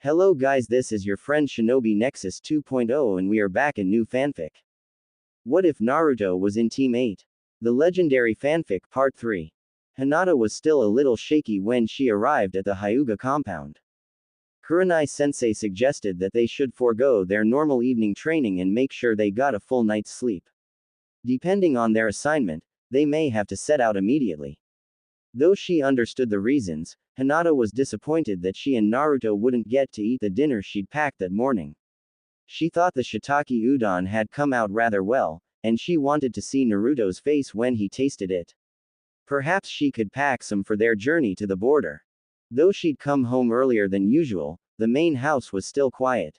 Hello guys, this is your friend Shinobi Nexus 2.0 and we are back in new fanfic. What if Naruto was in Team 8? The legendary fanfic part 3. Hinata was still a little shaky when she arrived at the Hyuga compound. Kurenai-sensei suggested that they should forego their normal evening training and make sure they got a full night's sleep. Depending on their assignment, they may have to set out immediately. Though she understood the reasons, Hinata was disappointed that she and Naruto wouldn't get to eat the dinner she'd packed that morning. She thought the shiitake udon had come out rather well, and she wanted to see Naruto's face when he tasted it. Perhaps she could pack some for their journey to the border. Though she'd come home earlier than usual, the main house was still quiet.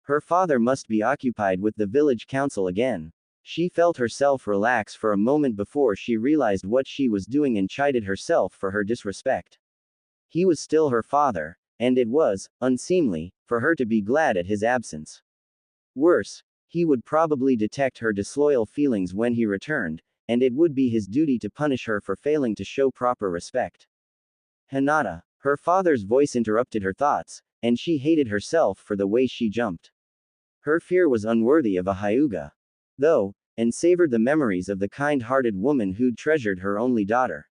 Her father must be occupied with the village council again. She felt herself relax for a moment before she realized what she was doing and chided herself for her disrespect. He was still her father, and it was unseemly for her to be glad at his absence. Worse, he would probably detect her disloyal feelings when he returned, and it would be his duty to punish her for failing to show proper respect. Hinata. Her father's voice interrupted her thoughts, and she hated herself for the way she jumped. Her fear was unworthy of a Hyuga, though, and savored the memories of the kind-hearted woman who'd treasured her only daughter.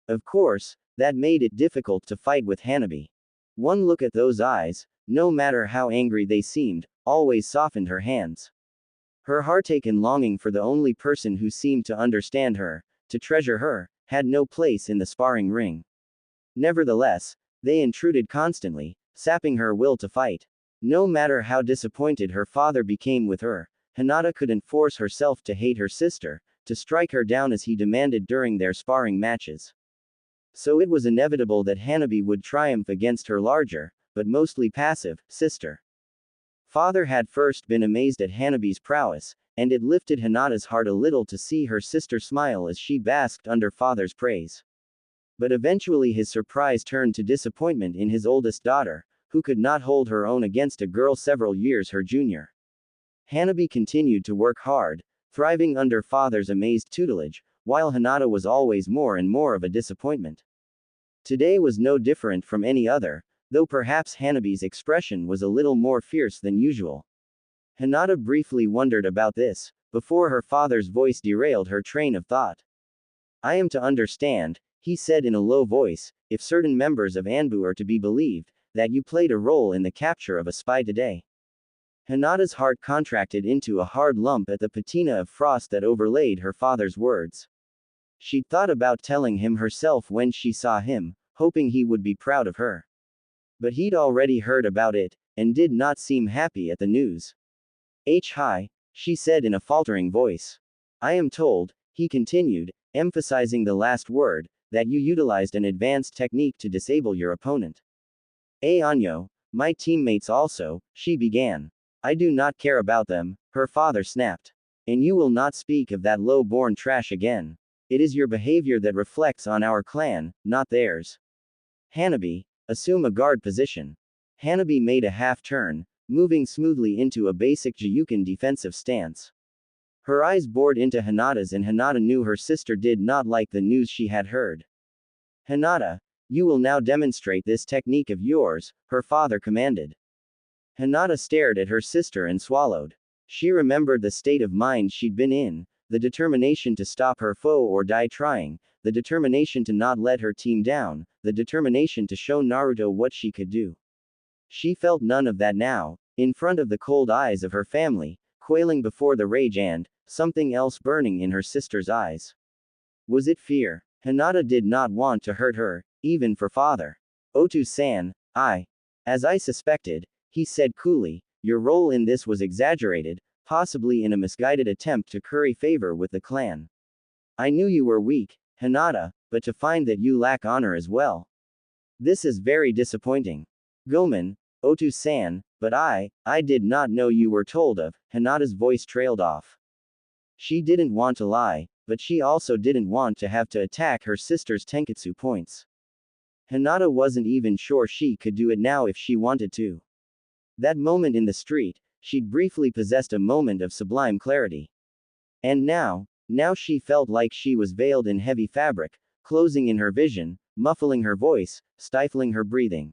Of course, that made it difficult to fight with Hanabi. One look at those eyes, no matter how angry they seemed, always softened her hands. Her heartache and longing for the only person who seemed to understand her, to treasure her, had no place in the sparring ring. Nevertheless, they intruded constantly, sapping her will to fight. No matter how disappointed her father became with her, Hinata couldn't force herself to hate her sister, to strike her down as he demanded during their sparring matches. So it was inevitable that Hanabi would triumph against her larger, but mostly passive, sister. Father had first been amazed at Hanabi's prowess, and it lifted Hinata's heart a little to see her sister smile as she basked under father's praise. But eventually his surprise turned to disappointment in his oldest daughter, who could not hold her own against a girl several years her junior. Hanabi continued to work hard, thriving under father's amazed tutelage, while Hinata was always more and more of a disappointment. Today was no different from any other, though perhaps Hanabi's expression was a little more fierce than usual. Hinata briefly wondered about this, before her father's voice derailed her train of thought. I am to understand, he said in a low voice, if certain members of Anbu are to be believed, that you played a role in the capture of a spy today. Hinata's heart contracted into a hard lump at the patina of frost that overlaid her father's words. She'd thought about telling him herself when she saw him, hoping he would be proud of her. But he'd already heard about it, and did not seem happy at the news. Hi, she said in a faltering voice. I am told, he continued, emphasizing the last word, that you utilized an advanced technique to disable your opponent. Anyo, my teammates also, she began. I do not care about them, her father snapped. And you will not speak of that low-born trash again. It is your behavior that reflects on our clan, not theirs. Hanabi, assume a guard position. Hanabi made a half-turn, moving smoothly into a basic Jiyuken defensive stance. Her eyes bored into Hinata's and Hinata knew her sister did not like the news she had heard. Hinata, you will now demonstrate this technique of yours, her father commanded. Hinata stared at her sister and swallowed. She remembered the state of mind she'd been in, the determination to stop her foe or die trying, the determination to not let her team down, the determination to show Naruto what she could do. She felt none of that now, in front of the cold eyes of her family, quailing before the rage and something else burning in her sister's eyes. Was it fear? Hinata did not want to hurt her, even for father. Otu-san, as I suspected, he said coolly, your role in this was exaggerated, possibly in a misguided attempt to curry favor with the clan. I knew you were weak, Hinata, but to find that you lack honor as well. This is very disappointing. Gomen, Otu-san, but I did not know you were told of, Hinata's voice trailed off. She didn't want to lie, but she also didn't want to have to attack her sister's tenketsu points. Hinata wasn't even sure she could do it now if she wanted to. That moment in the street, she'd briefly possessed a moment of sublime clarity. And now she felt like she was veiled in heavy fabric, closing in her vision, muffling her voice, stifling her breathing.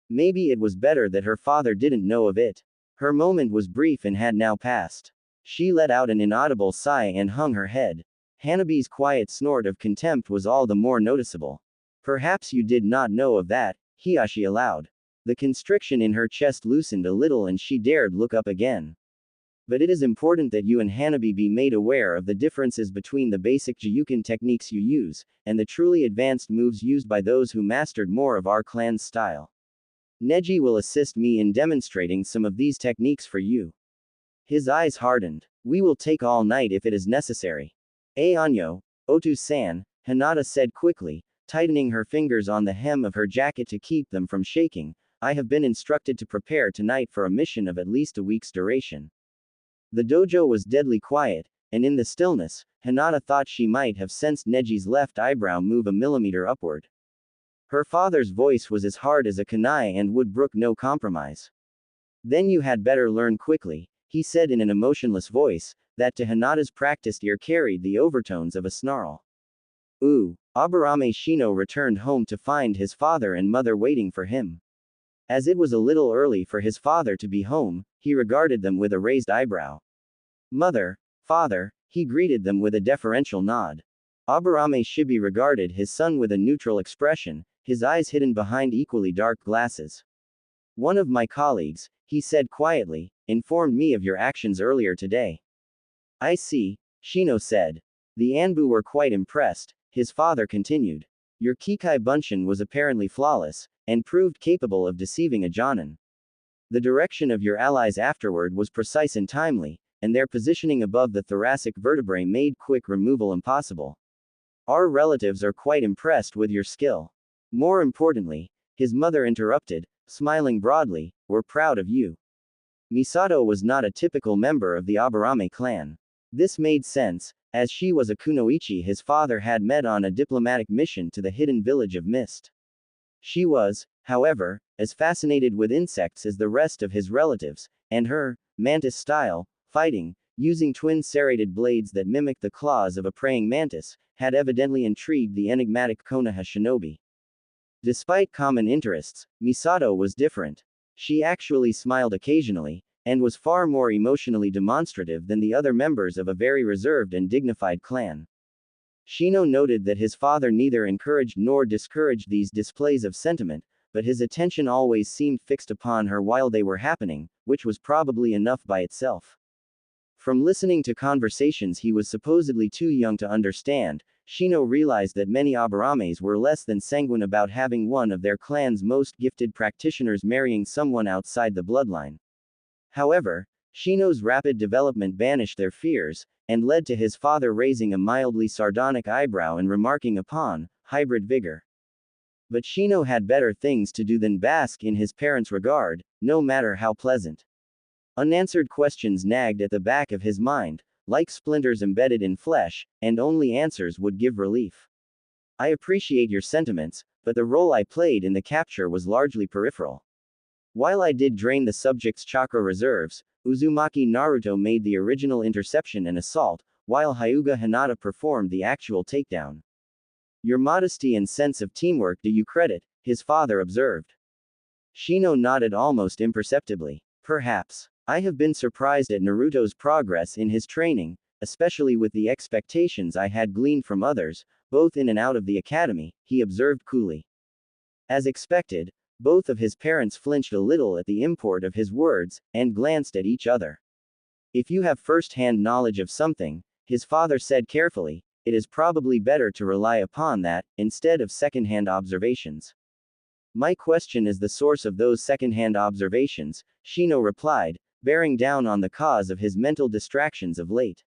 Maybe it was better that her father didn't know of it. Her moment was brief and had now passed. She let out an inaudible sigh and hung her head. Hanabi's quiet snort of contempt was all the more noticeable. Perhaps you did not know of that, Hiyashi allowed. The constriction in her chest loosened a little and she dared look up again. But it is important that you and Hanabi be made aware of the differences between the basic Jiyuken techniques you use, and the truly advanced moves used by those who mastered more of our clan's style. Neji will assist me in demonstrating some of these techniques for you. His eyes hardened. We will take all night if it is necessary. Anyo, Otu-san, Hinata said quickly, tightening her fingers on the hem of her jacket to keep them from shaking. I have been instructed to prepare tonight for a mission of at least a week's duration. The dojo was deadly quiet, and in the stillness, Hinata thought she might have sensed Neji's left eyebrow move a millimeter upward. Her father's voice was as hard as a kunai and would brook no compromise. Then you had better learn quickly, he said in an emotionless voice, that to Hinata's practiced ear carried the overtones of a snarl. Aburame Shino returned home to find his father and mother waiting for him. As it was a little early for his father to be home, he regarded them with a raised eyebrow. Mother, father, he greeted them with a deferential nod. Aburame Shibi regarded his son with a neutral expression, his eyes hidden behind equally dark glasses. One of my colleagues, he said quietly, informed me of your actions earlier today. I see, Shino said. The Anbu were quite impressed, his father continued. Your Kikai Bunshin was apparently flawless, and proved capable of deceiving a Jonin. The direction of your allies afterward was precise and timely, and their positioning above the thoracic vertebrae made quick removal impossible. Our relatives are quite impressed with your skill. More importantly, his mother interrupted, smiling broadly, we're proud of you. Misato was not a typical member of the Aburame clan. This made sense, as she was a kunoichi his father had met on a diplomatic mission to the hidden village of Mist. She was, however, as fascinated with insects as the rest of his relatives, and her, mantis-style, fighting, using twin serrated blades that mimicked the claws of a praying mantis, had evidently intrigued the enigmatic Konoha shinobi. Despite common interests, Misato was different. She actually smiled occasionally, and was far more emotionally demonstrative than the other members of a very reserved and dignified clan. Shino noted that his father neither encouraged nor discouraged these displays of sentiment, but his attention always seemed fixed upon her while they were happening, which was probably enough by itself. From listening to conversations he was supposedly too young to understand, Shino realized that many Aburames were less than sanguine about having one of their clan's most gifted practitioners marrying someone outside the bloodline. However, Shino's rapid development banished their fears, and led to his father raising a mildly sardonic eyebrow and remarking upon hybrid vigor. But Shino had better things to do than bask in his parents' regard, no matter how pleasant. Unanswered questions nagged at the back of his mind, like splinters embedded in flesh, and only answers would give relief. I appreciate your sentiments, but the role I played in the capture was largely peripheral. While I did drain the subject's chakra reserves, Uzumaki Naruto made the original interception and assault, while Hyuga Hinata performed the actual takedown. Your modesty and sense of teamwork do you credit, his father observed. Shino nodded almost imperceptibly. Perhaps. I have been surprised at Naruto's progress in his training, especially with the expectations I had gleaned from others, both in and out of the academy, he observed coolly. As expected, both of his parents flinched a little at the import of his words, and glanced at each other. If you have first-hand knowledge of something, his father said carefully, it is probably better to rely upon that, instead of second-hand observations. My question is the source of those second-hand observations, Shino replied, bearing down on the cause of his mental distractions of late.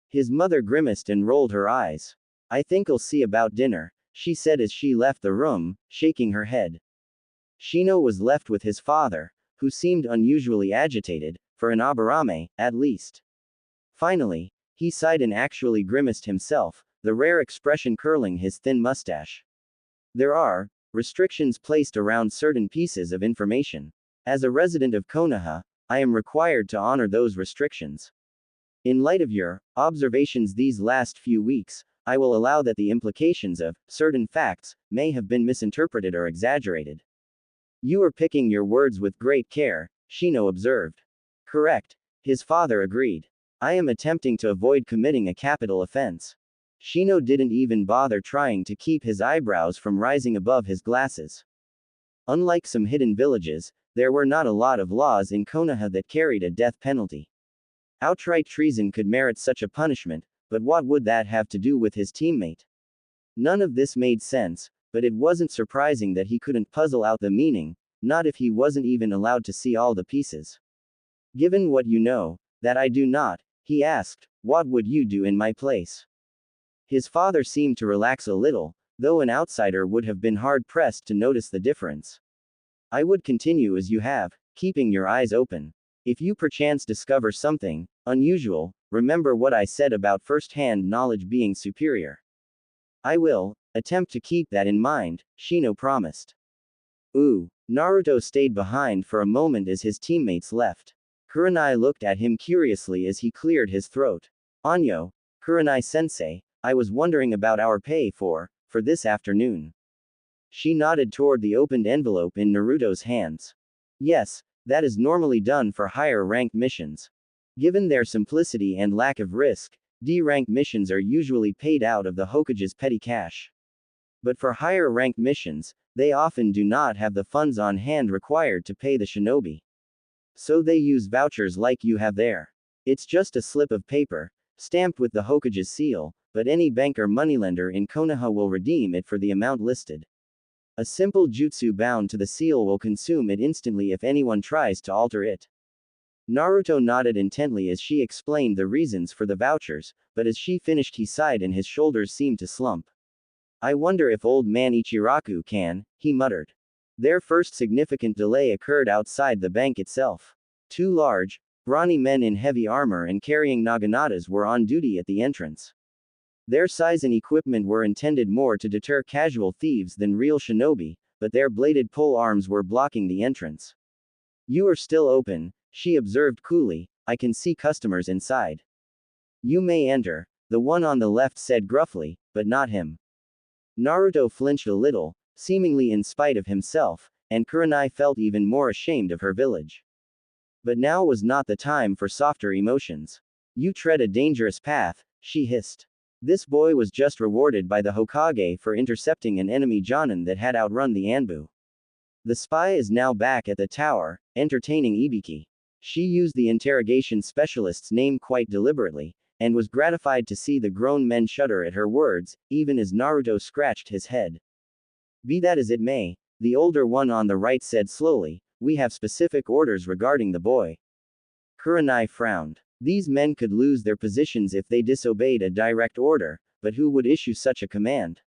His mother grimaced and rolled her eyes. I think I'll see about dinner, she said as she left the room, shaking her head. Shino was left with his father, who seemed unusually agitated, for an Aburame, at least. Finally, he sighed and actually grimaced himself, the rare expression curling his thin mustache. There are restrictions placed around certain pieces of information. As a resident of Konoha, I am required to honor those restrictions. In light of your observations these last few weeks, I will allow that the implications of certain facts may have been misinterpreted or exaggerated. You are picking your words with great care, Shino observed. Correct. His father agreed. I am attempting to avoid committing a capital offense. Shino didn't even bother trying to keep his eyebrows from rising above his glasses. Unlike some hidden villages, there were not a lot of laws in Konoha that carried a death penalty. Outright treason could merit such a punishment, but what would that have to do with his teammate? None of this made sense, but it wasn't surprising that he couldn't puzzle out the meaning, not if he wasn't even allowed to see all the pieces. Given what you know, that I do not, he asked, what would you do in my place? His father seemed to relax a little, though an outsider would have been hard-pressed to notice the difference. I would continue as you have, keeping your eyes open. If you perchance discover something unusual, remember what I said about first-hand knowledge being superior. I will attempt to keep that in mind, Shino promised. Ooh. Naruto stayed behind for a moment as his teammates left. Kurenai looked at him curiously as he cleared his throat. Anyo, Kurenai-sensei, I was wondering about our pay for this afternoon. She nodded toward the opened envelope in Naruto's hands. Yes, that is normally done for higher-ranked missions. Given their simplicity and lack of risk, D-rank missions are usually paid out of the Hokage's petty cash. But for higher-ranked missions, they often do not have the funds on hand required to pay the shinobi. So they use vouchers like you have there. It's just a slip of paper, stamped with the Hokage's seal, but any bank or moneylender in Konoha will redeem it for the amount listed. A simple jutsu bound to the seal will consume it instantly if anyone tries to alter it. Naruto nodded intently as she explained the reasons for the vouchers, but as she finished he sighed and his shoulders seemed to slump. I wonder if old man Ichiraku can, he muttered. Their first significant delay occurred outside the bank itself. Two large, brawny men in heavy armor and carrying naganatas were on duty at the entrance. Their size and equipment were intended more to deter casual thieves than real shinobi, but their bladed pole arms were blocking the entrance. You are still open, she observed coolly, I can see customers inside. You may enter, the one on the left said gruffly, but not him. Naruto flinched a little, seemingly in spite of himself, and Kurenai felt even more ashamed of her village. But now was not the time for softer emotions. You tread a dangerous path, she hissed. This boy was just rewarded by the Hokage for intercepting an enemy Jonin that had outrun the Anbu. The spy is now back at the tower, entertaining Ibiki. She used the interrogation specialist's name quite deliberately, and was gratified to see the grown men shudder at her words, even as Naruto scratched his head. Be that as it may, the older one on the right said slowly, we have specific orders regarding the boy. Kurenai frowned. These men could lose their positions if they disobeyed a direct order, but who would issue such a command?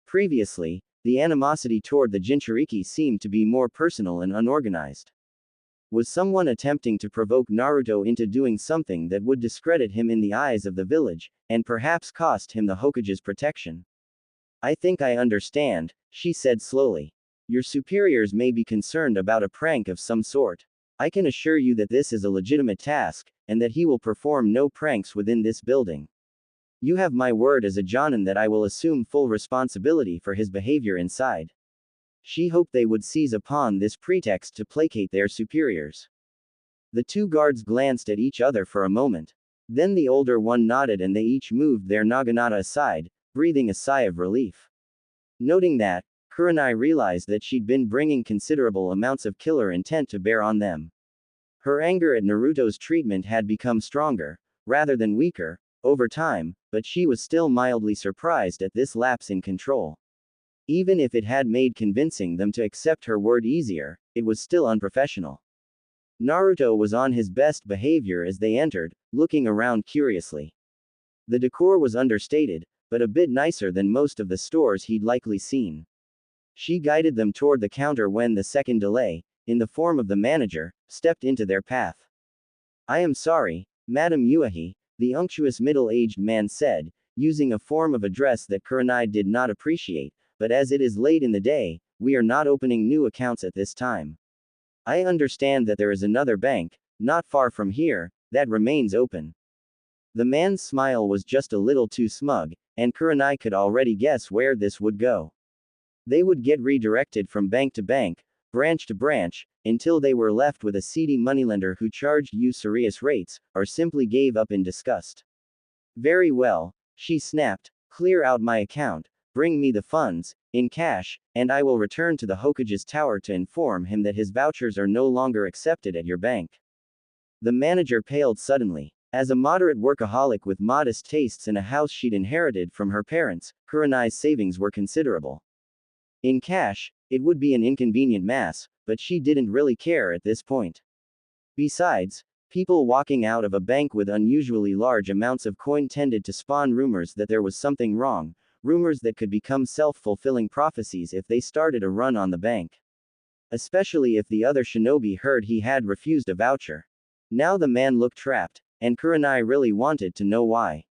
Previously, the animosity toward the Jinchuriki seemed to be more personal and unorganized. Was someone attempting to provoke Naruto into doing something that would discredit him in the eyes of the village, and perhaps cost him the Hokage's protection? I think I understand, she said slowly. Your superiors may be concerned about a prank of some sort. I can assure you that this is a legitimate task, and that he will perform no pranks within this building. You have my word as a Jonin that I will assume full responsibility for his behavior inside. She hoped they would seize upon this pretext to placate their superiors. The two guards glanced at each other for a moment. Then the older one nodded and they each moved their naginata aside, breathing a sigh of relief. Noting that, Kurenai realized that she'd been bringing considerable amounts of killer intent to bear on them. Her anger at Naruto's treatment had become stronger, rather than weaker, over time, but she was still mildly surprised at this lapse in control. Even if it had made convincing them to accept her word easier, it was still unprofessional. Naruto was on his best behavior as they entered, looking around curiously. The decor was understated, but a bit nicer than most of the stores he'd likely seen. She guided them toward the counter when the second delay, in the form of the manager, stepped into their path. I am sorry, Madam Uehi, the unctuous middle-aged man said, using a form of address that Kurenai did not appreciate, but as it is late in the day, we are not opening new accounts at this time. I understand that there is another bank, not far from here, that remains open. The man's smile was just a little too smug, and Kurenai could already guess where this would go. They would get redirected from bank to bank, branch to branch, until they were left with a seedy moneylender who charged usurious rates, or simply gave up in disgust. Very well, she snapped, clear out my account, bring me the funds, in cash, and I will return to the Hokage's tower to inform him that his vouchers are no longer accepted at your bank. The manager paled suddenly. As a moderate workaholic with modest tastes in a house she'd inherited from her parents, Kurenai's savings were considerable. In cash, it would be an inconvenient mass, but she didn't really care at this point. Besides, people walking out of a bank with unusually large amounts of coin tended to spawn rumors that there was something wrong, rumors that could become self-fulfilling prophecies if they started a run on the bank. Especially if the other shinobi heard he had refused a voucher. Now the man looked trapped, and Kurenai really wanted to know why.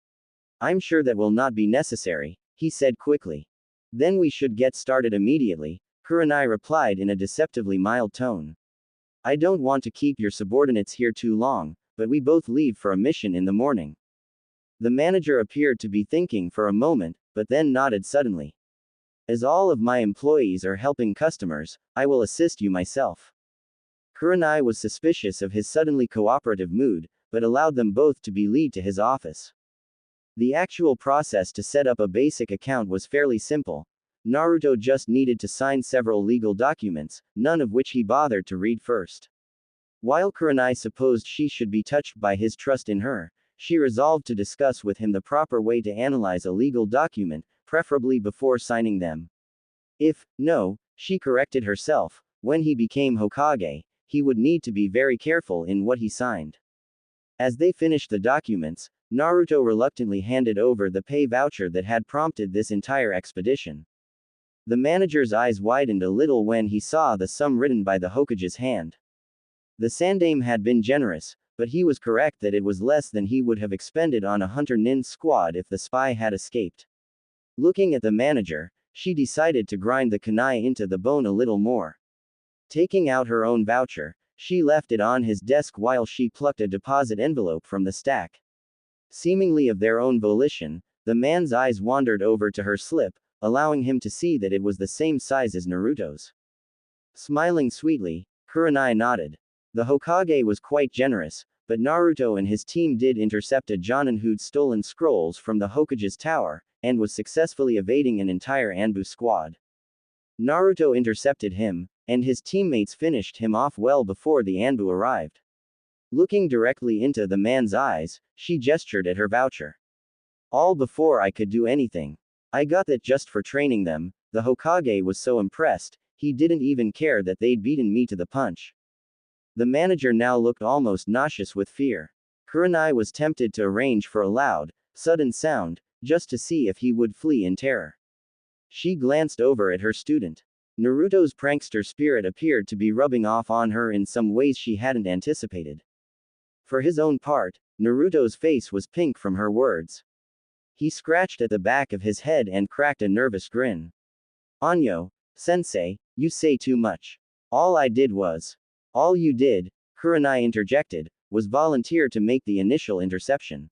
I'm sure that will not be necessary, he said quickly. Then we should get started immediately, Kurenai replied in a deceptively mild tone. I don't want to keep your subordinates here too long, but we both leave for a mission in the morning. The manager appeared to be thinking for a moment, but then nodded suddenly. As all of my employees are helping customers, I will assist you myself. Kurenai was suspicious of his suddenly cooperative mood, but allowed them both to be led to his office. The actual process to set up a basic account was fairly simple. Naruto just needed to sign several legal documents, none of which he bothered to read first. While Kurenai supposed she should be touched by his trust in her, she resolved to discuss with him the proper way to analyze a legal document, preferably before signing them. If, no, she corrected herself, when he became Hokage, he would need to be very careful in what he signed. As they finished the documents, Naruto reluctantly handed over the pay voucher that had prompted this entire expedition. The manager's eyes widened a little when he saw the sum written by the Hokage's hand. The Sandaime had been generous, but he was correct that it was less than he would have expended on a hunter nin squad if the spy had escaped. Looking at the manager, she decided to grind the kunai into the bone a little more. Taking out her own voucher, she left it on his desk while she plucked a deposit envelope from the stack. Seemingly of their own volition, the man's eyes wandered over to her slip, allowing him to see that it was the same size as Naruto's. Smiling sweetly, Kurenai nodded. The Hokage was quite generous, but Naruto and his team did intercept a Jonin who'd stolen scrolls from the Hokage's tower, and was successfully evading an entire Anbu squad. Naruto intercepted him, and his teammates finished him off well before the Anbu arrived. Looking directly into the man's eyes, she gestured at her voucher. All before I could do anything. I got that just for training them. The Hokage was so impressed, he didn't even care that they'd beaten me to the punch. The manager now looked almost nauseous with fear. Kurenai was tempted to arrange for a loud, sudden sound, just to see if he would flee in terror. She glanced over at her student. Naruto's prankster spirit appeared to be rubbing off on her in some ways she hadn't anticipated. For his own part, Naruto's face was pink from her words. He scratched at the back of his head and cracked a nervous grin. Anyo, sensei, you say too much. All I did was. All you did, Kurenai interjected, was volunteer to make the initial interception.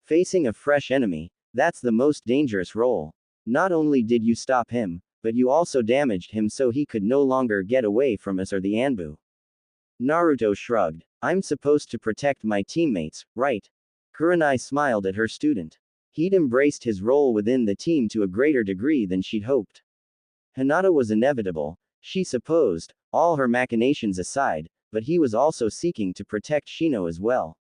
Facing a fresh enemy, that's the most dangerous role. Not only did you stop him, but you also damaged him so he could no longer get away from us or the Anbu. Naruto shrugged. I'm supposed to protect my teammates, right? Kurenai smiled at her student. He'd embraced his role within the team to a greater degree than she'd hoped. Hinata was inevitable, she supposed, all her machinations aside, but he was also seeking to protect Shino as well.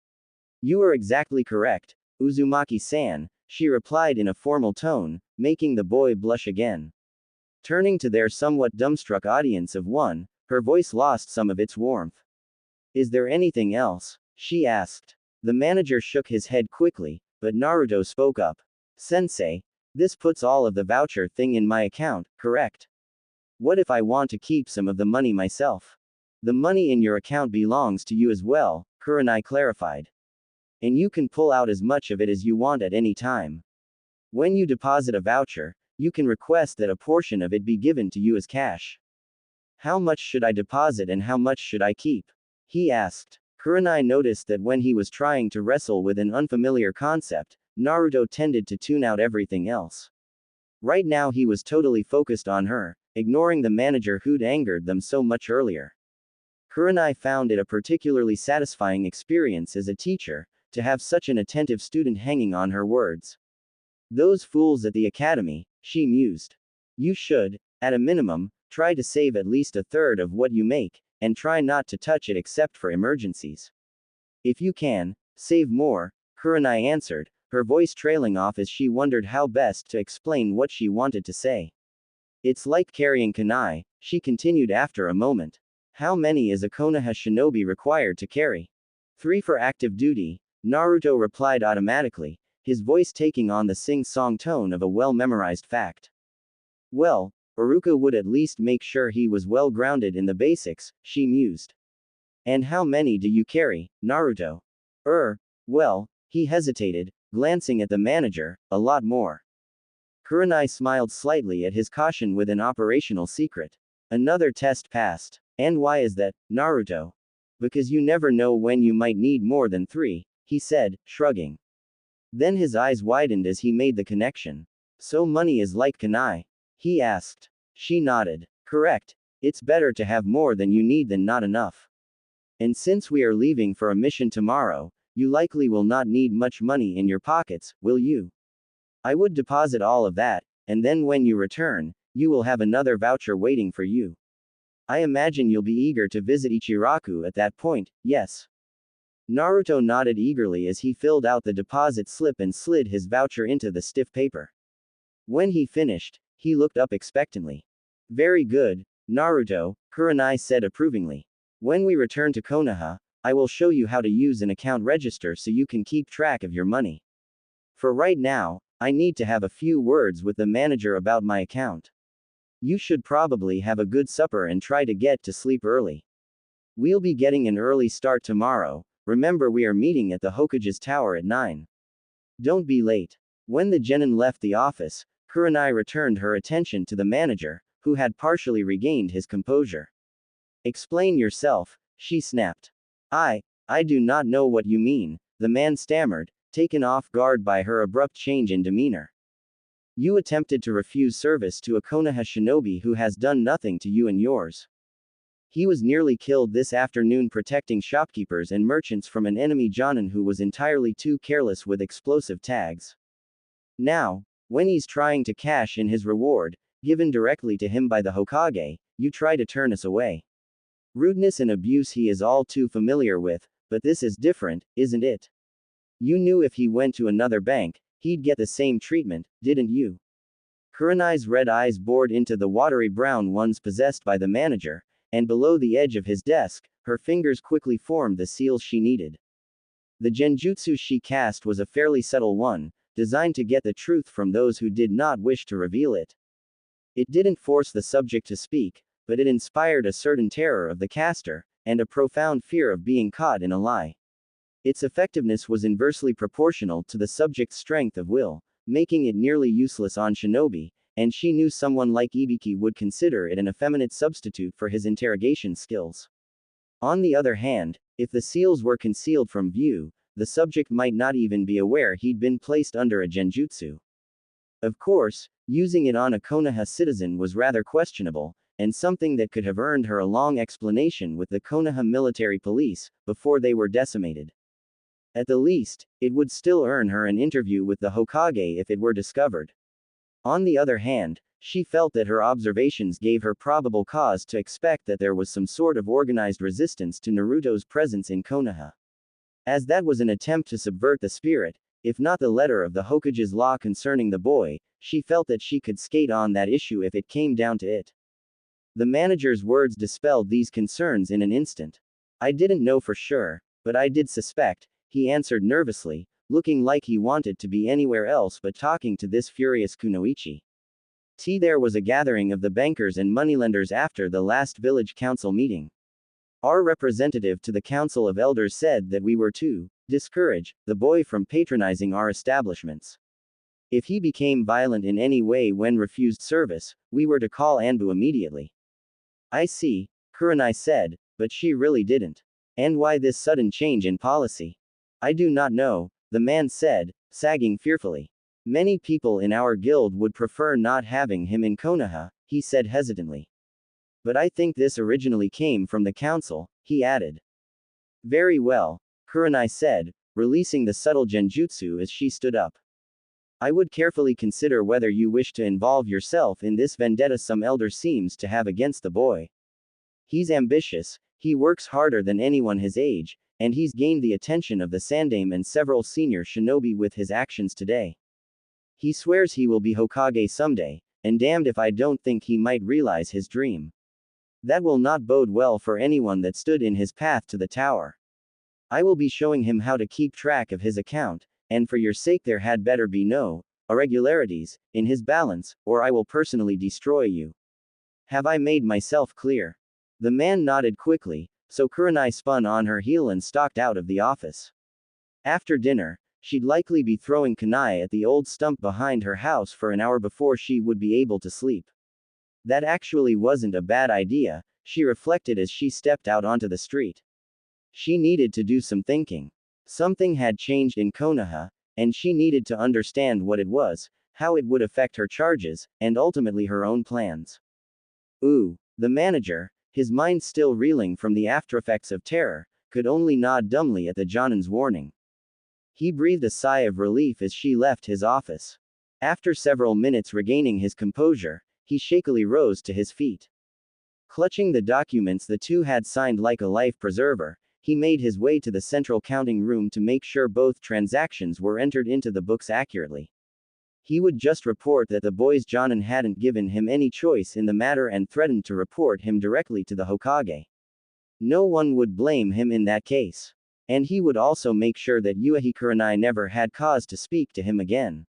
You are exactly correct, Uzumaki-san, she replied in a formal tone, making the boy blush again. Turning to their somewhat dumbstruck audience of one, her voice lost some of its warmth. Is there anything else? She asked. The manager shook his head quickly, but Naruto spoke up. Sensei, this puts all of the voucher thing in my account, correct? What if I want to keep some of the money myself? The money in your account belongs to you as well, Kurenai clarified. And you can pull out as much of it as you want at any time. When you deposit a voucher, you can request that a portion of it be given to you as cash. How much should I deposit and how much should I keep? He asked. Kurenai noticed that when he was trying to wrestle with an unfamiliar concept, Naruto tended to tune out everything else. Right now he was totally focused on her, ignoring the manager who'd angered them so much earlier. Kurenai found it a particularly satisfying experience as a teacher, to have such an attentive student hanging on her words. Those fools at the academy, she mused. You should, at a minimum, try to save at least a third of what you make, and try not to touch it except for emergencies. If you can, save more, Kurenai answered, her voice trailing off as she wondered how best to explain what she wanted to say. It's like carrying kunai, she continued after a moment. How many is a Konoha shinobi required to carry? 3 for active duty, Naruto replied automatically, his voice taking on the sing-song tone of a well-memorized fact. Well, Iruka would at least make sure he was well grounded in the basics, she mused. And how many do you carry, Naruto? Well, he hesitated, glancing at the manager, a lot more. Kurenai smiled slightly at his caution with an operational secret. Another test passed. And why is that, Naruto? Because you never know when you might need more than 3, he said, shrugging. Then his eyes widened as he made the connection. So money is like kunai? He asked. She nodded. Correct. It's better to have more than you need than not enough. And since we are leaving for a mission tomorrow, you likely will not need much money in your pockets, will you? I would deposit all of that, and then when you return, you will have another voucher waiting for you. I imagine you'll be eager to visit Ichiraku at that point, yes? Naruto nodded eagerly as he filled out the deposit slip and slid his voucher into the stiff paper. When he finished, he looked up expectantly. Very good, Naruto, Kurenai said approvingly. When we return to Konoha, I will show you how to use an account register so you can keep track of your money. For right now, I need to have a few words with the manager about my account. You should probably have a good supper and try to get to sleep early. We'll be getting an early start tomorrow, remember we are meeting at the Hokage's tower at 9. Don't be late. When the genin left the office, Kurenai returned her attention to the manager, who had partially regained his composure. Explain yourself, she snapped. I do not know what you mean, the man stammered, taken off guard by her abrupt change in demeanor. You attempted to refuse service to a Konoha shinobi who has done nothing to you and yours. He was nearly killed this afternoon protecting shopkeepers and merchants from an enemy jonin who was entirely too careless with explosive tags. Now, when he's trying to cash in his reward, given directly to him by the Hokage, you try to turn us away. Rudeness and abuse he is all too familiar with, but this is different, isn't it? You knew if he went to another bank, he'd get the same treatment, didn't you? Kurenai's red eyes bored into the watery brown ones possessed by the manager, and below the edge of his desk, her fingers quickly formed the seals she needed. The genjutsu she cast was a fairly subtle one, designed to get the truth from those who did not wish to reveal it. It didn't force the subject to speak, but it inspired a certain terror of the caster, and a profound fear of being caught in a lie. Its effectiveness was inversely proportional to the subject's strength of will, making it nearly useless on shinobi, and she knew someone like Ibiki would consider it an effeminate substitute for his interrogation skills. On the other hand, if the seals were concealed from view, the subject might not even be aware he'd been placed under a genjutsu. Of course, using it on a Konoha citizen was rather questionable, and something that could have earned her a long explanation with the Konoha military police, before they were decimated. At the least, it would still earn her an interview with the Hokage if it were discovered. On the other hand, she felt that her observations gave her probable cause to expect that there was some sort of organized resistance to Naruto's presence in Konoha. As that was an attempt to subvert the spirit, if not the letter of the Hokage's law concerning the boy, she felt that she could skate on that issue if it came down to it. The manager's words dispelled these concerns in an instant. I didn't know for sure, but I did suspect, he answered nervously, looking like he wanted to be anywhere else but talking to this furious Kunoichi. There was a gathering of the bankers and moneylenders after the last village council meeting. Our representative to the council of elders said that we were to discourage the boy from patronizing our establishments. If he became violent in any way when refused service, we were to call Anbu immediately. I see, Kurenai said, but she really didn't. And why this sudden change in policy? I do not know, the man said, sagging fearfully. Many people in our guild would prefer not having him in Konoha, he said hesitantly. But I think this originally came from the council, he added. Very well, Kurenai said, releasing the subtle genjutsu as she stood up. I would carefully consider whether you wish to involve yourself in this vendetta some elder seems to have against the boy. He's ambitious, he works harder than anyone his age, and he's gained the attention of the Sandaime and several senior shinobi with his actions today. He swears he will be Hokage someday, and damned if I don't think he might realize his dream. That will not bode well for anyone that stood in his path to the tower. I will be showing him how to keep track of his account, and for your sake there had better be no irregularities in his balance, or I will personally destroy you. Have I made myself clear? The man nodded quickly, so Kurenai spun on her heel and stalked out of the office. After dinner, she'd likely be throwing kunai at the old stump behind her house for an hour before she would be able to sleep. That actually wasn't a bad idea, she reflected as she stepped out onto the street. She needed to do some thinking. Something had changed in Konoha, and she needed to understand what it was, how it would affect her charges, and ultimately her own plans. Ooh, the manager, his mind still reeling from the aftereffects of terror, could only nod dumbly at the Jonin's warning. He breathed a sigh of relief as she left his office. After several minutes regaining his composure, he shakily rose to his feet. Clutching the documents the two had signed like a life preserver, he made his way to the central counting room to make sure both transactions were entered into the books accurately. He would just report that the boy's Jonin hadn't given him any choice in the matter and threatened to report him directly to the Hokage. No one would blame him in that case. And he would also make sure that Yuichi Kurenai never had cause to speak to him again.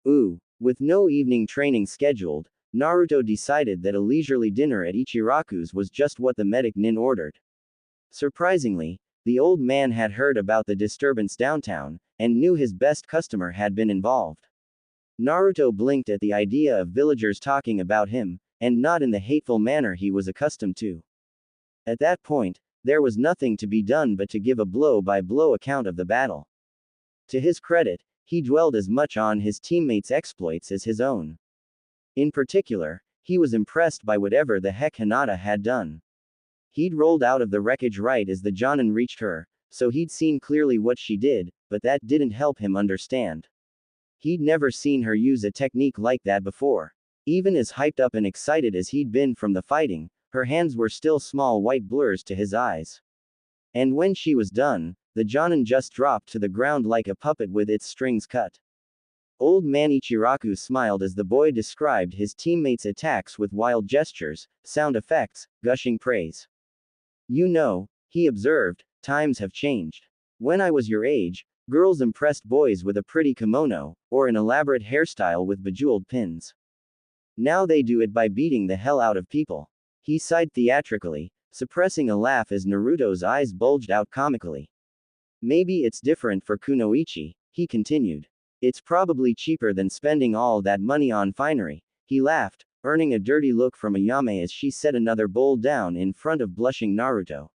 Ooh, with no evening training scheduled, Naruto decided that a leisurely dinner at Ichiraku's was just what the medic nin ordered. Surprisingly, the old man had heard about the disturbance downtown, and knew his best customer had been involved. Naruto blinked at the idea of villagers talking about him, and not in the hateful manner he was accustomed to. At that point, there was nothing to be done but to give a blow-by-blow account of the battle. To his credit, he dwelled as much on his teammates' exploits as his own. In particular, he was impressed by whatever the heck Hinata had done. He'd rolled out of the wreckage right as the Jonin reached her, so he'd seen clearly what she did, but that didn't help him understand. He'd never seen her use a technique like that before. Even as hyped up and excited as he'd been from the fighting, her hands were still small white blurs to his eyes. And when she was done, the Jonin just dropped to the ground like a puppet with its strings cut. Old man Ichiraku smiled as the boy described his teammates' attacks with wild gestures, sound effects, gushing praise. You know, he observed, times have changed. When I was your age, girls impressed boys with a pretty kimono, or an elaborate hairstyle with bejeweled pins. Now they do it by beating the hell out of people. He sighed theatrically, suppressing a laugh as Naruto's eyes bulged out comically. Maybe it's different for Kunoichi, he continued. It's probably cheaper than spending all that money on finery. He laughed, earning a dirty look from Ayame as she set another bowl down in front of blushing Naruto.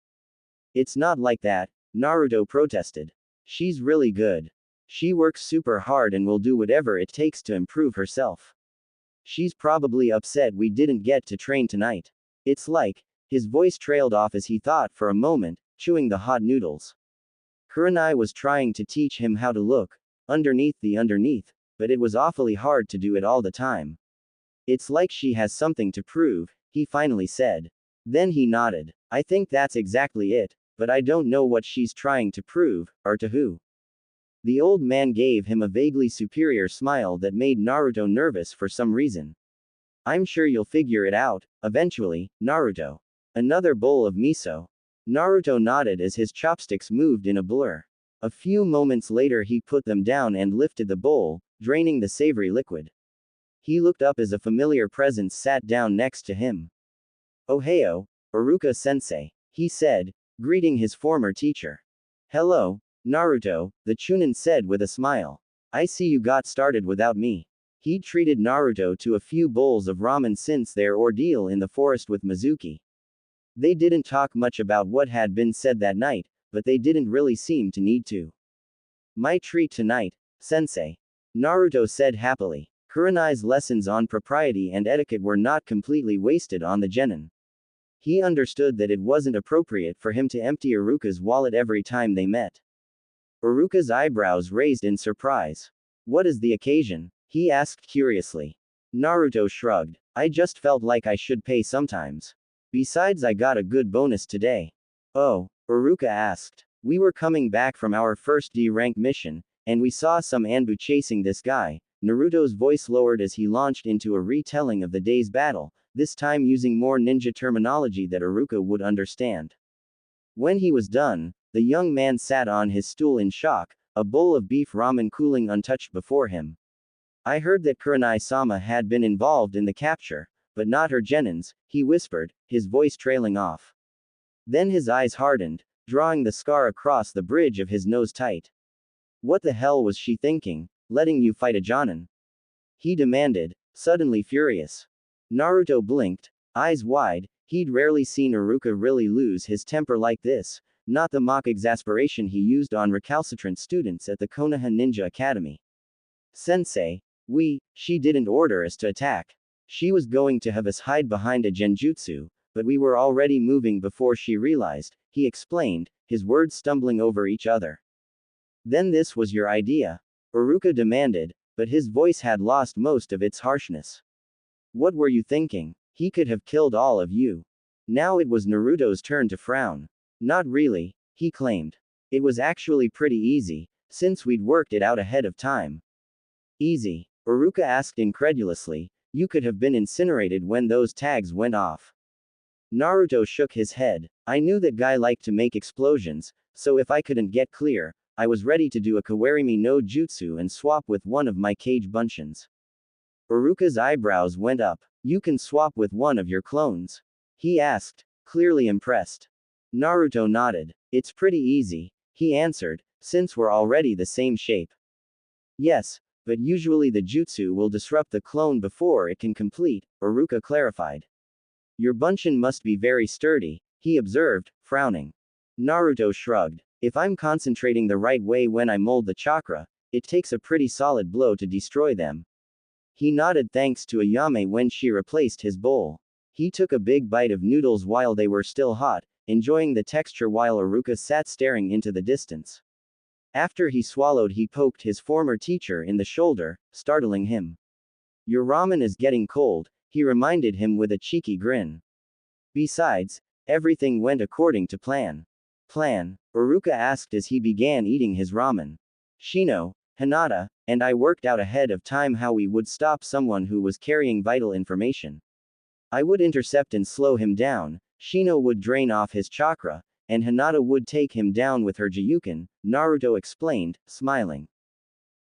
It's not like that, Naruto protested. She's really good. She works super hard and will do whatever it takes to improve herself. She's probably upset we didn't get to train tonight. It's like, his voice trailed off as he thought for a moment, chewing the hot noodles. Kurenai was trying to teach him how to look underneath the underneath, but it was awfully hard to do it all the time. It's like she has something to prove, he finally said. Then he nodded. I think that's exactly it, but I don't know what she's trying to prove, or to who. The old man gave him a vaguely superior smile that made Naruto nervous for some reason. I'm sure you'll figure it out, eventually, Naruto. Another bowl of miso. Naruto nodded as his chopsticks moved in a blur. A few moments later he put them down and lifted the bowl, draining the savory liquid. He looked up as a familiar presence sat down next to him. Ohio, Iruka-sensei, he said, greeting his former teacher. Hello, Naruto, the Chunin said with a smile. I see you got started without me. He treated Naruto to a few bowls of ramen since their ordeal in the forest with Mizuki. They didn't talk much about what had been said that night, but they didn't really seem to need to. My treat tonight, sensei. Naruto said happily. Kurenai's lessons on propriety and etiquette were not completely wasted on the genin. He understood that it wasn't appropriate for him to empty Iruka's wallet every time they met. Iruka's eyebrows raised in surprise. What is the occasion? He asked curiously. Naruto shrugged. I just felt like I should pay sometimes. Besides, I got a good bonus today. Oh, Iruka asked. We were coming back from our first D-rank mission, and we saw some Anbu chasing this guy. Naruto's voice lowered as he launched into a retelling of the day's battle, this time using more ninja terminology that Iruka would understand. When he was done, the young man sat on his stool in shock, a bowl of beef ramen cooling untouched before him. I heard that Kurenai-sama had been involved in the capture, but not her genins, he whispered, his voice trailing off. Then his eyes hardened, drawing the scar across the bridge of his nose tight. What the hell was she thinking, letting you fight a jonin? He demanded, suddenly furious. Naruto blinked, eyes wide. He'd rarely seen Iruka really lose his temper like this, not the mock exasperation he used on recalcitrant students at the Konoha Ninja Academy. Sensei, she didn't order us to attack. She was going to have us hide behind a genjutsu, but we were already moving before she realized, he explained, his words stumbling over each other. Then this was your idea? Iruka demanded, but his voice had lost most of its harshness. What were you thinking? He could have killed all of you. Now it was Naruto's turn to frown. Not really, he claimed. It was actually pretty easy, since we'd worked it out ahead of time. Easy? Iruka asked incredulously. You could have been incinerated when those tags went off. Naruto shook his head. I knew that guy liked to make explosions, so if I couldn't get clear, I was ready to do a Kawarimi no Jutsu and swap with one of my cage bunchins. Iruka's eyebrows went up. You can swap with one of your clones? He asked, clearly impressed. Naruto nodded. It's pretty easy, he answered, since we're already the same shape. Yes, but usually the jutsu will disrupt the clone before it can complete, Iruka clarified. Your bunchin must be very sturdy, he observed, frowning. Naruto shrugged. If I'm concentrating the right way when I mold the chakra, it takes a pretty solid blow to destroy them. He nodded thanks to Ayame when she replaced his bowl. He took a big bite of noodles while they were still hot, enjoying the texture while Iruka sat staring into the distance. After he swallowed, he poked his former teacher in the shoulder, startling him. Your ramen is getting cold, he reminded him with a cheeky grin. Besides, everything went according to plan. Plan? Iruka asked as he began eating his ramen. Shino, Hinata, and I worked out ahead of time how we would stop someone who was carrying vital information. I would intercept and slow him down, Shino would drain off his chakra, and Hinata would take him down with her Jiyuken, Naruto explained, smiling.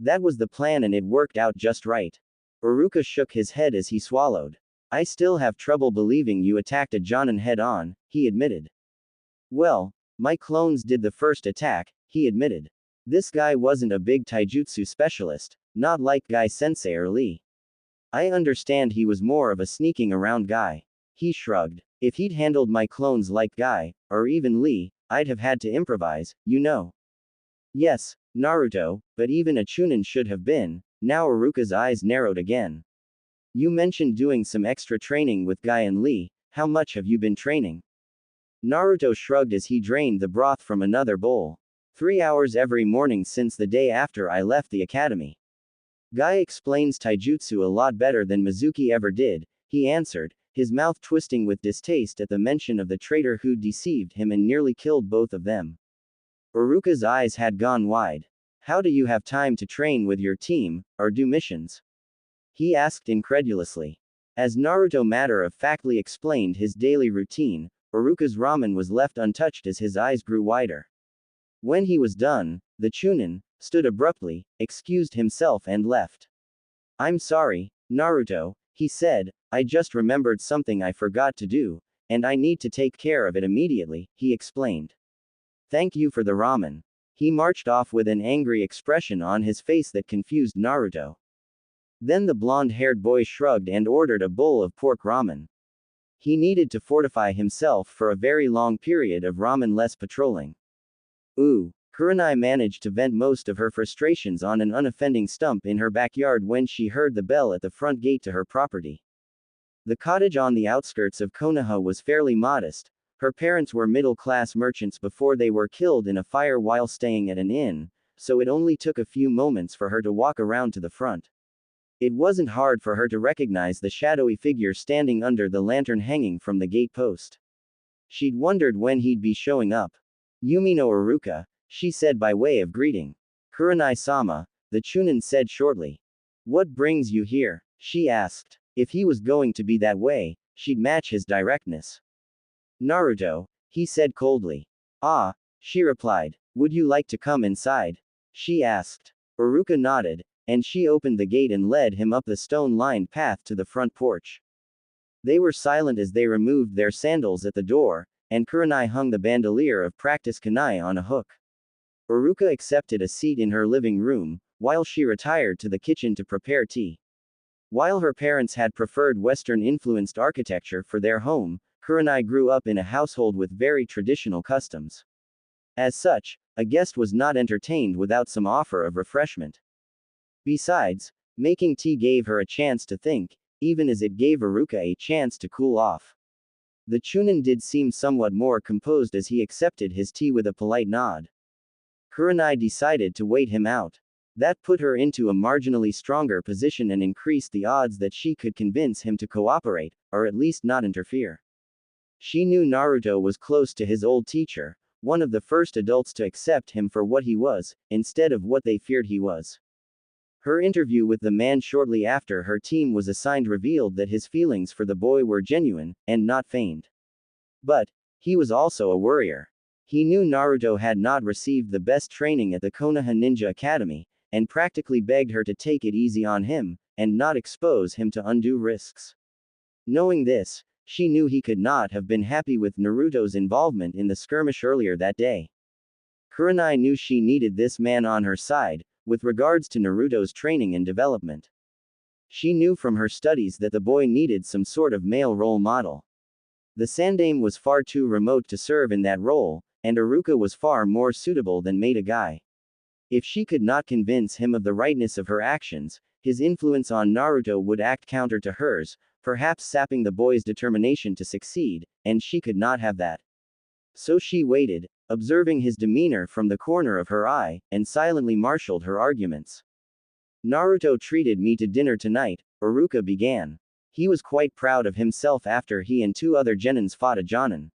That was the plan and it worked out just right. Iruka shook his head as he swallowed. I still have trouble believing you attacked a Jonin head-on, he admitted. Well, my clones did the first attack, he admitted. This guy wasn't a big taijutsu specialist, not like Guy Sensei or Lee. I understand he was more of a sneaking around guy. He shrugged. If he'd handled my clones like Guy, or even Lee, I'd have had to improvise, you know. Yes, Naruto, but even a Chunin should have been. Now Iruka's eyes narrowed again. You mentioned doing some extra training with Guy and Lee, how much have you been training? Naruto shrugged as he drained the broth from another bowl. 3 hours every morning since the day after I left the academy. Guy explains taijutsu a lot better than Mizuki ever did, he answered, his mouth twisting with distaste at the mention of the traitor who deceived him and nearly killed both of them. Iruka's eyes had gone wide. How do you have time to train with your team, or do missions? He asked incredulously. As Naruto matter-of-factly explained his daily routine, Iruka's ramen was left untouched as his eyes grew wider. When he was done, the Chunin stood abruptly, excused himself and left. I'm sorry, Naruto, he said, I just remembered something I forgot to do, and I need to take care of it immediately, he explained. Thank you for the ramen. He marched off with an angry expression on his face that confused Naruto. Then the blonde-haired boy shrugged and ordered a bowl of pork ramen. He needed to fortify himself for a very long period of ramen-less patrolling. Ooh, Kurenai managed to vent most of her frustrations on an unoffending stump in her backyard when she heard the bell at the front gate to her property. The cottage on the outskirts of Konoha was fairly modest. Her parents were middle-class merchants before they were killed in a fire while staying at an inn, so it only took a few moments for her to walk around to the front. It wasn't hard for her to recognize the shadowy figure standing under the lantern hanging from the gate post. She'd wondered when he'd be showing up. "Yumi no Iruka," she said by way of greeting. "Kurenai-sama," the Chunin said shortly. "What brings you here?" she asked. If he was going to be that way, she'd match his directness. "Naruto," he said coldly. "Ah," she replied. "Would you like to come inside?" she asked. Iruka nodded, and she opened the gate and led him up the stone-lined path to the front porch. They were silent as they removed their sandals at the door, and Kurenai hung the bandolier of practice kunai on a hook. Iruka accepted a seat in her living room, while she retired to the kitchen to prepare tea. While her parents had preferred Western-influenced architecture for their home, Kurenai grew up in a household with very traditional customs. As such, a guest was not entertained without some offer of refreshment. Besides, making tea gave her a chance to think, even as it gave Iruka a chance to cool off. The Chunin did seem somewhat more composed as he accepted his tea with a polite nod. Kurenai decided to wait him out. That put her into a marginally stronger position and increased the odds that she could convince him to cooperate, or at least not interfere. She knew Naruto was close to his old teacher, one of the first adults to accept him for what he was, instead of what they feared he was. Her interview with the man shortly after her team was assigned revealed that his feelings for the boy were genuine, and not feigned. But, he was also a worrier. He knew Naruto had not received the best training at the Konoha Ninja Academy, and practically begged her to take it easy on him, and not expose him to undue risks. Knowing this, she knew he could not have been happy with Naruto's involvement in the skirmish earlier that day. Kurenai knew she needed this man on her side, with regards to Naruto's training and development. She knew from her studies that the boy needed some sort of male role model. The Sandaime was far too remote to serve in that role, and Iruka was far more suitable than Maida Guy. If she could not convince him of the rightness of her actions, his influence on Naruto would act counter to hers, perhaps sapping the boy's determination to succeed, and she could not have that. So she waited, observing his demeanor from the corner of her eye, and silently marshaled her arguments. "Naruto treated me to dinner tonight," Iruka began. He was quite proud of himself after he and two other genins fought a jonin.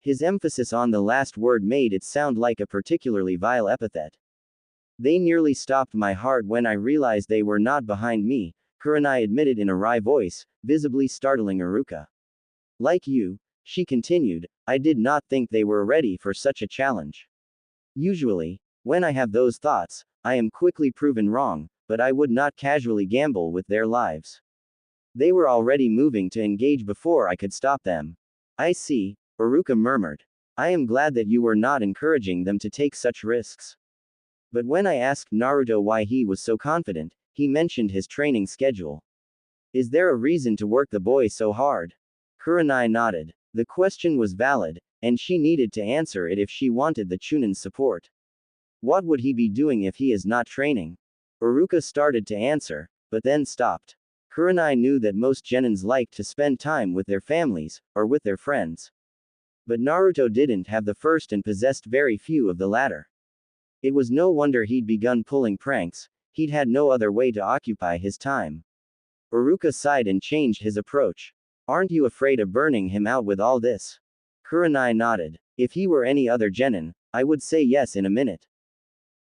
His emphasis on the last word made it sound like a particularly vile epithet. "They nearly stopped my heart when I realized they were not behind me," Kurenai admitted in a wry voice, visibly startling Iruka. "Like you," she continued, "I did not think they were ready for such a challenge. Usually, when I have those thoughts, I am quickly proven wrong, but I would not casually gamble with their lives. They were already moving to engage before I could stop them." "I see," Iruka murmured. "I am glad that you were not encouraging them to take such risks." But when I asked Naruto why he was so confident, he mentioned his training schedule. "Is there a reason to work the boy so hard?" Kurenai nodded. The question was valid, and she needed to answer it if she wanted the Chunin's support. "What would he be doing if he is not training?" Iruka started to answer, but then stopped. Kurenai knew that most genins liked to spend time with their families, or with their friends. But Naruto didn't have the first and possessed very few of the latter. It was no wonder he'd begun pulling pranks, he'd had no other way to occupy his time. Iruka sighed and changed his approach. "Aren't you afraid of burning him out with all this?" Kurenai nodded. "If he were any other genin, I would say yes in a minute.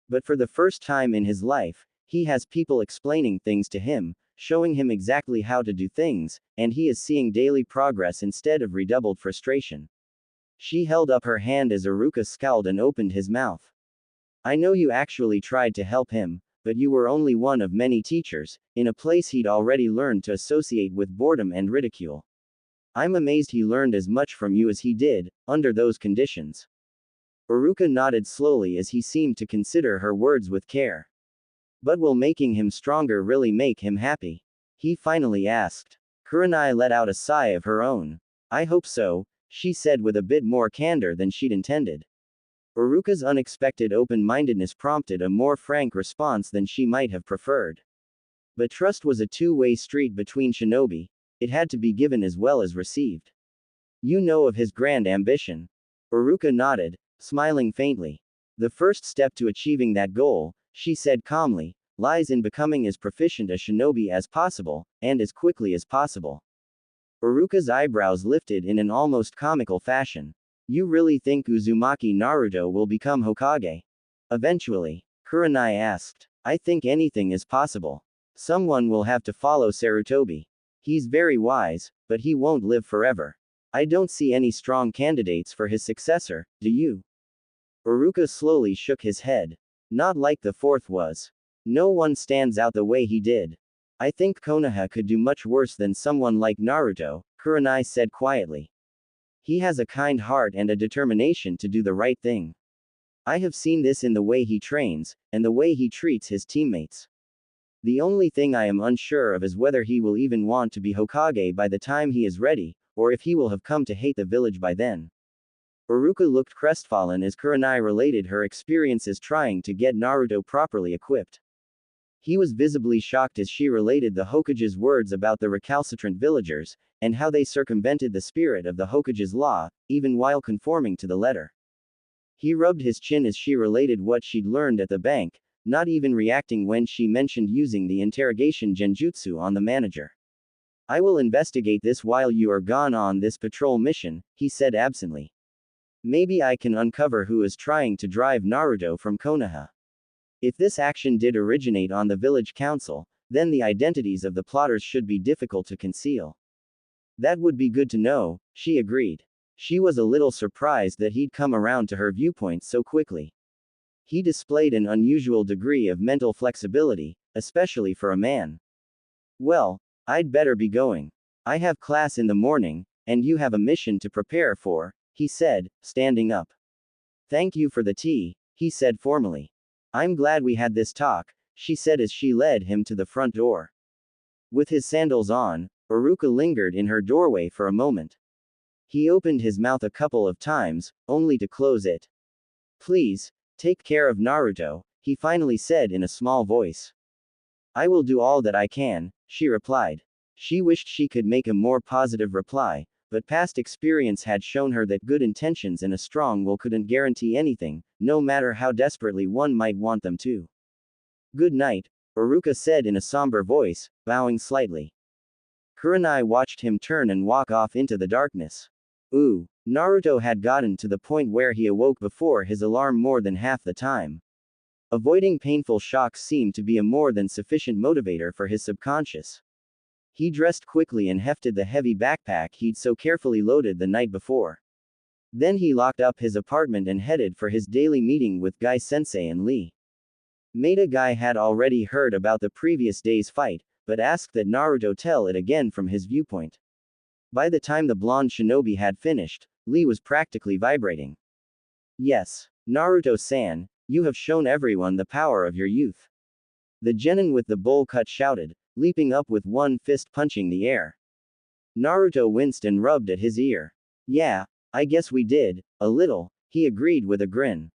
But for the first time in his life, he has people explaining things to him, showing him exactly how to do things, and he is seeing daily progress instead of redoubled frustration." She held up her hand as Iruka scowled and opened his mouth. "I know you actually tried to help him, but you were only one of many teachers, in a place he'd already learned to associate with boredom and ridicule. I'm amazed he learned as much from you as he did, under those conditions." Iruka nodded slowly as he seemed to consider her words with care. "But will making him stronger really make him happy?" he finally asked. Kurenai let out a sigh of her own. "I hope so," she said with a bit more candor than she'd intended. Uruka's unexpected open-mindedness prompted a more frank response than she might have preferred. But trust was a two-way street between shinobi. It had to be given as well as received. You know of his grand ambition. Uruka nodded, smiling faintly. The first step to achieving that goal, she said calmly, lies in becoming as proficient a shinobi as possible, and as quickly as possible. Uruka's eyebrows lifted in an almost comical fashion. You really think Uzumaki Naruto will become Hokage? Eventually, Kurenai asked. I think anything is possible. Someone will have to follow Sarutobi. He's very wise, but he won't live forever. I don't see any strong candidates for his successor, do you? Uruka slowly shook his head. Not like the fourth was. No one stands out the way he did. I think Konoha could do much worse than someone like Naruto, Kurenai said quietly. He has a kind heart and a determination to do the right thing. I have seen this in the way he trains, and the way he treats his teammates. The only thing I am unsure of is whether he will even want to be Hokage by the time he is ready, or if he will have come to hate the village by then. Uruka looked crestfallen as Kurenai related her experiences trying to get Naruto properly equipped. He was visibly shocked as she related the Hokage's words about the recalcitrant villagers, and how they circumvented the spirit of the Hokage's law, even while conforming to the letter. He rubbed his chin as she related what she'd learned at the bank, not even reacting when she mentioned using the interrogation genjutsu on the manager. I will investigate this while you are gone on this patrol mission, he said absently. Maybe I can uncover who is trying to drive Naruto from Konoha. If this action did originate on the village council, then the identities of the plotters should be difficult to conceal. That would be good to know, she agreed. She was a little surprised that he'd come around to her viewpoint so quickly. He displayed an unusual degree of mental flexibility, especially for a man. Well, I'd better be going. I have class in the morning, and you have a mission to prepare for, he said, standing up. Thank you for the tea, he said formally. I'm glad we had this talk, she said as she led him to the front door. With his sandals on, Uruka lingered in her doorway for a moment. He opened his mouth a couple of times, only to close it. Please, take care of Naruto, he finally said in a small voice. I will do all that I can, she replied. She wished she could make a more positive reply, but past experience had shown her that good intentions and a strong will couldn't guarantee anything, no matter how desperately one might want them to. Good night, Uruka said in a somber voice, bowing slightly. Kurenai watched him turn and walk off into the darkness. Ooh, Naruto had gotten to the point where he awoke before his alarm more than half the time. Avoiding painful shocks seemed to be a more than sufficient motivator for his subconscious. He dressed quickly and hefted the heavy backpack he'd so carefully loaded the night before. Then he locked up his apartment and headed for his daily meeting with Guy Sensei and Lee. Maida Guy had already heard about the previous day's fight, but asked that Naruto tell it again from his viewpoint. By the time the blonde shinobi had finished, Lee was practically vibrating. Yes, Naruto-san, you have shown everyone the power of your youth. The genin with the bowl cut shouted, leaping up with one fist punching the air. Naruto winced and rubbed at his ear. Yeah, I guess we did, a little, he agreed with a grin.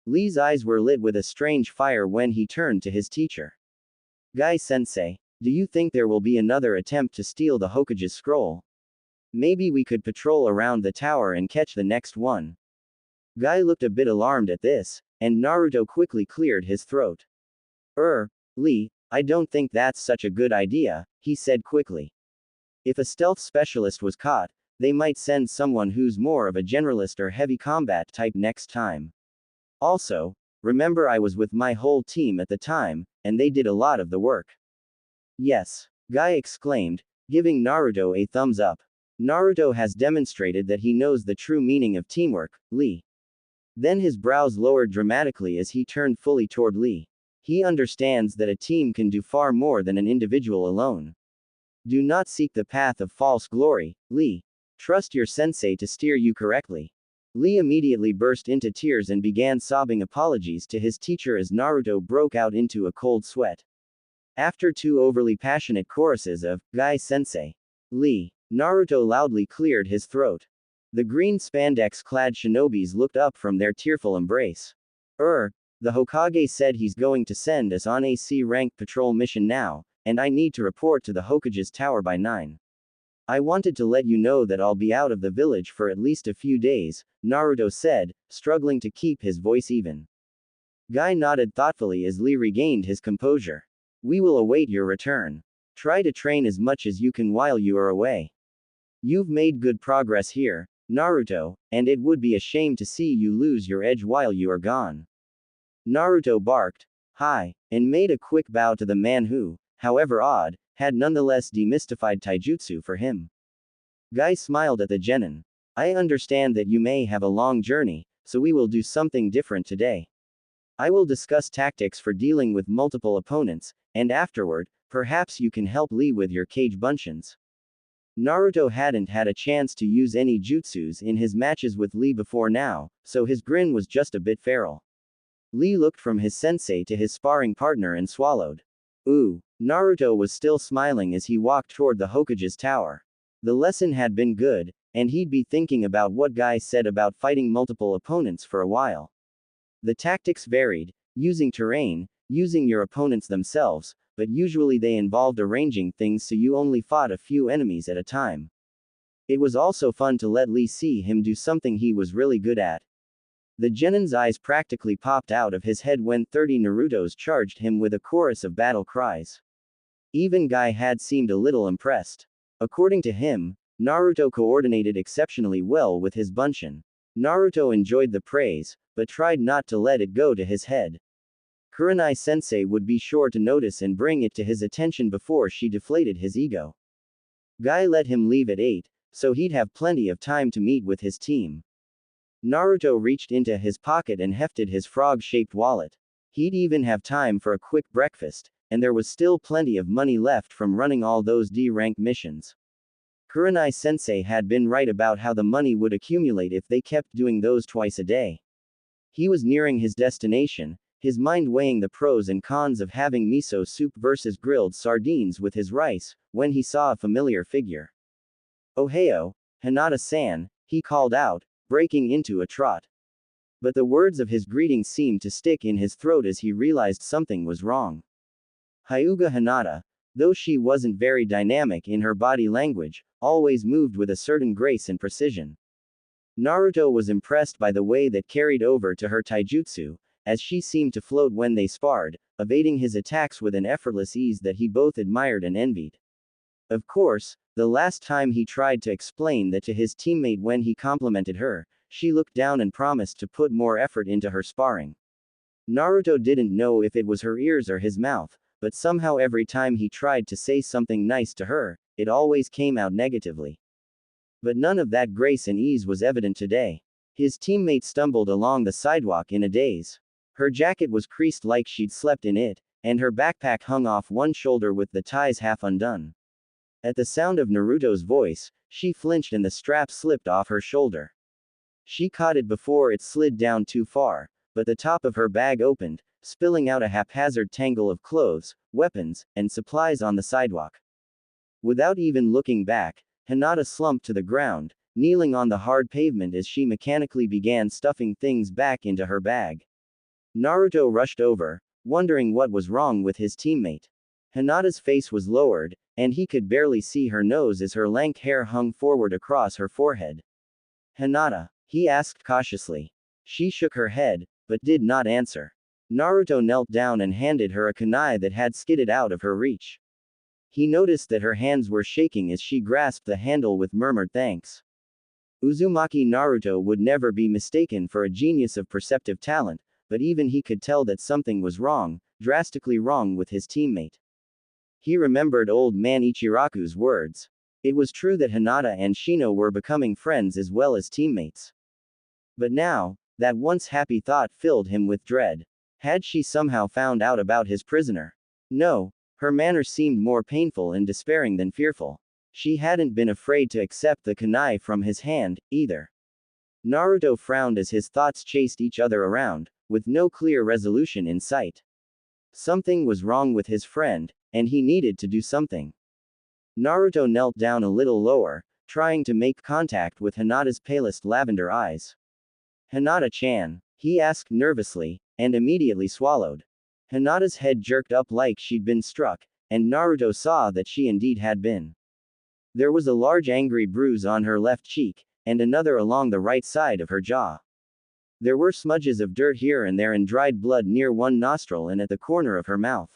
Lee's eyes were lit with a strange fire when he turned to his teacher. Guy Sensei, do you think there will be another attempt to steal the Hokage's scroll? Maybe we could patrol around the tower and catch the next one. Guy looked a bit alarmed at this, and Naruto quickly cleared his throat. Lee, I don't think that's such a good idea, he said quickly. If a stealth specialist was caught, they might send someone who's more of a generalist or heavy combat type next time. Also, remember I was with my whole team at the time, and they did a lot of the work. Yes, Guy exclaimed, giving Naruto a thumbs up. Naruto has demonstrated that he knows the true meaning of teamwork, Lee. Then his brows lowered dramatically as he turned fully toward Lee. He understands that a team can do far more than an individual alone. Do not seek the path of false glory, Lee. Trust your sensei to steer you correctly. Lee immediately burst into tears and began sobbing apologies to his teacher as Naruto broke out into a cold sweat. After two overly passionate choruses of, Guy Sensei, Lee, Naruto loudly cleared his throat. The green spandex-clad shinobis looked up from their tearful embrace. The Hokage said he's going to send us on a C-rank patrol mission now, and I need to report to the Hokage's tower by 9. I wanted to let you know that I'll be out of the village for at least a few days, Naruto said, struggling to keep his voice even. Guy nodded thoughtfully as Lee regained his composure. We will await your return. Try to train as much as you can while you are away. You've made good progress here, Naruto, and it would be a shame to see you lose your edge while you are gone. Naruto barked, "Hi," and made a quick bow to the man who, however odd, had nonetheless demystified taijutsu for him. Guy smiled at the genin. I understand that you may have a long journey, so we will do something different today. I will discuss tactics for dealing with multiple opponents, and afterward, perhaps you can help Lee with your cage bunchins. Naruto hadn't had a chance to use any jutsus in his matches with Lee before now, so his grin was just a bit feral. Lee looked from his sensei to his sparring partner and swallowed. Ooh. Naruto was still smiling as he walked toward the Hokage's tower. The lesson had been good, and he'd be thinking about what Guy said about fighting multiple opponents for a while. The tactics varied, using terrain, using your opponents themselves, but usually they involved arranging things so you only fought a few enemies at a time. It was also fun to let Lee see him do something he was really good at. The genin's eyes practically popped out of his head when 30 Narutos charged him with a chorus of battle cries. Even Guy had seemed a little impressed. According to him, Naruto coordinated exceptionally well with his bunshin. Naruto enjoyed the praise, but tried not to let it go to his head. Kurenai-sensei would be sure to notice and bring it to his attention before she deflated his ego. Guy let him leave at 8, so he'd have plenty of time to meet with his team. Naruto reached into his pocket and hefted his frog-shaped wallet. He'd even have time for a quick breakfast, and there was still plenty of money left from running all those D-rank missions. Kurenai-sensei had been right about how the money would accumulate if they kept doing those twice a day. He was nearing his destination, his mind weighing the pros and cons of having miso soup versus grilled sardines with his rice, when he saw a familiar figure. Ohio, Hinata-san, he called out, breaking into a trot. But the words of his greeting seemed to stick in his throat as he realized something was wrong. Hyuga Hinata, though she wasn't very dynamic in her body language, always moved with a certain grace and precision. Naruto was impressed by the way that carried over to her taijutsu, as she seemed to float when they sparred, evading his attacks with an effortless ease that he both admired and envied. Of course, the last time he tried to explain that to his teammate when he complimented her, she looked down and promised to put more effort into her sparring. Naruto didn't know if it was her ears or his mouth, but somehow every time he tried to say something nice to her, it always came out negatively. But none of that grace and ease was evident today. His teammate stumbled along the sidewalk in a daze. Her jacket was creased like she'd slept in it, and her backpack hung off one shoulder with the ties half undone. At the sound of Naruto's voice, she flinched and the strap slipped off her shoulder. She caught it before it slid down too far, but the top of her bag opened, spilling out a haphazard tangle of clothes, weapons, and supplies on the sidewalk. Without even looking back, Hinata slumped to the ground, kneeling on the hard pavement as she mechanically began stuffing things back into her bag. Naruto rushed over, wondering what was wrong with his teammate. Hinata's face was lowered, and he could barely see her nose as her lank hair hung forward across her forehead. Hinata? He asked cautiously. She shook her head, but did not answer. Naruto knelt down and handed her a kunai that had skidded out of her reach. He noticed that her hands were shaking as she grasped the handle with murmured thanks. Uzumaki Naruto would never be mistaken for a genius of perceptive talent, but even he could tell that something was wrong, drastically wrong with his teammate. He remembered old man Ichiraku's words. It was true that Hinata and Shino were becoming friends as well as teammates. But now, that once happy thought filled him with dread. Had she somehow found out about his prisoner? No, her manner seemed more painful and despairing than fearful. She hadn't been afraid to accept the kunai from his hand, either. Naruto frowned as his thoughts chased each other around, with no clear resolution in sight. Something was wrong with his friend, and he needed to do something. Naruto knelt down a little lower, trying to make contact with Hinata's palest lavender eyes. Hinata-chan, he asked nervously, and immediately swallowed. Hinata's head jerked up like she'd been struck, and Naruto saw that she indeed had been. There was a large angry bruise on her left cheek, and another along the right side of her jaw. There were smudges of dirt here and there and dried blood near one nostril and at the corner of her mouth.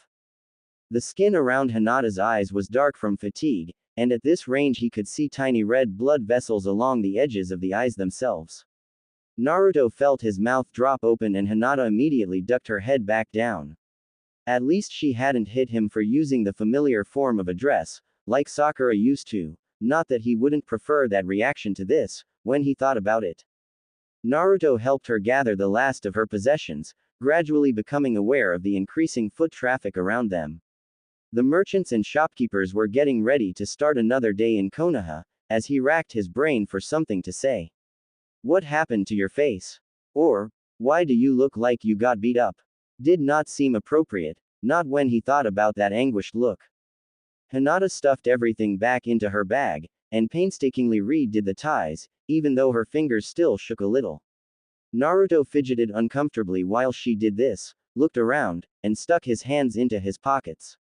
The skin around Hinata's eyes was dark from fatigue, and at this range he could see tiny red blood vessels along the edges of the eyes themselves. Naruto felt his mouth drop open and Hinata immediately ducked her head back down. At least she hadn't hit him for using the familiar form of address, like Sakura used to, not that he wouldn't prefer that reaction to this, when he thought about it. Naruto helped her gather the last of her possessions, gradually becoming aware of the increasing foot traffic around them. The merchants and shopkeepers were getting ready to start another day in Konoha, as he racked his brain for something to say. What happened to your face? Or, why do you look like you got beat up? Did not seem appropriate, not when he thought about that anguished look. Hinata stuffed everything back into her bag, and painstakingly redid the ties, even though her fingers still shook a little. Naruto fidgeted uncomfortably while she did this, looked around, and stuck his hands into his pockets.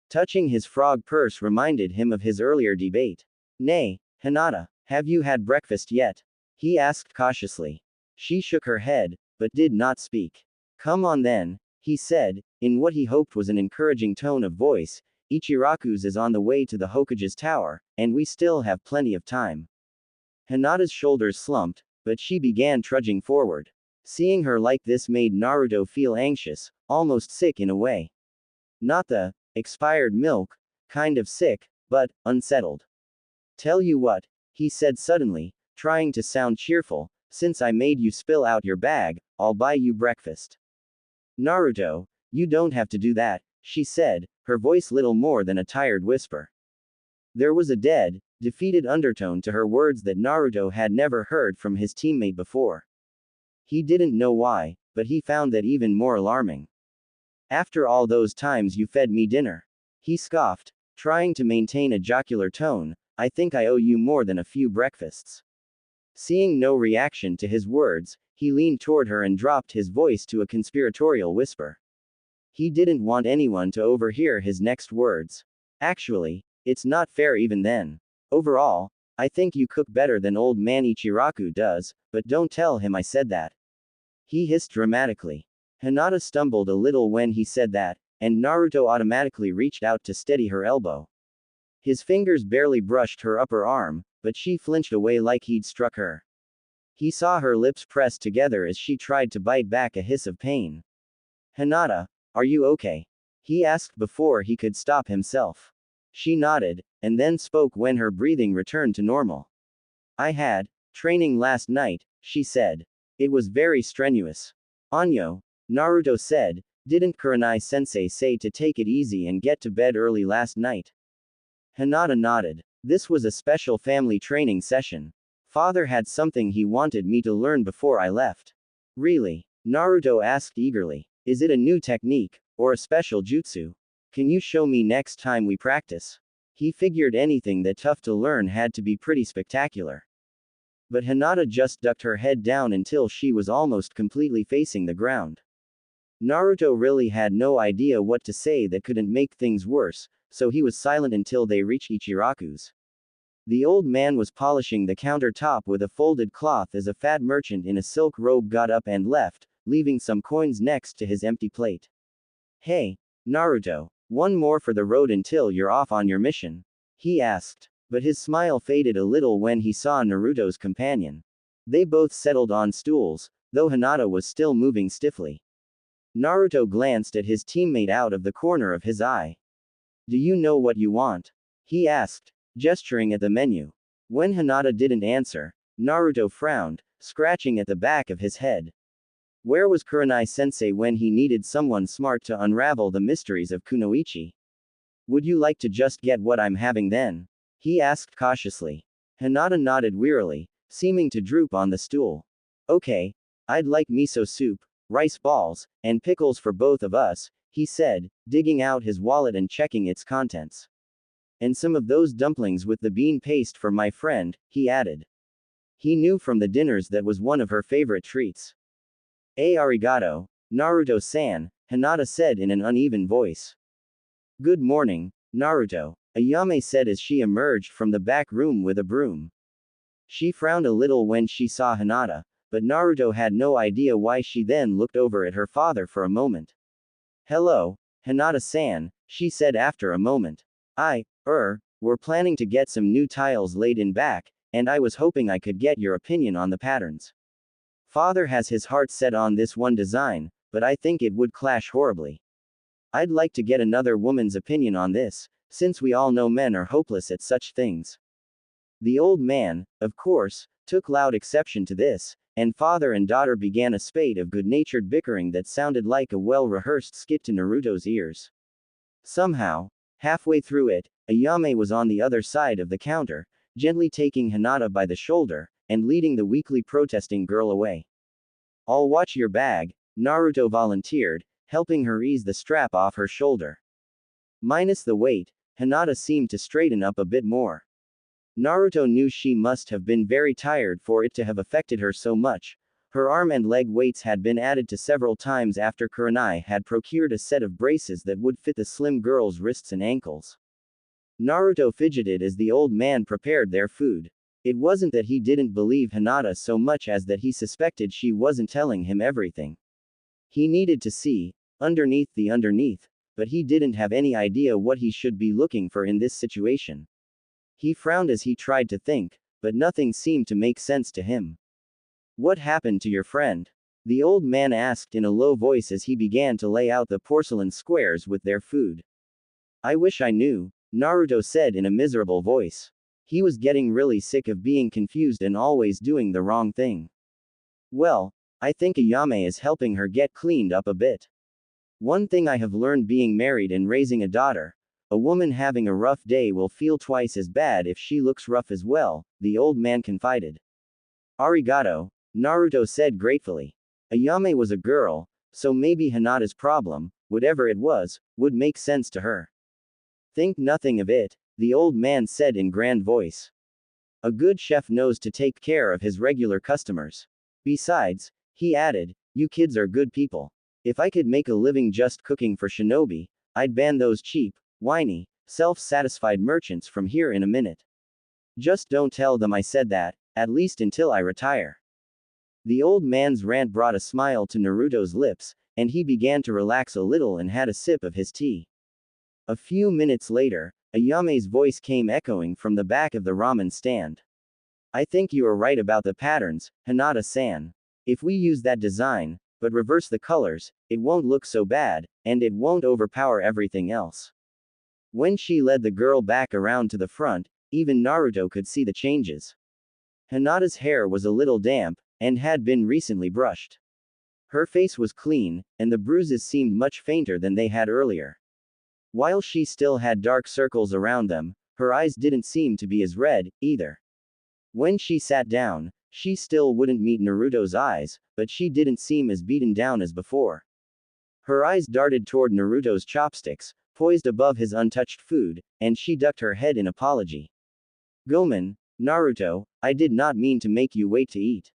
Touching his frog purse reminded him of his earlier debate. Nay, Hinata, have you had breakfast yet? He asked cautiously. She shook her head, but did not speak. Come on then, he said, in what he hoped was an encouraging tone of voice. Ichiraku's is on the way to the Hokage's tower, and we still have plenty of time. Hinata's shoulders slumped, but she began trudging forward. Seeing her like this made Naruto feel anxious, almost sick in a way. Not the expired milk kind of sick, but unsettled. Tell you what, he said suddenly, trying to sound cheerful, since I made you spill out your bag, I'll buy you breakfast. Naruto, you don't have to do that, she said, her voice little more than a tired whisper. There was a dead, defeated undertone to her words that Naruto had never heard from his teammate before. He didn't know why, but he found that even more alarming. After all those times you fed me dinner. He scoffed, trying to maintain a jocular tone, I think I owe you more than a few breakfasts. Seeing no reaction to his words, he leaned toward her and dropped his voice to a conspiratorial whisper. He didn't want anyone to overhear his next words. Actually, it's not fair even then. Overall, I think you cook better than old man Ichiraku does, but don't tell him I said that. He hissed dramatically. Hinata stumbled a little when he said that, and Naruto automatically reached out to steady her elbow. His fingers barely brushed her upper arm, but she flinched away like he'd struck her. He saw her lips press together as she tried to bite back a hiss of pain. Hinata, are you okay? He asked before he could stop himself. She nodded, and then spoke when her breathing returned to normal. I had training last night, she said. It was very strenuous. Anyo, Naruto said, didn't Kurenai-sensei say to take it easy and get to bed early last night? Hinata nodded. This was a special family training session. Father had something he wanted me to learn before I left. Really? Naruto asked eagerly. Is it a new technique, or a special jutsu? Can you show me next time we practice? He figured anything that tough to learn had to be pretty spectacular. But Hinata just ducked her head down until she was almost completely facing the ground. Naruto really had no idea what to say that couldn't make things worse, so he was silent until they reached Ichiraku's. The old man was polishing the countertop with a folded cloth as a fat merchant in a silk robe got up and left, leaving some coins next to his empty plate. Hey, Naruto, one more for the road until you're off on your mission? He asked, but his smile faded a little when he saw Naruto's companion. They both settled on stools, though Hinata was still moving stiffly. Naruto glanced at his teammate out of the corner of his eye. Do you know what you want? He asked, gesturing at the menu. When Hinata didn't answer, Naruto frowned, scratching at the back of his head. Where was Kurenai-sensei when he needed someone smart to unravel the mysteries of Kunoichi? Would you like to just get what I'm having then? He asked cautiously. Hinata nodded wearily, seeming to droop on the stool. Okay, I'd like miso soup, rice balls, and pickles for both of us, he said, digging out his wallet and checking its contents. And some of those dumplings with the bean paste for my friend, he added. He knew from the dinners that was one of her favorite treats. Arigato, Naruto-san, Hinata said in an uneven voice. Good morning, Naruto, Ayame said as she emerged from the back room with a broom. She frowned a little when she saw Hinata, but Naruto had no idea why. She then looked over at her father for a moment. Hello, Hinata-san, she said after a moment. We're planning to get some new tiles laid in back, and I was hoping I could get your opinion on the patterns. Father has his heart set on this one design, but I think it would clash horribly. I'd like to get another woman's opinion on this, since we all know men are hopeless at such things. The old man, of course, took loud exception to this, and father and daughter began a spate of good-natured bickering that sounded like a well-rehearsed skit to Naruto's ears. Somehow, halfway through it, Ayame was on the other side of the counter, gently taking Hinata by the shoulder, and leading the weakly protesting girl away. I'll watch your bag, Naruto volunteered, helping her ease the strap off her shoulder. Minus the weight, Hinata seemed to straighten up a bit more. Naruto knew she must have been very tired for it to have affected her so much. Her arm and leg weights had been added to several times after Kurenai had procured a set of braces that would fit the slim girl's wrists and ankles. Naruto fidgeted as the old man prepared their food. It wasn't that he didn't believe Hinata so much as that he suspected she wasn't telling him everything. He needed to see, underneath the underneath, but he didn't have any idea what he should be looking for in this situation. He frowned as he tried to think, but nothing seemed to make sense to him. What happened to your friend? The old man asked in a low voice as he began to lay out the porcelain squares with their food. I wish I knew, Naruto said in a miserable voice. He was getting really sick of being confused and always doing the wrong thing. Well, I think Ayame is helping her get cleaned up a bit. One thing I have learned being married and raising a daughter, a woman having a rough day will feel twice as bad if she looks rough as well, the old man confided. Arigato, Naruto said gratefully. Ayame was a girl, so maybe Hinata's problem, whatever it was, would make sense to her. Think nothing of it, the old man said in grand voice. A good chef knows to take care of his regular customers. Besides, he added, you kids are good people. If I could make a living just cooking for shinobi, I'd ban those cheap, whiny, self-satisfied merchants from here in a minute. Just don't tell them I said that, at least until I retire. The old man's rant brought a smile to Naruto's lips, and he began to relax a little and had a sip of his tea. A few minutes later, Ayame's voice came echoing from the back of the ramen stand. I think you are right about the patterns, Hinata-san. If we use that design, but reverse the colors, it won't look so bad, and it won't overpower everything else. When she led the girl back around to the front, even Naruto could see the changes. Hinata's hair was a little damp, and had been recently brushed. Her face was clean, and the bruises seemed much fainter than they had earlier. While she still had dark circles around them, her eyes didn't seem to be as red, either. When she sat down, she still wouldn't meet Naruto's eyes, but she didn't seem as beaten down as before. Her eyes darted toward Naruto's chopsticks, poised above his untouched food, and she ducked her head in apology. Gomen, Naruto, I did not mean to make you wait to eat.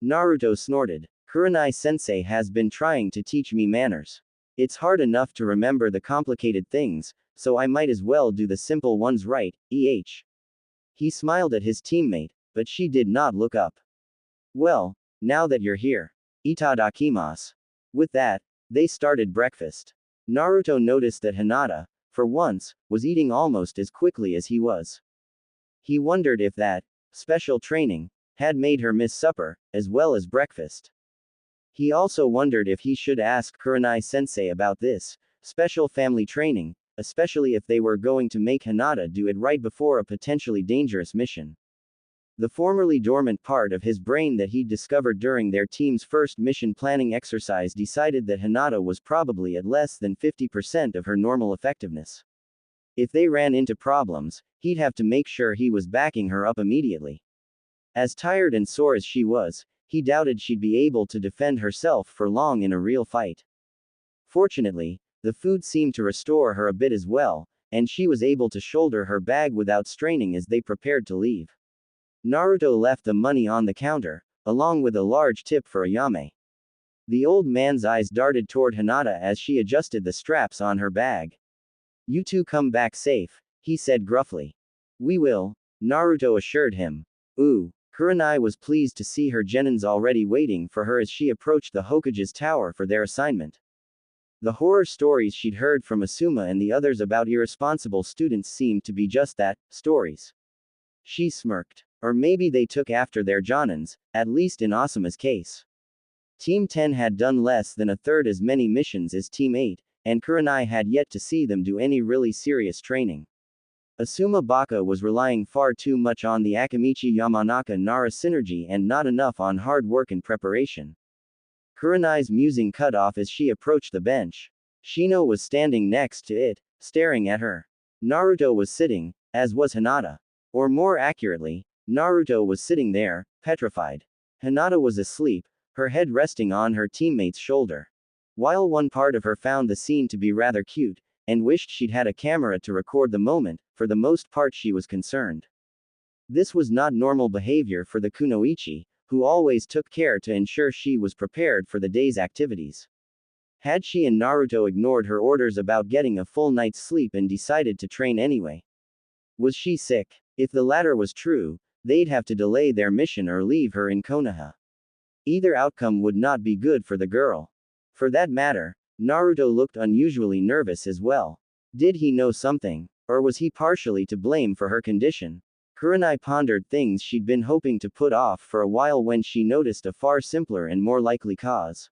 Naruto snorted. Kurenai-sensei has been trying to teach me manners. It's hard enough to remember the complicated things, so I might as well do the simple ones right, He smiled at his teammate, but she did not look up. Well, now that you're here. Itadakimasu. With that, they started breakfast. Naruto noticed that Hinata, for once, was eating almost as quickly as he was. He wondered if that special training had made her miss supper, as well as breakfast. He also wondered if he should ask Kurenai-sensei about this special family training, especially if they were going to make Hinata do it right before a potentially dangerous mission. The formerly dormant part of his brain that he'd discovered during their team's first mission planning exercise decided that Hinata was probably at less than 50% of her normal effectiveness. If they ran into problems, he'd have to make sure he was backing her up immediately. As tired and sore as she was, he doubted she'd be able to defend herself for long in a real fight. Fortunately, the food seemed to restore her a bit as well, and she was able to shoulder her bag without straining as they prepared to leave. Naruto left the money on the counter, along with a large tip for Ayame. The old man's eyes darted toward Hinata as she adjusted the straps on her bag. "You two come back safe," he said gruffly. "We will," Naruto assured him. Ooh. Kurenai was pleased to see her genins already waiting for her as she approached the Hokage's tower for their assignment. The horror stories she'd heard from Asuma and the others about irresponsible students seemed to be just that, stories. She smirked. Or maybe they took after their jonins, at least in Asuma's case. Team 10 had done less than a third as many missions as Team 8, and Kurenai had yet to see them do any really serious training. Asuma Baka was relying far too much on the Akamichi Yamanaka Nara synergy and not enough on hard work and preparation. Kurenai's musing cut off as she approached the bench. Shino was standing next to it, staring at her. Naruto was sitting, as was Hinata. Or more accurately, Naruto was sitting there, petrified. Hinata was asleep, her head resting on her teammate's shoulder. While one part of her found the scene to be rather cute, and wished she'd had a camera to record the moment, for the most part she was concerned. This was not normal behavior for the kunoichi, who always took care to ensure she was prepared for the day's activities. Had she and Naruto ignored her orders about getting a full night's sleep and decided to train anyway? Was she sick? If the latter was true, they'd have to delay their mission or leave her in Konoha. Either outcome would not be good for the girl. For that matter, Naruto looked unusually nervous as well. Did he know something? Or was he partially to blame for her condition? Kurenai pondered things she'd been hoping to put off for a while when she noticed a far simpler and more likely cause.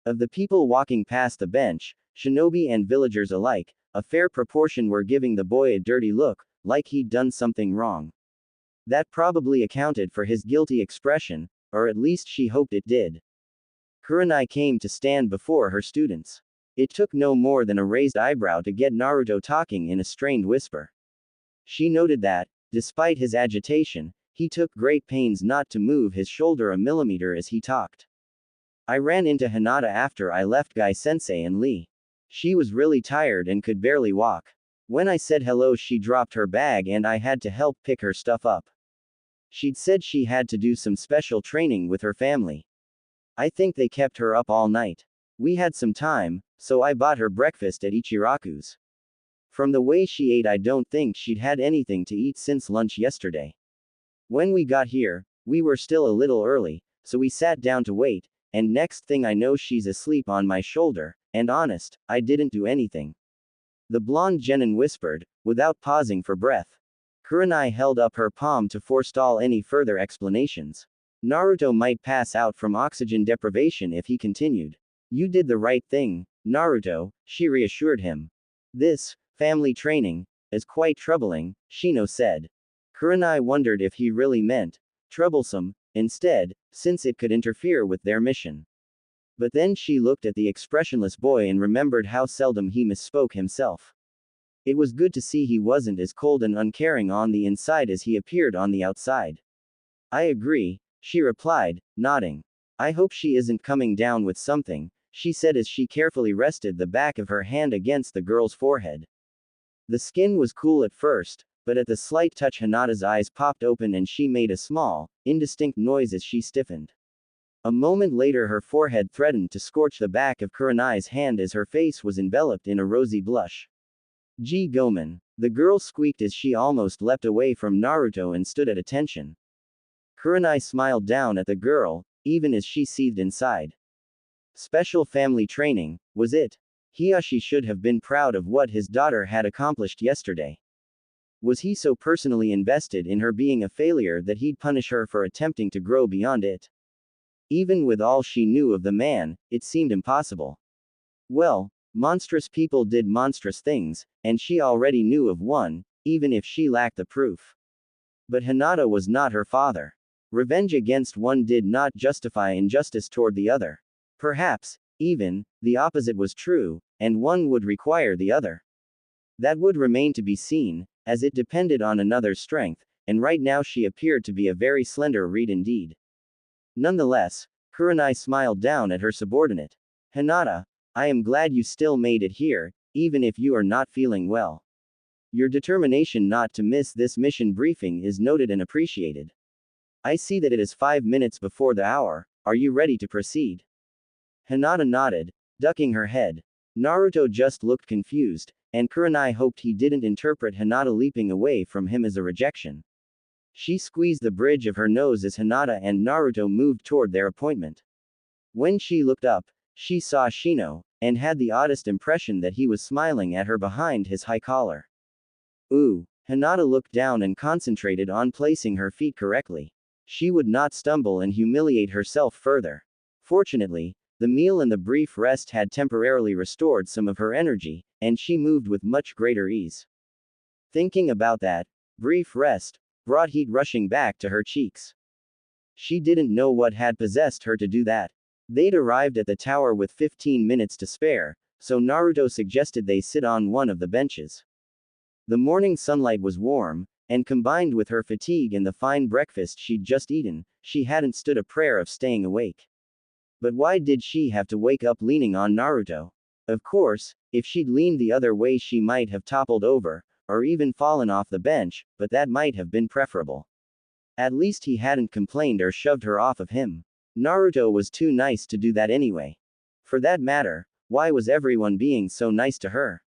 Of the people walking past the bench, shinobi and villagers alike, a fair proportion were giving the boy a dirty look, like he'd done something wrong. That probably accounted for his guilty expression, or at least she hoped it did. Kurenai came to stand before her students. It took no more than a raised eyebrow to get Naruto talking in a strained whisper. She noted that, despite his agitation, he took great pains not to move his shoulder a millimeter as he talked. "I ran into Hinata after I left Gai-sensei and Lee. She was really tired and could barely walk. When I said hello she dropped her bag and I had to help pick her stuff up. She'd said she had to do some special training with her family. I think they kept her up all night. We had some time, so I bought her breakfast at Ichiraku's. From the way she ate I don't think she'd had anything to eat since lunch yesterday. When we got here, we were still a little early, so we sat down to wait, and next thing I know she's asleep on my shoulder, and honest, I didn't do anything." The blonde genin whispered, without pausing for breath. Kurenai held up her palm to forestall any further explanations. Naruto might pass out from oxygen deprivation if he continued. "You did the right thing, Naruto," she reassured him. "This family training is quite troubling," Shino said. Kurenai wondered if he really meant troublesome, instead, since it could interfere with their mission. But then she looked at the expressionless boy and remembered how seldom he misspoke himself. It was good to see he wasn't as cold and uncaring on the inside as he appeared on the outside. "I agree," she replied, nodding. "I hope she isn't coming down with something," she said as she carefully rested the back of her hand against the girl's forehead. The skin was cool at first, but at the slight touch Hinata's eyes popped open and she made a small, indistinct noise as she stiffened. A moment later her forehead threatened to scorch the back of Kurenai's hand as her face was enveloped in a rosy blush. "Gee Gomen," the girl squeaked as she almost leapt away from Naruto and stood at attention. Kurenai smiled down at the girl, even as she seethed inside. Special family training, was it? Hiyashi should have been proud of what his daughter had accomplished yesterday. Was he so personally invested in her being a failure that he'd punish her for attempting to grow beyond it? Even with all she knew of the man, it seemed impossible. Well, monstrous people did monstrous things, and she already knew of one, even if she lacked the proof. But Hinata was not her father. Revenge against one did not justify injustice toward the other. Perhaps, even, the opposite was true, and one would require the other. That would remain to be seen, as it depended on another's strength, and right now she appeared to be a very slender reed indeed. Nonetheless, Kurenai smiled down at her subordinate. "Hinata, I am glad you still made it here, even if you are not feeling well. Your determination not to miss this mission briefing is noted and appreciated. I see that it is 5 minutes before the hour. Are you ready to proceed? Hinata nodded, ducking her head. Naruto just looked confused, and Kurenai hoped he didn't interpret Hinata leaping away from him as a rejection. She squeezed the bridge of her nose as Hinata and Naruto moved toward their appointment. When she looked up, she saw Shino, and had the oddest impression that he was smiling at her behind his high collar. Ooh. Hinata looked down and concentrated on placing her feet correctly. She would not stumble and humiliate herself further. Fortunately, the meal and the brief rest had temporarily restored some of her energy, and she moved with much greater ease. Thinking about that brief rest brought heat rushing back to her cheeks. She didn't know what had possessed her to do that. They'd arrived at the tower with 15 minutes to spare, so Naruto suggested they sit on one of the benches. The morning sunlight was warm, and combined with her fatigue and the fine breakfast she'd just eaten, she hadn't stood a prayer of staying awake. But why did she have to wake up leaning on Naruto? Of course, if she'd leaned the other way she might have toppled over, or even fallen off the bench, but that might have been preferable. At least he hadn't complained or shoved her off of him. Naruto was too nice to do that anyway. For that matter, why was everyone being so nice to her?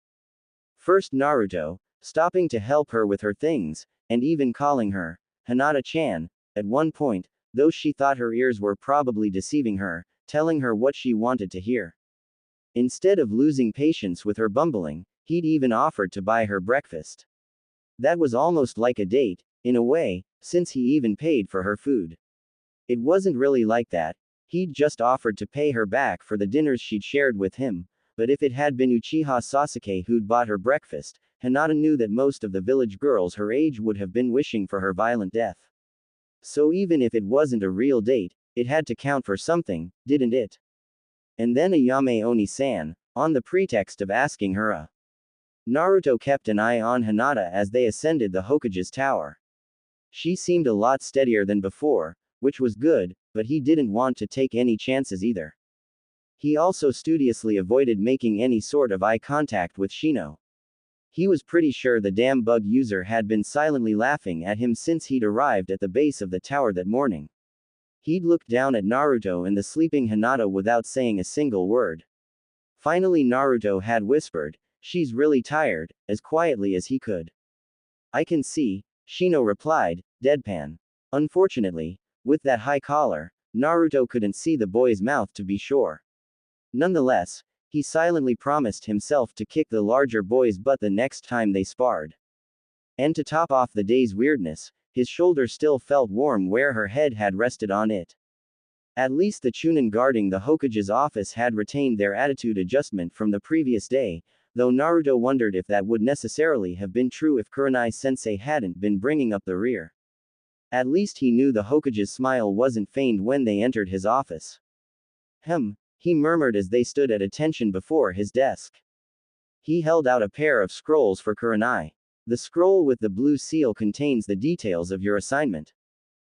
First Naruto, stopping to help her with her things, and even calling her Hinata-chan, at one point, though she thought her ears were probably deceiving her, telling her what she wanted to hear. Instead of losing patience with her bumbling, he'd even offered to buy her breakfast. That was almost like a date, in a way, since he even paid for her food. It wasn't really like that. He'd just offered to pay her back for the dinners she'd shared with him, but if it had been Uchiha Sasuke who'd bought her breakfast, Hinata knew that most of the village girls her age would have been wishing for her violent death. So even if it wasn't a real date, it had to count for something, didn't it? And then Ayame Oni-san, on the pretext of asking her a. Naruto kept an eye on Hinata as they ascended the Hokage's tower. She seemed a lot steadier than before, which was good, but he didn't want to take any chances either. He also studiously avoided making any sort of eye contact with Shino. He was pretty sure the damn bug user had been silently laughing at him since he'd arrived at the base of the tower that morning. He'd looked down at Naruto and the sleeping Hinata without saying a single word. Finally Naruto had whispered, "She's really tired," as quietly as he could. "I can see," Shino replied, deadpan. Unfortunately, with that high collar, Naruto couldn't see the boy's mouth to be sure. Nonetheless, he silently promised himself to kick the larger boy's butt the next time they sparred. And to top off the day's weirdness, his shoulder still felt warm where her head had rested on it. At least the Chunin guarding the Hokage's office had retained their attitude adjustment from the previous day, though Naruto wondered if that would necessarily have been true if Kurenai-sensei hadn't been bringing up the rear. At least he knew the Hokage's smile wasn't feigned when they entered his office. He murmured as they stood at attention before his desk. He held out a pair of scrolls for Kurenai. The scroll with the blue seal contains the details of your assignment.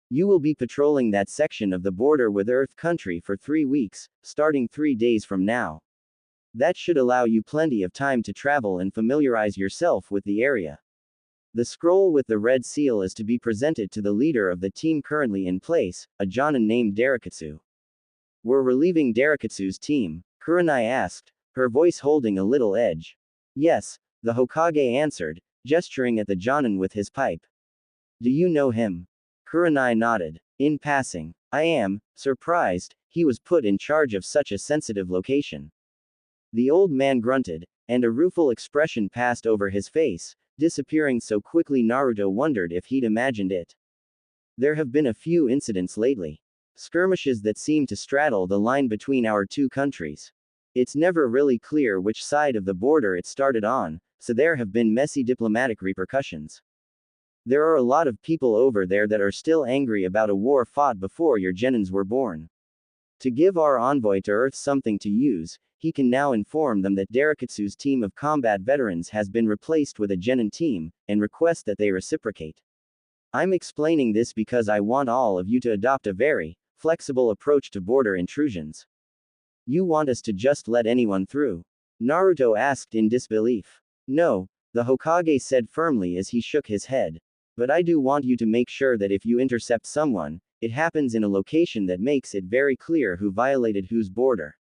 You will be patrolling that section of the border with Earth Country for 3 weeks, starting 3 days from now. That should allow you plenty of time to travel and familiarize yourself with the area. The scroll with the red seal is to be presented to the leader of the team currently in place, a Jonin named Darikatsu. We're relieving Darikatsu's team, Kurenai asked, her voice holding a little edge. Yes, the Hokage answered, gesturing at the Jonin with his pipe. Do you know him? Kurenai nodded. In passing, I am surprised he was put in charge of such a sensitive location. The old man grunted, and a rueful expression passed over his face, disappearing so quickly Naruto wondered if he'd imagined it. There have been a few incidents lately. Skirmishes that seem to straddle the line between our two countries. It's never really clear which side of the border it started on, so there have been messy diplomatic repercussions. There are a lot of people over there that are still angry about a war fought before your genins were born. To give our envoy to Earth something to use, he can now inform them that Darikatsu's team of combat veterans has been replaced with a genin team, and request that they reciprocate. I'm explaining this because I want all of you to adopt a very flexible approach to border intrusions. You want us to just let anyone through? Naruto asked in disbelief. No, the Hokage said firmly as he shook his head. But I do want you to make sure that if you intercept someone, it happens in a location that makes it very clear who violated whose border.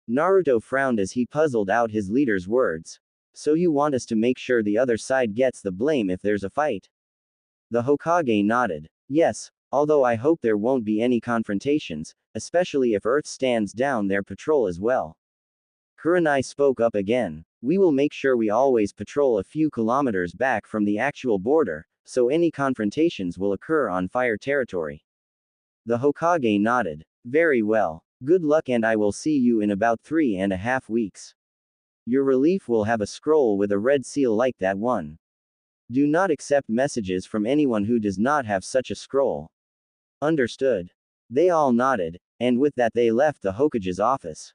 Naruto frowned as he puzzled out his leader's words. So you want us to make sure the other side gets the blame if there's a fight? The Hokage nodded. Yes, although I hope there won't be any confrontations, especially if Earth stands down their patrol as well. Kurenai spoke up again. We will make sure we always patrol a few kilometers back from the actual border, so any confrontations will occur on fire territory. The Hokage nodded. Very well. Good luck, and I will see you in about 3.5 weeks. Your relief will have a scroll with a red seal like that one. Do not accept messages from anyone who does not have such a scroll. Understood. They all nodded, and with that they left the Hokage's office.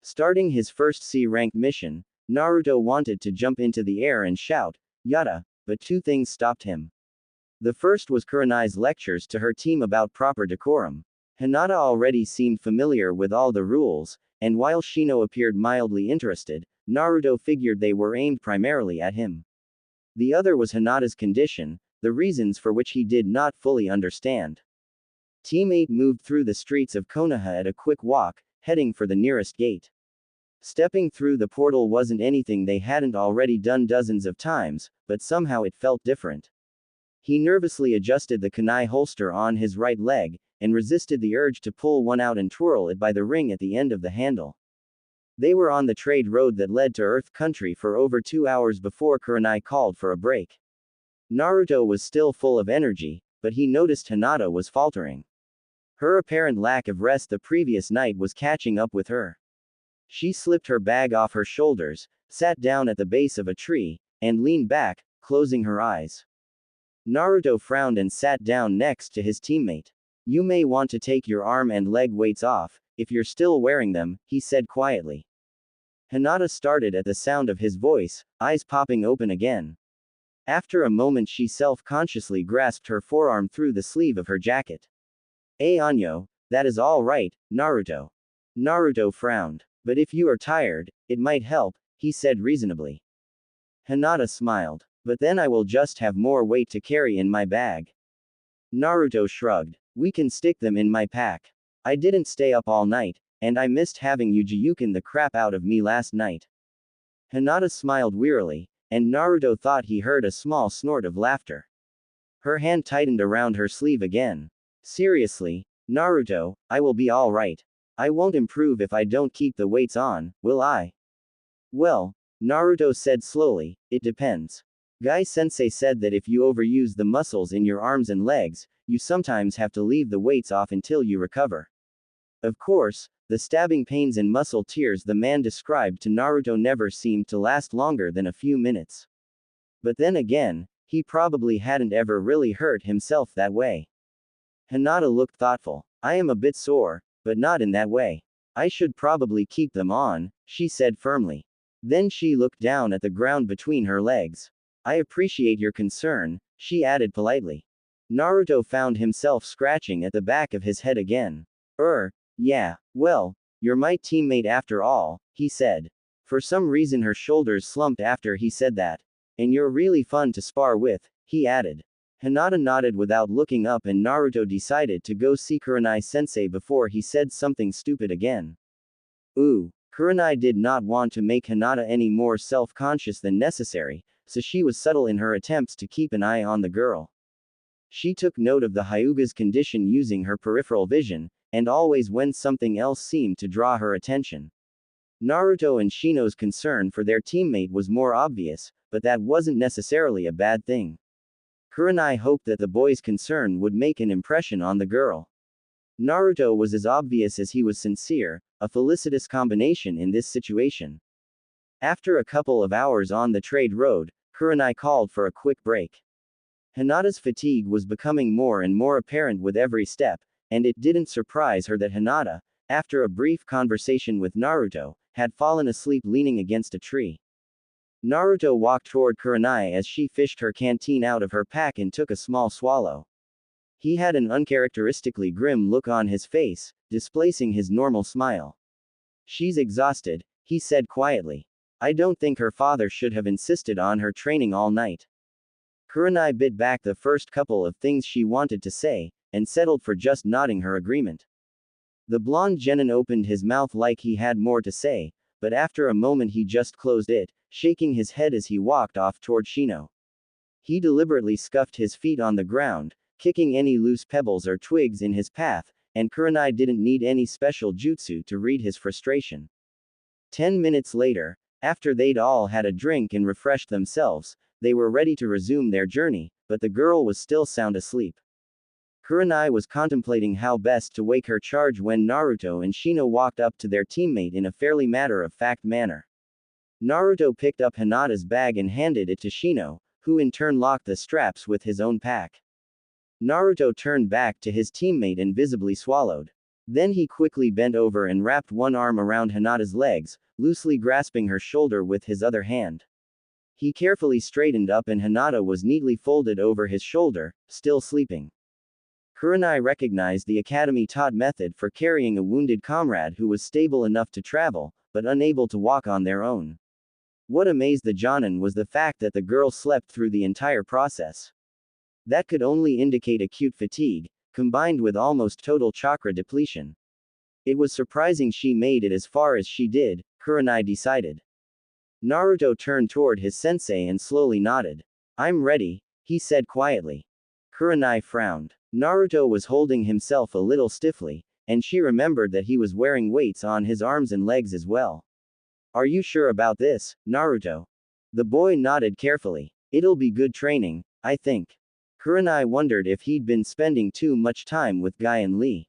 Starting his first C-rank mission, Naruto wanted to jump into the air and shout, "Yada," but two things stopped him. The first was Kurenai's lectures to her team about proper decorum. Hinata already seemed familiar with all the rules, and while Shino appeared mildly interested, Naruto figured they were aimed primarily at him. The other was Hinata's condition, the reasons for which he did not fully understand. Team 8 moved through the streets of Konoha at a quick walk, heading for the nearest gate. Stepping through the portal wasn't anything they hadn't already done dozens of times, but somehow it felt different. He nervously adjusted the kunai holster on his right leg, and resisted the urge to pull one out and twirl it by the ring at the end of the handle. They were on the trade road that led to Earth Country for over 2 hours before Kurenai called for a break. Naruto was still full of energy, but he noticed Hinata was faltering. Her apparent lack of rest the previous night was catching up with her. She slipped her bag off her shoulders, sat down at the base of a tree, and leaned back, closing her eyes. Naruto frowned and sat down next to his teammate. You may want to take your arm and leg weights off, if you're still wearing them, he said quietly. Hinata started at the sound of his voice, eyes popping open again. After a moment she self-consciously grasped her forearm through the sleeve of her jacket. Anyo, that is all right, Naruto. Naruto frowned. But if you are tired, it might help, he said reasonably. Hinata smiled. But then I will just have more weight to carry in my bag. Naruto shrugged. We can stick them in my pack. I didn't stay up all night, and I missed having you Jiyuken the crap out of me last night. Hinata smiled wearily, and Naruto thought he heard a small snort of laughter. Her hand tightened around her sleeve again. Seriously, Naruto, I will be all right. I won't improve if I don't keep the weights on, will I? Well, Naruto said slowly, it depends. Guy-sensei said that if you overuse the muscles in your arms and legs, you sometimes have to leave the weights off until you recover. Of course, the stabbing pains and muscle tears the man described to Naruto never seemed to last longer than a few minutes. But then again, he probably hadn't ever really hurt himself that way. Hinata looked thoughtful. I am a bit sore, but not in that way. I should probably keep them on, she said firmly. Then she looked down at the ground between her legs. I appreciate your concern, she added politely. Naruto found himself scratching at the back of his head again. Yeah, well, you're my teammate after all, he said. For some reason her shoulders slumped after he said that. And you're really fun to spar with, he added. Hinata nodded without looking up, and Naruto decided to go see Kurenai-sensei before he said something stupid again. Kurenai did not want to make Hinata any more self-conscious than necessary, so she was subtle in her attempts to keep an eye on the girl. She took note of the Hyuga's condition using her peripheral vision, and always when something else seemed to draw her attention. Naruto and Shino's concern for their teammate was more obvious, but that wasn't necessarily a bad thing. Kurenai hoped that the boy's concern would make an impression on the girl. Naruto was as obvious as he was sincere, a felicitous combination in this situation. After a couple of hours on the trade road, Kurenai called for a quick break. Hinata's fatigue was becoming more and more apparent with every step, and it didn't surprise her that Hinata, after a brief conversation with Naruto, had fallen asleep leaning against a tree. Naruto walked toward Kurenai as she fished her canteen out of her pack and took a small swallow. He had an uncharacteristically grim look on his face, displacing his normal smile. She's exhausted, he said quietly. I don't think her father should have insisted on her training all night. Kurenai bit back the first couple of things she wanted to say, and settled for just nodding her agreement. The blonde genin opened his mouth like he had more to say, but after a moment he just closed it, shaking his head as he walked off toward Shino. He deliberately scuffed his feet on the ground, kicking any loose pebbles or twigs in his path, and Kurenai didn't need any special jutsu to read his frustration. 10 minutes later, after they'd all had a drink and refreshed themselves, they were ready to resume their journey, but the girl was still sound asleep. Kurenai was contemplating how best to wake her charge when Naruto and Shino walked up to their teammate in a fairly matter-of-fact manner. Naruto picked up Hinata's bag and handed it to Shino, who in turn locked the straps with his own pack. Naruto turned back to his teammate and visibly swallowed. Then he quickly bent over and wrapped one arm around Hinata's legs, loosely grasping her shoulder with his other hand. He carefully straightened up and Hinata was neatly folded over his shoulder, still sleeping. Kurenai recognized the academy taught method for carrying a wounded comrade who was stable enough to travel, but unable to walk on their own. What amazed the Jonin was the fact that the girl slept through the entire process. That could only indicate acute fatigue, combined with almost total chakra depletion. It was surprising she made it as far as she did, Kurenai decided. Naruto turned toward his sensei and slowly nodded. I'm ready, he said quietly. Kurenai frowned. Naruto was holding himself a little stiffly, and she remembered that he was wearing weights on his arms and legs as well. Are you sure about this, Naruto? The boy nodded carefully. It'll be good training, I think. Kurenai wondered if he'd been spending too much time with Guy and Lee.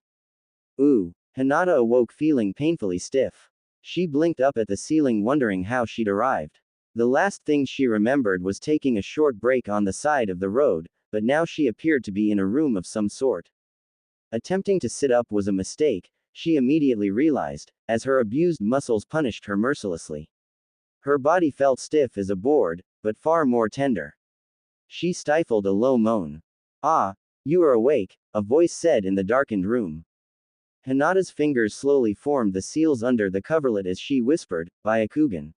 Ooh. Hinata awoke feeling painfully stiff. She blinked up at the ceiling wondering how she'd arrived. The last thing she remembered was taking a short break on the side of the road, but now she appeared to be in a room of some sort. Attempting to sit up was a mistake, she immediately realized, as her abused muscles punished her mercilessly. Her body felt stiff as a board, but far more tender. She stifled a low moan. Ah, you are awake, a voice said in the darkened room. Hinata's fingers slowly formed the seals under the coverlet as she whispered, Byakugan.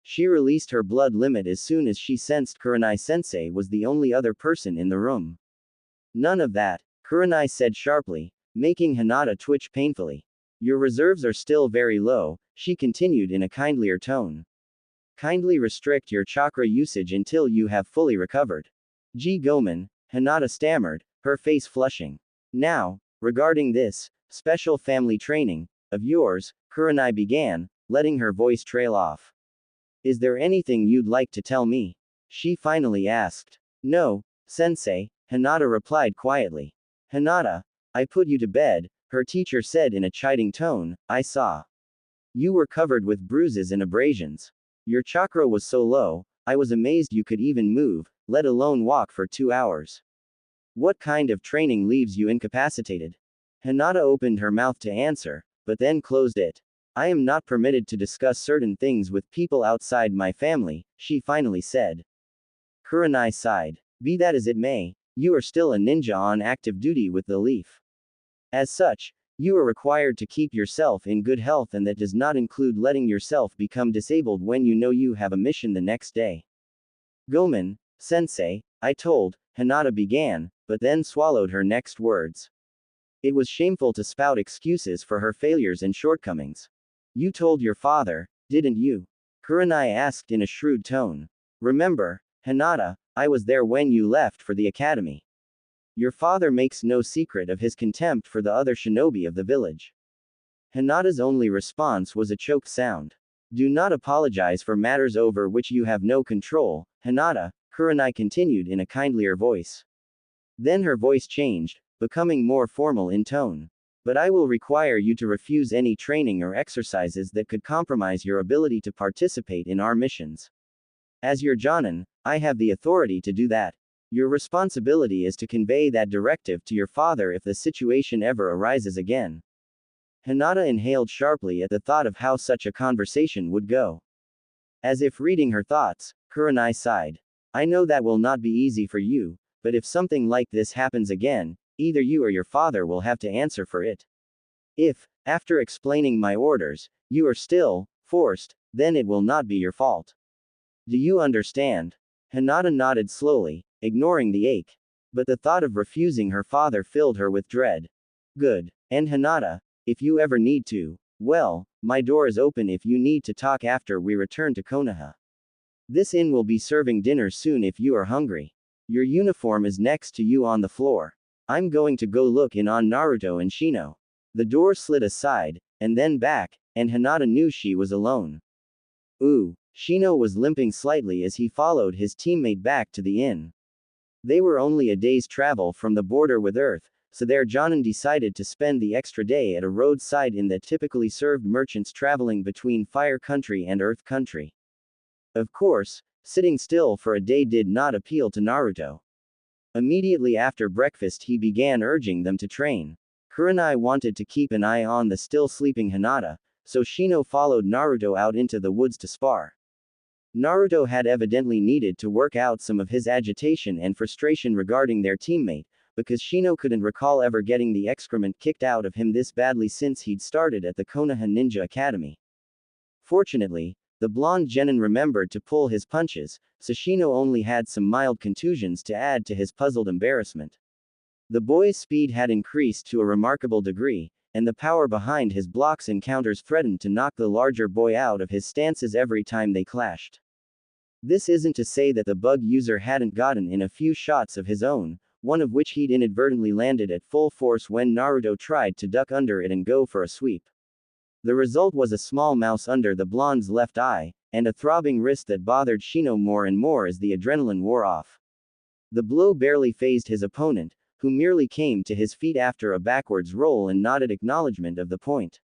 She released her blood limit as soon as she sensed Kurenai-sensei was the only other person in the room. None of that, Kurenai said sharply, making Hinata twitch painfully. Your reserves are still very low, she continued in a kindlier tone. Kindly restrict your chakra usage until you have fully recovered. Gomen, Hinata stammered, her face flushing. Now, regarding this special family training of yours, Kurenai began, letting her voice trail off. Is there anything you'd like to tell me? She finally asked. No, sensei, Hinata replied quietly. Hinata, I put you to bed, her teacher said in a chiding tone. I saw. You were covered with bruises and abrasions. Your chakra was so low, I was amazed you could even move, let alone walk for 2 hours. What kind of training leaves you incapacitated? Hinata opened her mouth to answer, but then closed it. I am not permitted to discuss certain things with people outside my family, she finally said. Kurenai sighed. Be that as it may, you are still a ninja on active duty with the Leaf. As such, you are required to keep yourself in good health, and that does not include letting yourself become disabled when you know you have a mission the next day. Gomen, sensei, I told, Hinata began, but then swallowed her next words. It was shameful to spout excuses for her failures and shortcomings. You told your father, didn't you? Kurenai asked in a shrewd tone. Remember, Hinata, I was there when you left for the academy. Your father makes no secret of his contempt for the other shinobi of the village. Hinata's only response was a choked sound. Do not apologize for matters over which you have no control, Hinata, Kurenai continued in a kindlier voice. Then her voice changed, becoming more formal in tone. But I will require you to refuse any training or exercises that could compromise your ability to participate in our missions. As your Jonin, I have the authority to do that. Your responsibility is to convey that directive to your father if the situation ever arises again. Hinata inhaled sharply at the thought of how such a conversation would go. As if reading her thoughts, Kurenai sighed. I know that will not be easy for you, but if something like this happens again, either you or your father will have to answer for it. If, after explaining my orders, you are still forced, then it will not be your fault. Do you understand? Hinata nodded slowly, ignoring the ache. But the thought of refusing her father filled her with dread. Good. And Hinata, if you ever need to, well, my door is open if you need to talk after we return to Konoha. This inn will be serving dinner soon if you are hungry. Your uniform is next to you on the floor. I'm going to go look in on Naruto and Shino. The door slid aside, and then back, and Hinata knew she was alone. Ooh, Shino was limping slightly as he followed his teammate back to the inn. They were only a day's travel from the border with Earth, so their Jonin decided to spend the extra day at a roadside inn that typically served merchants traveling between Fire Country and Earth Country. Of course, sitting still for a day did not appeal to Naruto. Immediately after breakfast he began urging them to train. Kurenai wanted to keep an eye on the still sleeping Hinata, so Shino followed Naruto out into the woods to spar. Naruto had evidently needed to work out some of his agitation and frustration regarding their teammate, because Shino couldn't recall ever getting the excrement kicked out of him this badly since he'd started at the Konoha Ninja Academy. Fortunately, the blonde genin remembered to pull his punches, so Shino only had some mild contusions to add to his puzzled embarrassment. The boy's speed had increased to a remarkable degree, and the power behind his blocks encounters threatened to knock the larger boy out of his stances every time they clashed. This isn't to say that the bug user hadn't gotten in a few shots of his own, one of which he'd inadvertently landed at full force when Naruto tried to duck under it and go for a sweep. The result was a small mouse under the blonde's left eye, and a throbbing wrist that bothered Shino more and more as the adrenaline wore off. The blow barely fazed his opponent, who merely came to his feet after a backwards roll and nodded acknowledgement of the point.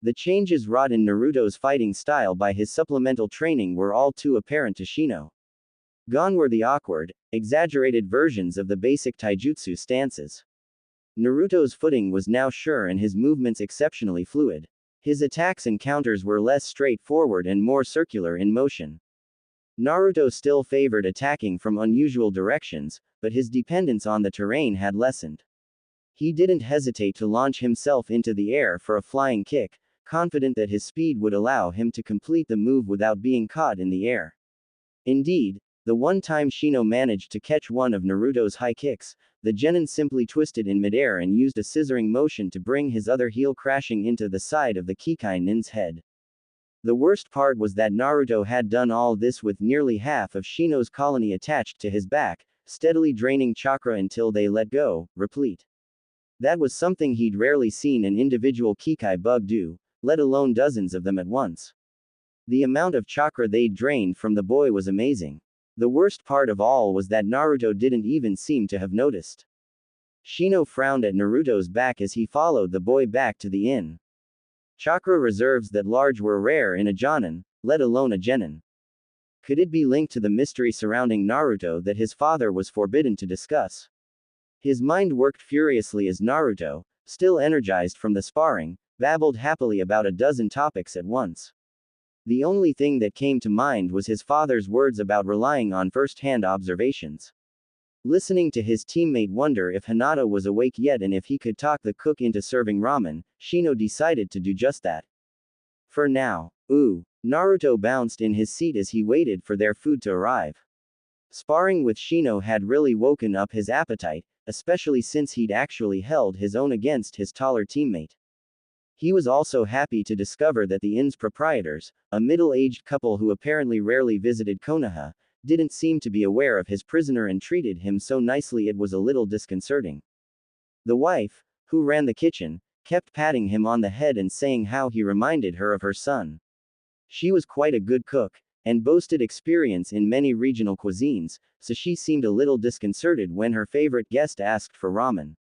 The changes wrought in Naruto's fighting style by his supplemental training were all too apparent to Shino. Gone were the awkward, exaggerated versions of the basic taijutsu stances. Naruto's footing was now sure and his movements exceptionally fluid. His attacks and counters were less straightforward and more circular in motion. Naruto still favored attacking from unusual directions, but his dependence on the terrain had lessened. He didn't hesitate to launch himself into the air for a flying kick, confident that his speed would allow him to complete the move without being caught in the air. Indeed, the one time Shino managed to catch one of Naruto's high kicks, the genin simply twisted in midair and used a scissoring motion to bring his other heel crashing into the side of the Kikai nin's head. The worst part was that Naruto had done all this with nearly half of Shino's colony attached to his back, steadily draining chakra until they let go, replete. That was something he'd rarely seen an individual Kikai bug do, let alone dozens of them at once. The amount of chakra they'd drained from the boy was amazing. The worst part of all was that Naruto didn't even seem to have noticed. Shino frowned at Naruto's back as he followed the boy back to the inn. Chakra reserves that large were rare in a Jonin, let alone a genin. Could it be linked to the mystery surrounding Naruto that his father was forbidden to discuss? His mind worked furiously as Naruto, still energized from the sparring, babbled happily about a dozen topics at once. The only thing that came to mind was his father's words about relying on first-hand observations. Listening to his teammate wonder if Hinata was awake yet and if he could talk the cook into serving ramen, Shino decided to do just that. For now. Ooh. Naruto bounced in his seat as he waited for their food to arrive. Sparring with Shino had really woken up his appetite, especially since he'd actually held his own against his taller teammate. He was also happy to discover that the inn's proprietors, a middle-aged couple who apparently rarely visited Konoha, didn't seem to be aware of his prisoner and treated him so nicely it was a little disconcerting. The wife, who ran the kitchen, kept patting him on the head and saying how he reminded her of her son. She was quite a good cook, and boasted experience in many regional cuisines, so she seemed a little disconcerted when her favorite guest asked for ramen.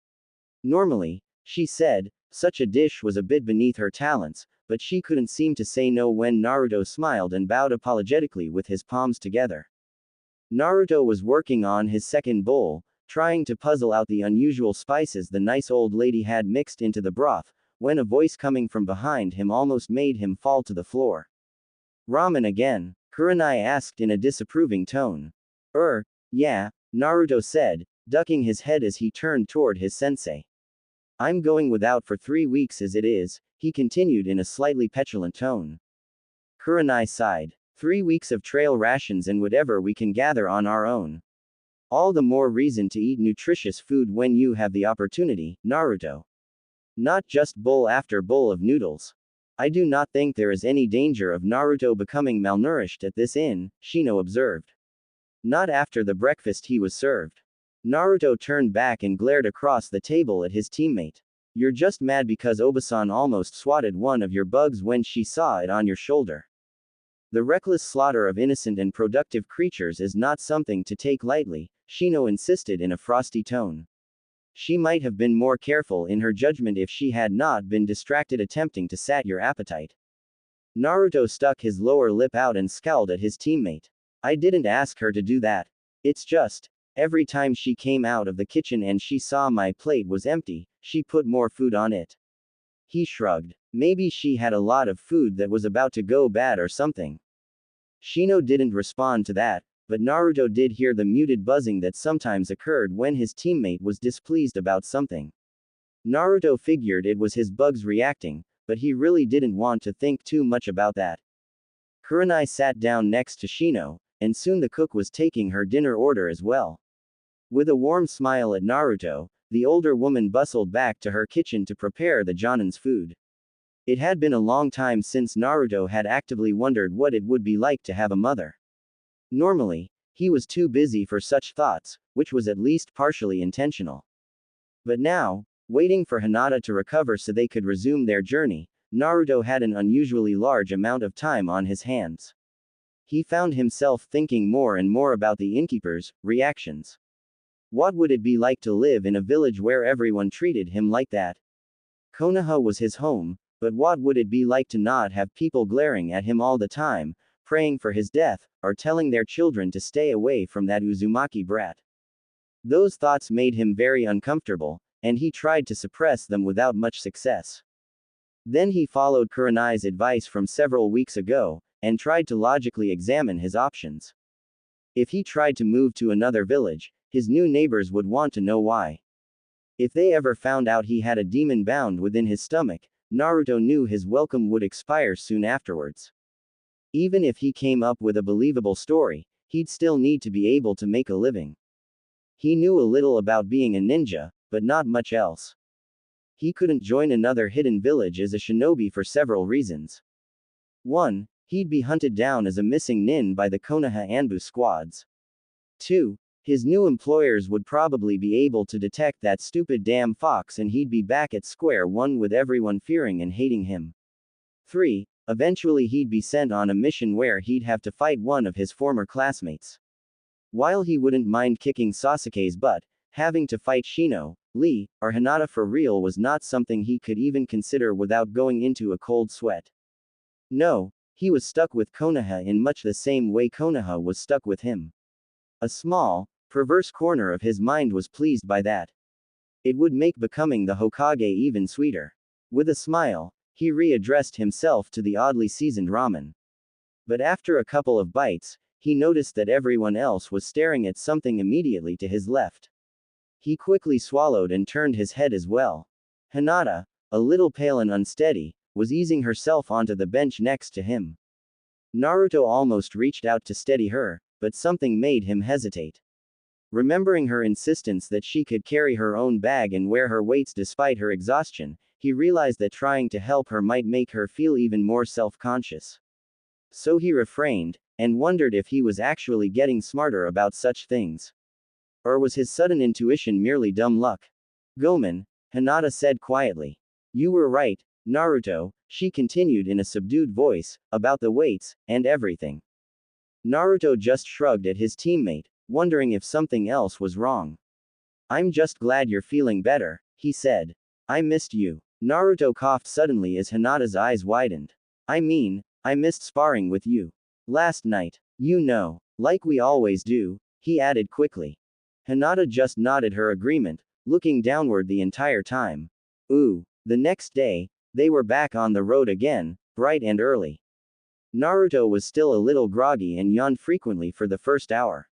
Normally, she said, such a dish was a bit beneath her talents, but she couldn't seem to say no when Naruto smiled and bowed apologetically with his palms together. Naruto was working on his second bowl, trying to puzzle out the unusual spices the nice old lady had mixed into the broth, when a voice coming from behind him almost made him fall to the floor. Ramen again? Kurenai asked in a disapproving tone. Yeah, Naruto said, ducking his head as he turned toward his sensei. I'm going without for 3 weeks as it is, he continued in a slightly petulant tone. Kurenai sighed. 3 weeks of trail rations and whatever we can gather on our own. All the more reason to eat nutritious food when you have the opportunity, Naruto. Not just bowl after bowl of noodles. I do not think there is any danger of Naruto becoming malnourished at this inn, Shino observed. Not after the breakfast he was served. Naruto turned back and glared across the table at his teammate. You're just mad because Obasan almost swatted one of your bugs when she saw it on your shoulder. The reckless slaughter of innocent and productive creatures is not something to take lightly, Shino insisted in a frosty tone. She might have been more careful in her judgment if she had not been distracted attempting to sat your appetite. Naruto stuck his lower lip out and scowled at his teammate. I didn't ask her to do that. It's just, every time she came out of the kitchen and she saw my plate was empty, she put more food on it. He shrugged. Maybe she had a lot of food that was about to go bad or something. Shino didn't respond to that, but Naruto did hear the muted buzzing that sometimes occurred when his teammate was displeased about something. Naruto figured it was his bugs reacting, but he really didn't want to think too much about that. Kurenai sat down next to Shino, and soon the cook was taking her dinner order as well. With a warm smile at Naruto, the older woman bustled back to her kitchen to prepare the Jonin's food. It had been a long time since Naruto had actively wondered what it would be like to have a mother. Normally, he was too busy for such thoughts, which was at least partially intentional. But now, waiting for Hinata to recover so they could resume their journey, Naruto had an unusually large amount of time on his hands. He found himself thinking more and more about the innkeeper's reactions. What would it be like to live in a village where everyone treated him like that? Konoha was his home, but what would it be like to not have people glaring at him all the time, praying for his death, or telling their children to stay away from that Uzumaki brat? Those thoughts made him very uncomfortable, and he tried to suppress them without much success. Then he followed Kurenai's advice from several weeks ago, and tried to logically examine his options. If he tried to move to another village, his new neighbors would want to know why. If they ever found out he had a demon bound within his stomach, Naruto knew his welcome would expire soon afterwards. Even if he came up with a believable story, he'd still need to be able to make a living. He knew a little about being a ninja, but not much else. He couldn't join another hidden village as a shinobi for several reasons. 1. He'd be hunted down as a missing nin by the Konoha Anbu squads. 2. His new employers would probably be able to detect that stupid damn fox and he'd be back at square one with everyone fearing and hating him. 3. Eventually he'd be sent on a mission where he'd have to fight one of his former classmates. While he wouldn't mind kicking Sasuke's butt, having to fight Shino, Lee, or Hinata for real was not something he could even consider without going into a cold sweat. No, he was stuck with Konoha in much the same way Konoha was stuck with him. A small, perverse corner of his mind was pleased by that. It would make becoming the Hokage even sweeter. With a smile, he readdressed himself to the oddly seasoned ramen. But after a couple of bites, he noticed that everyone else was staring at something immediately to his left. He quickly swallowed and turned his head as well. Hinata, a little pale and unsteady, was easing herself onto the bench next to him. Naruto almost reached out to steady her, but something made him hesitate. Remembering her insistence that she could carry her own bag and wear her weights despite her exhaustion, he realized that trying to help her might make her feel even more self-conscious. So he refrained, and wondered if he was actually getting smarter about such things. Or was his sudden intuition merely dumb luck? Gomen, Hinata said quietly. You were right, Naruto, she continued in a subdued voice, about the weights, and everything. Naruto just shrugged at his teammate, wondering if something else was wrong. I'm just glad you're feeling better, he said. I missed you. Naruto coughed suddenly as Hinata's eyes widened. I mean, I missed sparring with you. Last night. You know. Like we always do, he added quickly. Hinata just nodded her agreement, looking downward the entire time. Ooh. The next day, they were back on the road again, bright and early. Naruto was still a little groggy and yawned frequently for the first hour.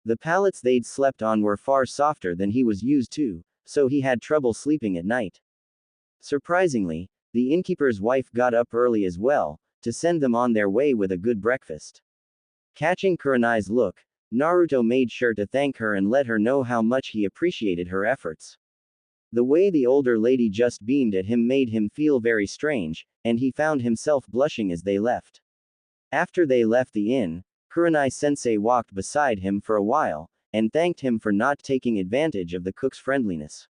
The pallets they'd slept on were far softer than he was used to, so he had trouble sleeping at night. Surprisingly, the innkeeper's wife got up early as well, to send them on their way with a good breakfast. Catching Kurenai's look, Naruto made sure to thank her and let her know how much he appreciated her efforts. The way the older lady just beamed at him made him feel very strange, and he found himself blushing as they left. After they left the inn, Kurenai-sensei walked beside him for a while, and thanked him for not taking advantage of the cook's friendliness.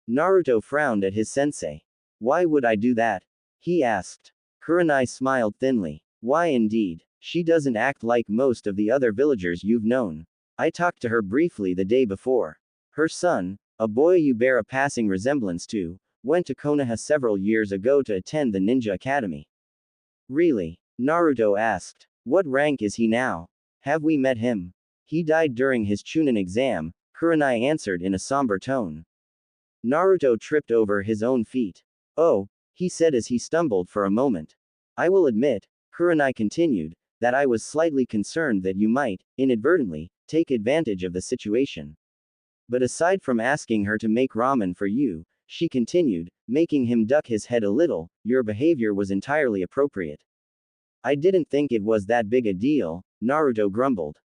Naruto frowned at his sensei. "Why would I do that?" he asked. Kurenai smiled thinly. "Why indeed? She doesn't act like most of the other villagers you've known. I talked to her briefly the day before. Her son, a boy you bear a passing resemblance to, went to Konoha several years ago to attend the ninja academy." "Really?" Naruto asked. "What rank is he now? Have we met him?" "He died during his Chunin exam," Kurenai answered in a somber tone. Naruto tripped over his own feet. "Oh," he said as he stumbled for a moment. "I will admit," Kurenai continued, "that I was slightly concerned that you might, inadvertently, take advantage of the situation. But aside from asking her to make ramen for you," she continued, making him duck his head a little, "your behavior was entirely appropriate." "I didn't think it was that big a deal," Naruto grumbled.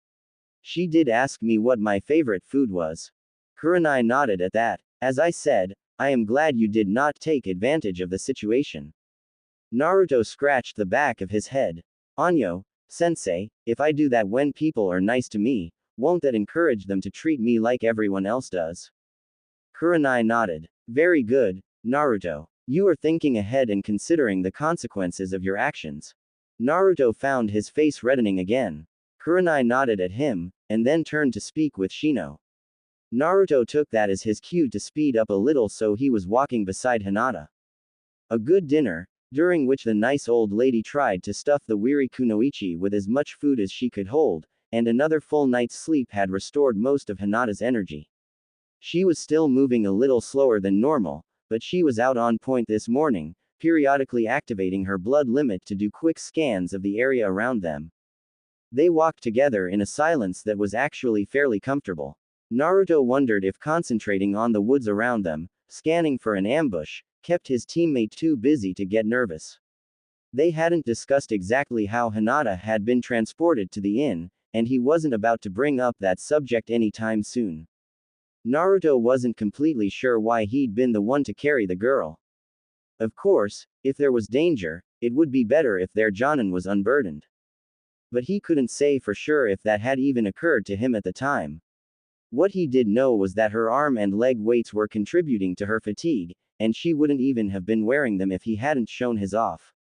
"She did ask me what my favorite food was." Kurenai nodded at that. "As I said, I am glad you did not take advantage of the situation." Naruto scratched the back of his head. "Anyo, sensei, if I do that when people are nice to me, won't that encourage them to treat me like everyone else does?" Kurenai nodded. "Very good, Naruto. You are thinking ahead and considering the consequences of your actions." Naruto found his face reddening again. Kurenai nodded at him, and then turned to speak with Shino. Naruto took that as his cue to speed up a little, so he was walking beside Hinata. A good dinner, during which the nice old lady tried to stuff the weary Kunoichi with as much food as she could hold, and another full night's sleep had restored most of Hinata's energy. She was still moving a little slower than normal, but she was out on point this morning, periodically activating her blood limit to do quick scans of the area around them. They walked together in a silence that was actually fairly comfortable. Naruto wondered if concentrating on the woods around them, scanning for an ambush, kept his teammate too busy to get nervous. They hadn't discussed exactly how Hinata had been transported to the inn, and he wasn't about to bring up that subject anytime soon. Naruto wasn't completely sure why he'd been the one to carry the girl. Of course, if there was danger, it would be better if their Jonin was unburdened. But he couldn't say for sure if that had even occurred to him at the time. What he did know was that her arm and leg weights were contributing to her fatigue, and she wouldn't even have been wearing them if he hadn't shown his off.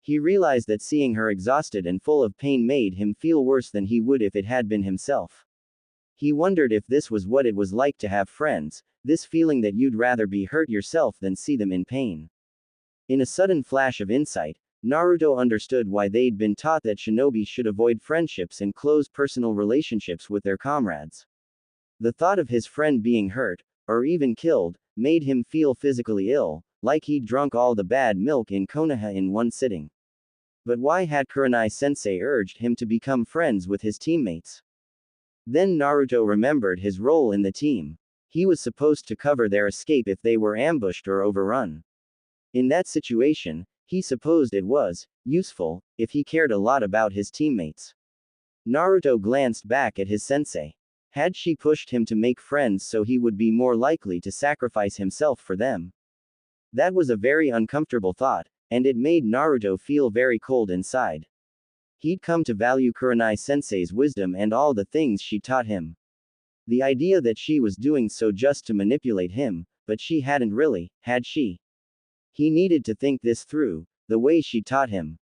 He realized that seeing her exhausted and full of pain made him feel worse than he would if it had been himself. He wondered if this was what it was like to have friends, this feeling that you'd rather be hurt yourself than see them in pain. In a sudden flash of insight, Naruto understood why they'd been taught that shinobi should avoid friendships and close personal relationships with their comrades. The thought of his friend being hurt, or even killed, made him feel physically ill, like he'd drunk all the bad milk in Konoha in one sitting. But why had Kurenai-sensei urged him to become friends with his teammates? Then Naruto remembered his role in the team. He was supposed to cover their escape if they were ambushed or overrun. In that situation, he supposed it was useful if he cared a lot about his teammates. Naruto glanced back at his sensei. Had she pushed him to make friends so he would be more likely to sacrifice himself for them? That was a very uncomfortable thought, and it made Naruto feel very cold inside. He'd come to value Kurenai-sensei's wisdom and all the things she taught him. The idea that she was doing so just to manipulate him, but she hadn't really, had she? He needed to think this through, the way she taught him.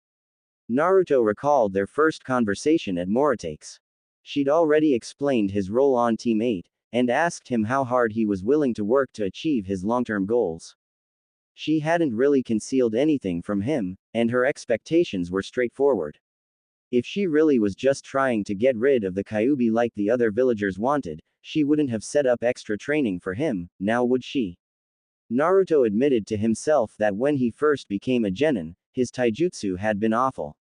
Naruto recalled their first conversation at Moritake's. She'd already explained his role on Team 8, and asked him how hard he was willing to work to achieve his long-term goals. She hadn't really concealed anything from him, and her expectations were straightforward. If she really was just trying to get rid of the Kyuubi like the other villagers wanted, she wouldn't have set up extra training for him, now would she? Naruto admitted to himself that when he first became a genin, his taijutsu had been awful.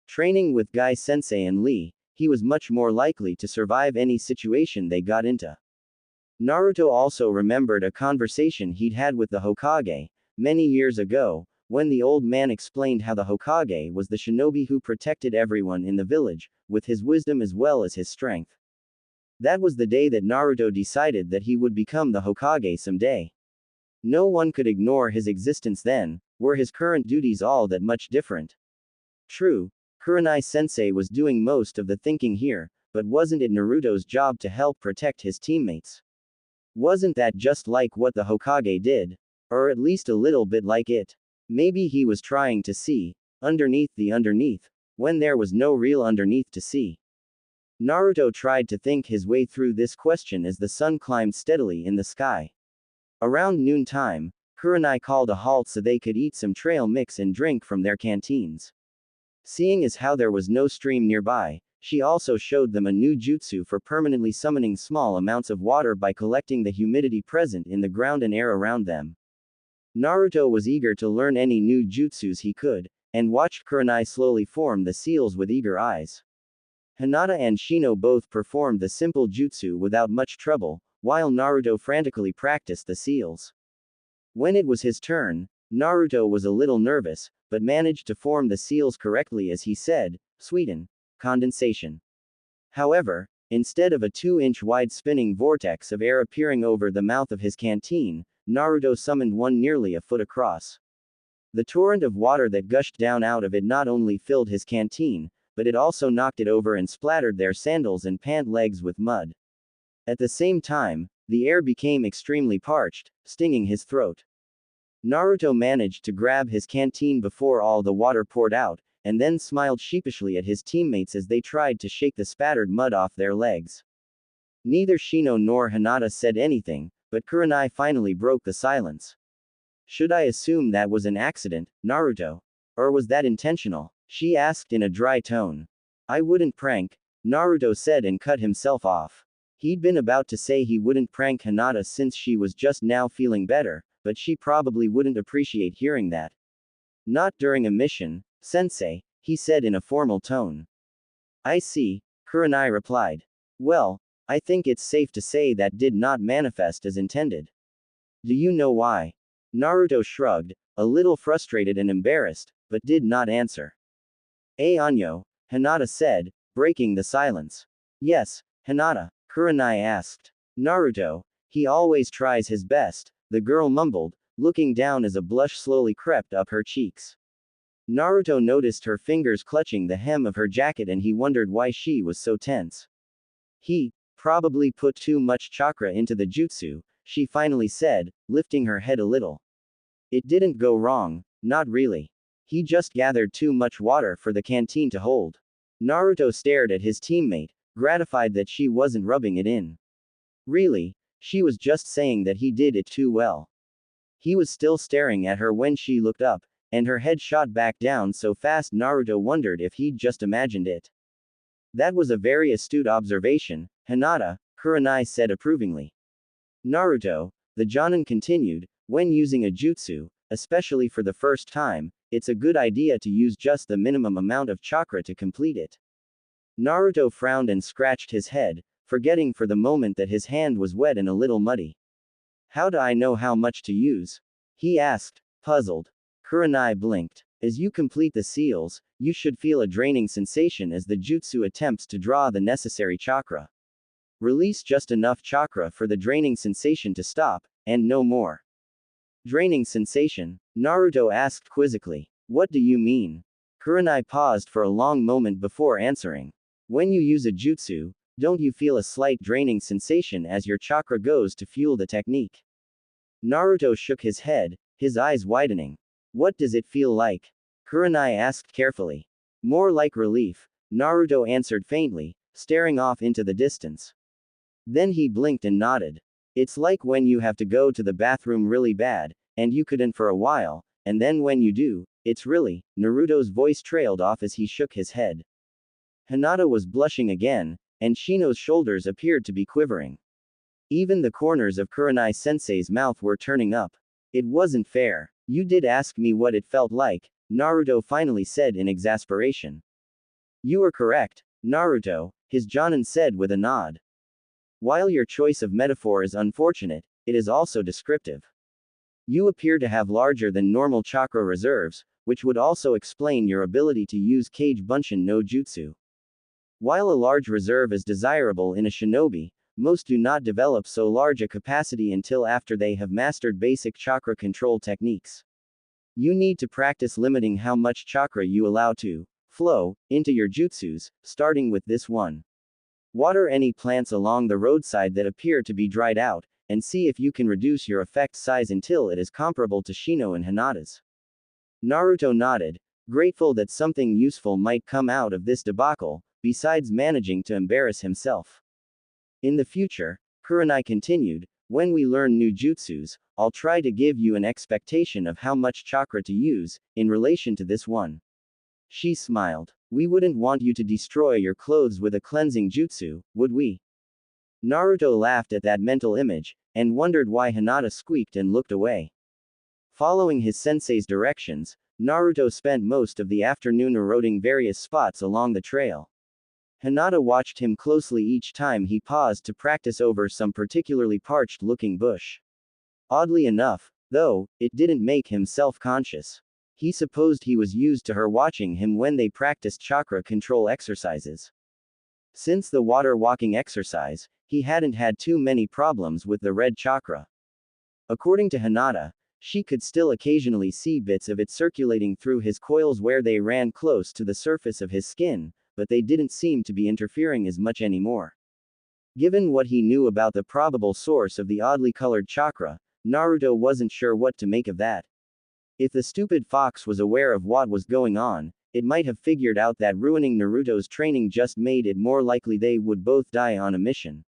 Training with Guy Sensei and Lee, he was much more likely to survive any situation they got into. Naruto also remembered a conversation he'd had with the Hokage, many years ago, when the old man explained how the Hokage was the shinobi who protected everyone in the village, with his wisdom as well as his strength. That was the day that Naruto decided that he would become the Hokage someday. No one could ignore his existence then. Were his current duties all that much different? True, Kurenai-sensei was doing most of the thinking here, but wasn't it Naruto's job to help protect his teammates? Wasn't that just like what the Hokage did? Or at least a little bit like it? Maybe he was trying to see underneath the underneath, when there was no real underneath to see. Naruto tried to think his way through this question as the sun climbed steadily in the sky. Around noontime, Kurenai called a halt so they could eat some trail mix and drink from their canteens. Seeing as how there was no stream nearby, she also showed them a new jutsu for permanently summoning small amounts of water by collecting the humidity present in the ground and air around them. Naruto was eager to learn any new jutsus he could, and watched Kurenai slowly form the seals with eager eyes. Hinata and Shino both performed the simple jutsu without much trouble, while Naruto frantically practiced the seals. When it was his turn, Naruto was a little nervous, but managed to form the seals correctly as he said, "Sweeten. Condensation." However, instead of a 2-inch wide spinning vortex of air appearing over the mouth of his canteen, Naruto summoned one nearly a foot across. The torrent of water that gushed down out of it not only filled his canteen, but it also knocked it over and splattered their sandals and pant legs with mud. At the same time, the air became extremely parched, stinging his throat. Naruto managed to grab his canteen before all the water poured out, and then smiled sheepishly at his teammates as they tried to shake the spattered mud off their legs. Neither Shino nor Hinata said anything, but Kurenai finally broke the silence. "Should I assume that was an accident, Naruto? Or was that intentional?" she asked in a dry tone. "I wouldn't prank," Naruto said and cut himself off. He'd been about to say he wouldn't prank Hinata since she was just now feeling better, but she probably wouldn't appreciate hearing that. "Not during a mission, sensei," he said in a formal tone. "I see," Kurenai replied. "Well, I think it's safe to say that did not manifest as intended." "Do you know why?" Naruto shrugged, a little frustrated and embarrassed, but did not answer. "Anyo," Hinata said, breaking the silence. "Yes, Hinata," Kurenai asked. "Naruto, he always tries his best," the girl mumbled, looking down as a blush slowly crept up her cheeks. Naruto noticed her fingers clutching the hem of her jacket and he wondered why she was so tense. "He probably put too much chakra into the jutsu," she finally said, lifting her head a little. "It didn't go wrong, not really. He just gathered too much water for the canteen to hold." Naruto stared at his teammate, gratified that she wasn't rubbing it in. Really, she was just saying that he did it too well. He was still staring at her when she looked up, and her head shot back down so fast Naruto wondered if he'd just imagined it. "That was a very astute observation, Hinata," Kurenai said approvingly. "Naruto," the Jonin continued, "when using a jutsu, especially for the first time, it's a good idea to use just the minimum amount of chakra to complete it." Naruto frowned and scratched his head, forgetting for the moment that his hand was wet and a little muddy. "How do I know how much to use?" he asked, puzzled. Kurenai blinked. "As you complete the seals, you should feel a draining sensation as the jutsu attempts to draw the necessary chakra. Release just enough chakra for the draining sensation to stop, and no more." "Draining sensation?" Naruto asked quizzically. "What do you mean?" Kurenai paused for a long moment before answering. "When you use a jutsu, don't you feel a slight draining sensation as your chakra goes to fuel the technique?" Naruto shook his head, his eyes widening. "What does it feel like?" Kurenai asked carefully. "More like relief," Naruto answered faintly, staring off into the distance. Then he blinked and nodded. "It's like when you have to go to the bathroom really bad, and you couldn't for a while, and then when you do, it's really." Naruto's voice trailed off as he shook his head. Hinata was blushing again, and Shino's shoulders appeared to be quivering. Even the corners of Kurenai-sensei's mouth were turning up. "It wasn't fair. You did ask me what it felt like," Naruto finally said in exasperation. "You are correct, Naruto," his Jonin said with a nod. "While your choice of metaphor is unfortunate, it is also descriptive." You appear to have larger than normal chakra reserves, which would also explain your ability to use Kage Bunshin no Jutsu. While a large reserve is desirable in a shinobi, most do not develop so large a capacity until after they have mastered basic chakra control techniques. You need to practice limiting how much chakra you allow to flow into your jutsus, starting with this one. Water any plants along the roadside that appear to be dried out, and see if you can reduce your effect size until it is comparable to Shino and Hinata's. Naruto nodded, grateful that something useful might come out of this debacle, besides managing to embarrass himself. In the future, Kurenai continued, when we learn new jutsus, I'll try to give you an expectation of how much chakra to use, in relation to this one. She smiled. We wouldn't want you to destroy your clothes with a cleansing jutsu, would we? Naruto laughed at that mental image, and wondered why Hinata squeaked and looked away. Following his sensei's directions, Naruto spent most of the afternoon eroding various spots along the trail. Hinata watched him closely each time he paused to practice over some particularly parched-looking bush. Oddly enough, though, it didn't make him self-conscious. He supposed he was used to her watching him when they practiced chakra control exercises. Since the water walking exercise, he hadn't had too many problems with the red chakra. According to Hinata, she could still occasionally see bits of it circulating through his coils where they ran close to the surface of his skin, but they didn't seem to be interfering as much anymore. Given what he knew about the probable source of the oddly colored chakra, Naruto wasn't sure what to make of that. If the stupid fox was aware of what was going on, it might have figured out that ruining Naruto's training just made it more likely they would both die on a mission.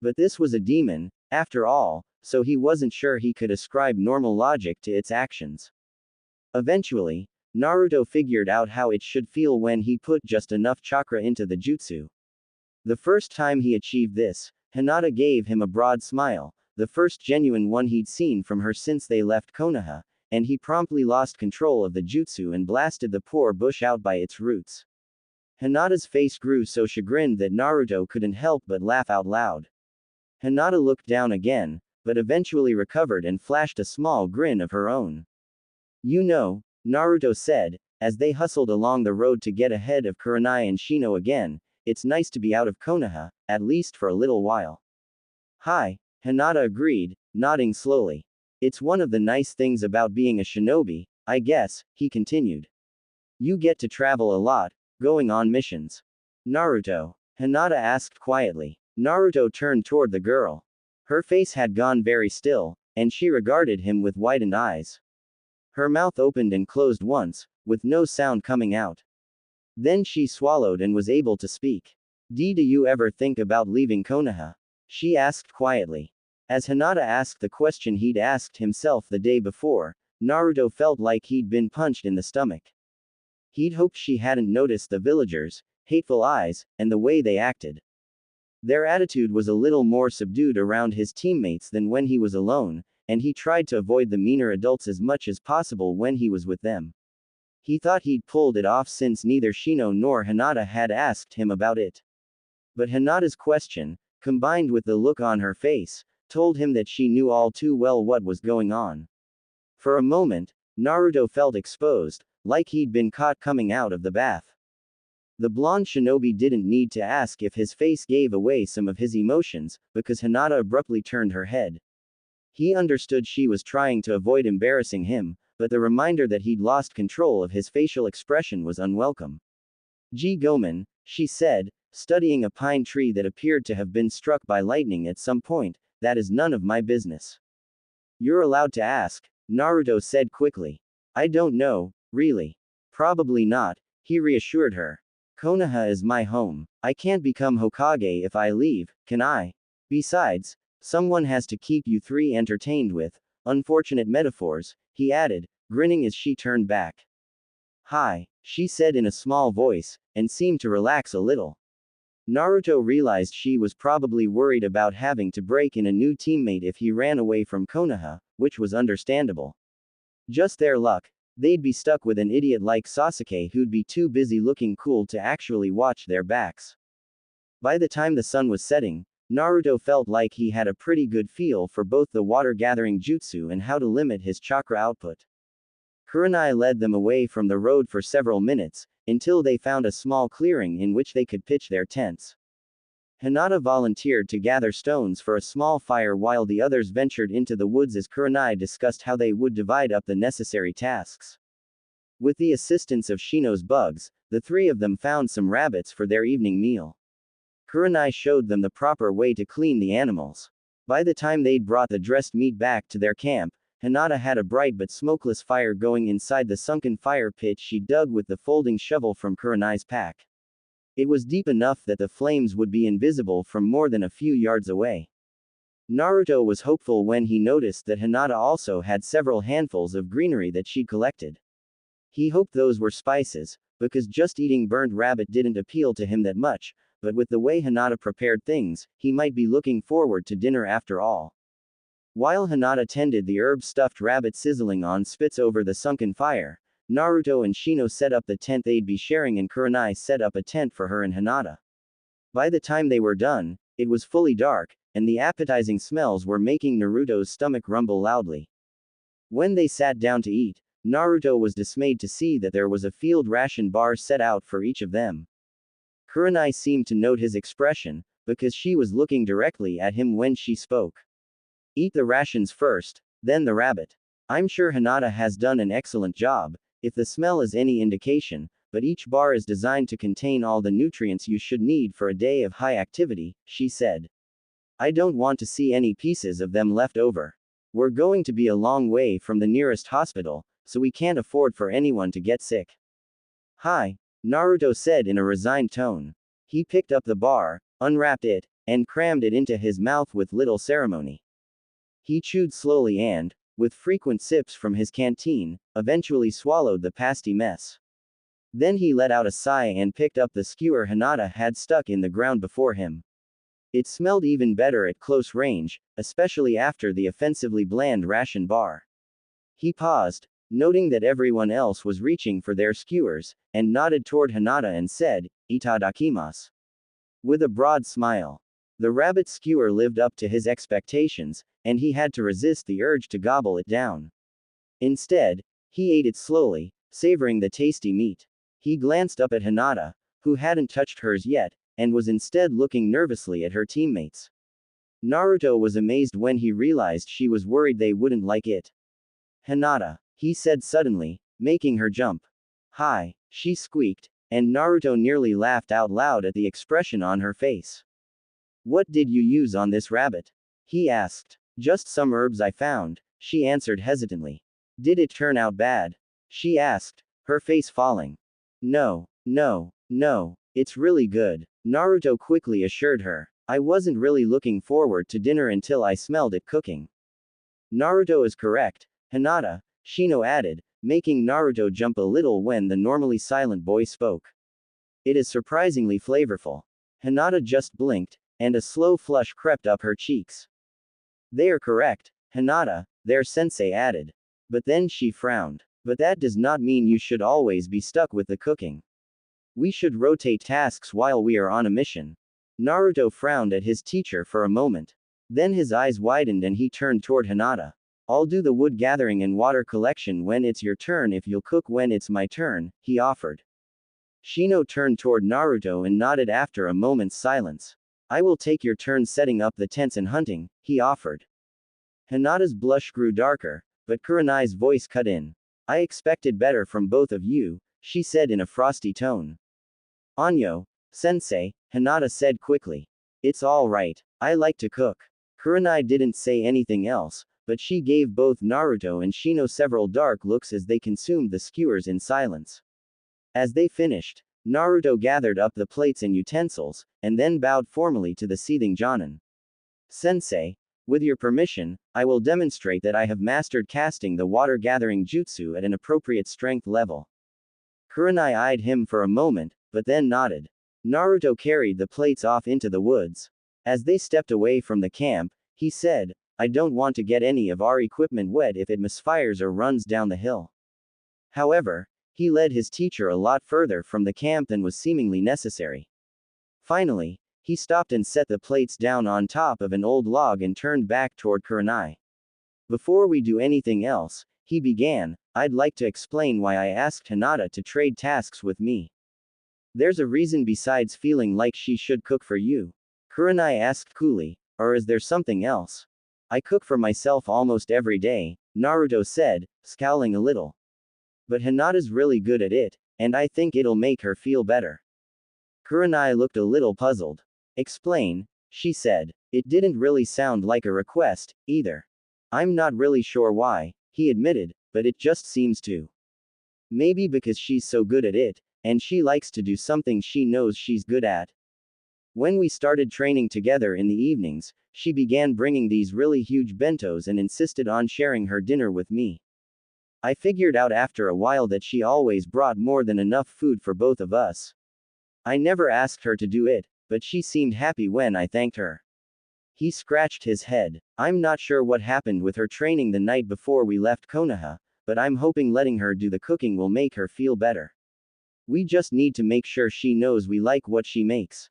But this was a demon, after all, so he wasn't sure he could ascribe normal logic to its actions. Eventually, Naruto figured out how it should feel when he put just enough chakra into the jutsu. The first time he achieved this, Hinata gave him a broad smile, the first genuine one he'd seen from her since they left Konoha, and he promptly lost control of the jutsu and blasted the poor bush out by its roots. Hinata's face grew so chagrined that Naruto couldn't help but laugh out loud. Hinata looked down again, but eventually recovered and flashed a small grin of her own. You know, Naruto said, as they hustled along the road to get ahead of Kurenai and Shino again, it's nice to be out of Konoha, at least for a little while. Hi, Hinata agreed, nodding slowly. It's one of the nice things about being a shinobi, I guess, he continued. You get to travel a lot, going on missions. Naruto? Hinata asked quietly. Naruto turned toward the girl. Her face had gone very still, and she regarded him with widened eyes. Her mouth opened and closed once, with no sound coming out. Then she swallowed and was able to speak. Do you ever think about leaving Konoha? She asked quietly. As Hinata asked the question he'd asked himself the day before, Naruto felt like he'd been punched in the stomach. He'd hoped she hadn't noticed the villagers' hateful eyes, and the way they acted. Their attitude was a little more subdued around his teammates than when he was alone, and he tried to avoid the meaner adults as much as possible when he was with them. He thought he'd pulled it off since neither Shino nor Hinata had asked him about it. But Hinata's question, combined with the look on her face, told him that she knew all too well what was going on. For a moment, Naruto felt exposed, like he'd been caught coming out of the bath. The blonde shinobi didn't need to ask if his face gave away some of his emotions, because Hinata abruptly turned her head. He understood she was trying to avoid embarrassing him, but the reminder that he'd lost control of his facial expression was unwelcome. Gomen, she said, studying a pine tree that appeared to have been struck by lightning at some point, that is none of my business. You're allowed to ask, Naruto said quickly. I don't know, really. Probably not, he reassured her. Konoha is my home. I can't become Hokage if I leave, can I? Besides, someone has to keep you three entertained with unfortunate metaphors, he added, grinning as she turned back. Hi, she said in a small voice, and seemed to relax a little. Naruto realized she was probably worried about having to break in a new teammate if he ran away from Konoha, which was understandable. Just their luck, they'd be stuck with an idiot like Sasuke who'd be too busy looking cool to actually watch their backs. By the time the sun was setting, Naruto felt like he had a pretty good feel for both the water-gathering jutsu and how to limit his chakra output. Kurenai led them away from the road for several minutes, until they found a small clearing in which they could pitch their tents. Hinata volunteered to gather stones for a small fire while the others ventured into the woods as Kurenai discussed how they would divide up the necessary tasks. With the assistance of Shino's bugs, the three of them found some rabbits for their evening meal. Kurenai showed them the proper way to clean the animals. By the time they'd brought the dressed meat back to their camp, Hinata had a bright but smokeless fire going inside the sunken fire pit she dug with the folding shovel from Kurenai's pack. It was deep enough that the flames would be invisible from more than a few yards away. Naruto was hopeful when he noticed that Hinata also had several handfuls of greenery that she'd collected. He hoped those were spices, because just eating burnt rabbit didn't appeal to him that much, but with the way Hinata prepared things, he might be looking forward to dinner after all. While Hinata tended the herb-stuffed rabbit sizzling on spits over the sunken fire, Naruto and Shino set up the tent they'd be sharing and Kurenai set up a tent for her and Hinata. By the time they were done, it was fully dark, and the appetizing smells were making Naruto's stomach rumble loudly. When they sat down to eat, Naruto was dismayed to see that there was a field ration bar set out for each of them. Kurenai seemed to note his expression, because she was looking directly at him when she spoke. Eat the rations first, then the rabbit. I'm sure Hinata has done an excellent job, if the smell is any indication, but each bar is designed to contain all the nutrients you should need for a day of high activity, she said. I don't want to see any pieces of them left over. We're going to be a long way from the nearest hospital, so we can't afford for anyone to get sick. Hi, Naruto said in a resigned tone. He picked up the bar, unwrapped it, and crammed it into his mouth with little ceremony. He chewed slowly and, with frequent sips from his canteen, eventually swallowed the pasty mess. Then he let out a sigh and picked up the skewer Hinata had stuck in the ground before him. It smelled even better at close range, especially after the offensively bland ration bar. He paused, noting that everyone else was reaching for their skewers, and nodded toward Hinata and said, "Itadakimasu." With a broad smile. The rabbit skewer lived up to his expectations, and he had to resist the urge to gobble it down. Instead, he ate it slowly, savoring the tasty meat. He glanced up at Hinata, who hadn't touched hers yet, and was instead looking nervously at her teammates. Naruto was amazed when he realized she was worried they wouldn't like it. "Hinata," he said suddenly, making her jump. "Hi," she squeaked, and Naruto nearly laughed out loud at the expression on her face. "What did you use on this rabbit?" he asked. "Just some herbs I found," she answered hesitantly. "Did it turn out bad?" she asked, her face falling. No, it's really good," Naruto quickly assured her. "I wasn't really looking forward to dinner until I smelled it cooking." "Naruto is correct, Hinata," Shino added, making Naruto jump a little when the normally silent boy spoke. "It is surprisingly flavorful." Hinata just blinked, and a slow flush crept up her cheeks. "They are correct, Hinata," their sensei added. But then she frowned. "But that does not mean you should always be stuck with the cooking. We should rotate tasks while we are on a mission." Naruto frowned at his teacher for a moment. Then his eyes widened and he turned toward Hinata. "I'll do the wood gathering and water collection when it's your turn if you'll cook when it's my turn," he offered. Shino turned toward Naruto and nodded after a moment's silence. "I will take your turn setting up the tents and hunting," he offered. Hinata's blush grew darker, but Kurenai's voice cut in. "I expected better from both of you," she said in a frosty tone. "Anyo, sensei," Hinata said quickly. "It's all right. I like to cook." Kurenai didn't say anything else, but she gave both Naruto and Shino several dark looks as they consumed the skewers in silence. As they finished, Naruto gathered up the plates and utensils, and then bowed formally to the seething Jonin. "Sensei, with your permission, I will demonstrate that I have mastered casting the water-gathering jutsu at an appropriate strength level." Kurenai eyed him for a moment, but then nodded. Naruto carried the plates off into the woods. As they stepped away from the camp, he said, "I don't want to get any of our equipment wet if it misfires or runs down the hill." However, he led his teacher a lot further from the camp than was seemingly necessary. Finally, He stopped and set the plates down on top of an old log and turned back toward Kurenai. Before we do anything else, he began, I'd like to explain why I asked Hinata to trade tasks with me. There's a reason besides feeling like she should cook for you. Kurenai asked coolly, or is there something else? I cook for myself almost every day, Naruto said, scowling a little. But Hinata's really good at it, and I think it'll make her feel better. Kurenai looked a little puzzled. Explain, she said. It didn't really sound like a request, either. I'm not really sure why, he admitted, but it just seems to. Maybe because she's so good at it, and she likes to do something she knows she's good at. When we started training together in the evenings, she began bringing these really huge bentos and insisted on sharing her dinner with me. I figured out after a while that she always brought more than enough food for both of us. I never asked her to do it, but she seemed happy when I thanked her. He scratched his head. I'm not sure what happened with her training the night before we left Konoha, but I'm hoping letting her do the cooking will make her feel better. We just need to make sure she knows we like what she makes.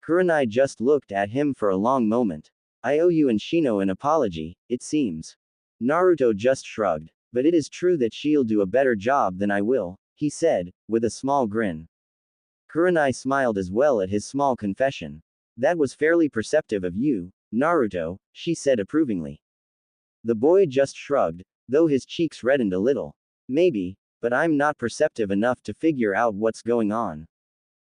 Kurenai just looked at him for a long moment. I owe you and Shino an apology, it seems. Naruto just shrugged. But it is true that she'll do a better job than I will, he said, with a small grin. Kurenai smiled as well at his small confession. That was fairly perceptive of you, Naruto, she said approvingly. The boy just shrugged, though his cheeks reddened a little. Maybe, but I'm not perceptive enough to figure out what's going on.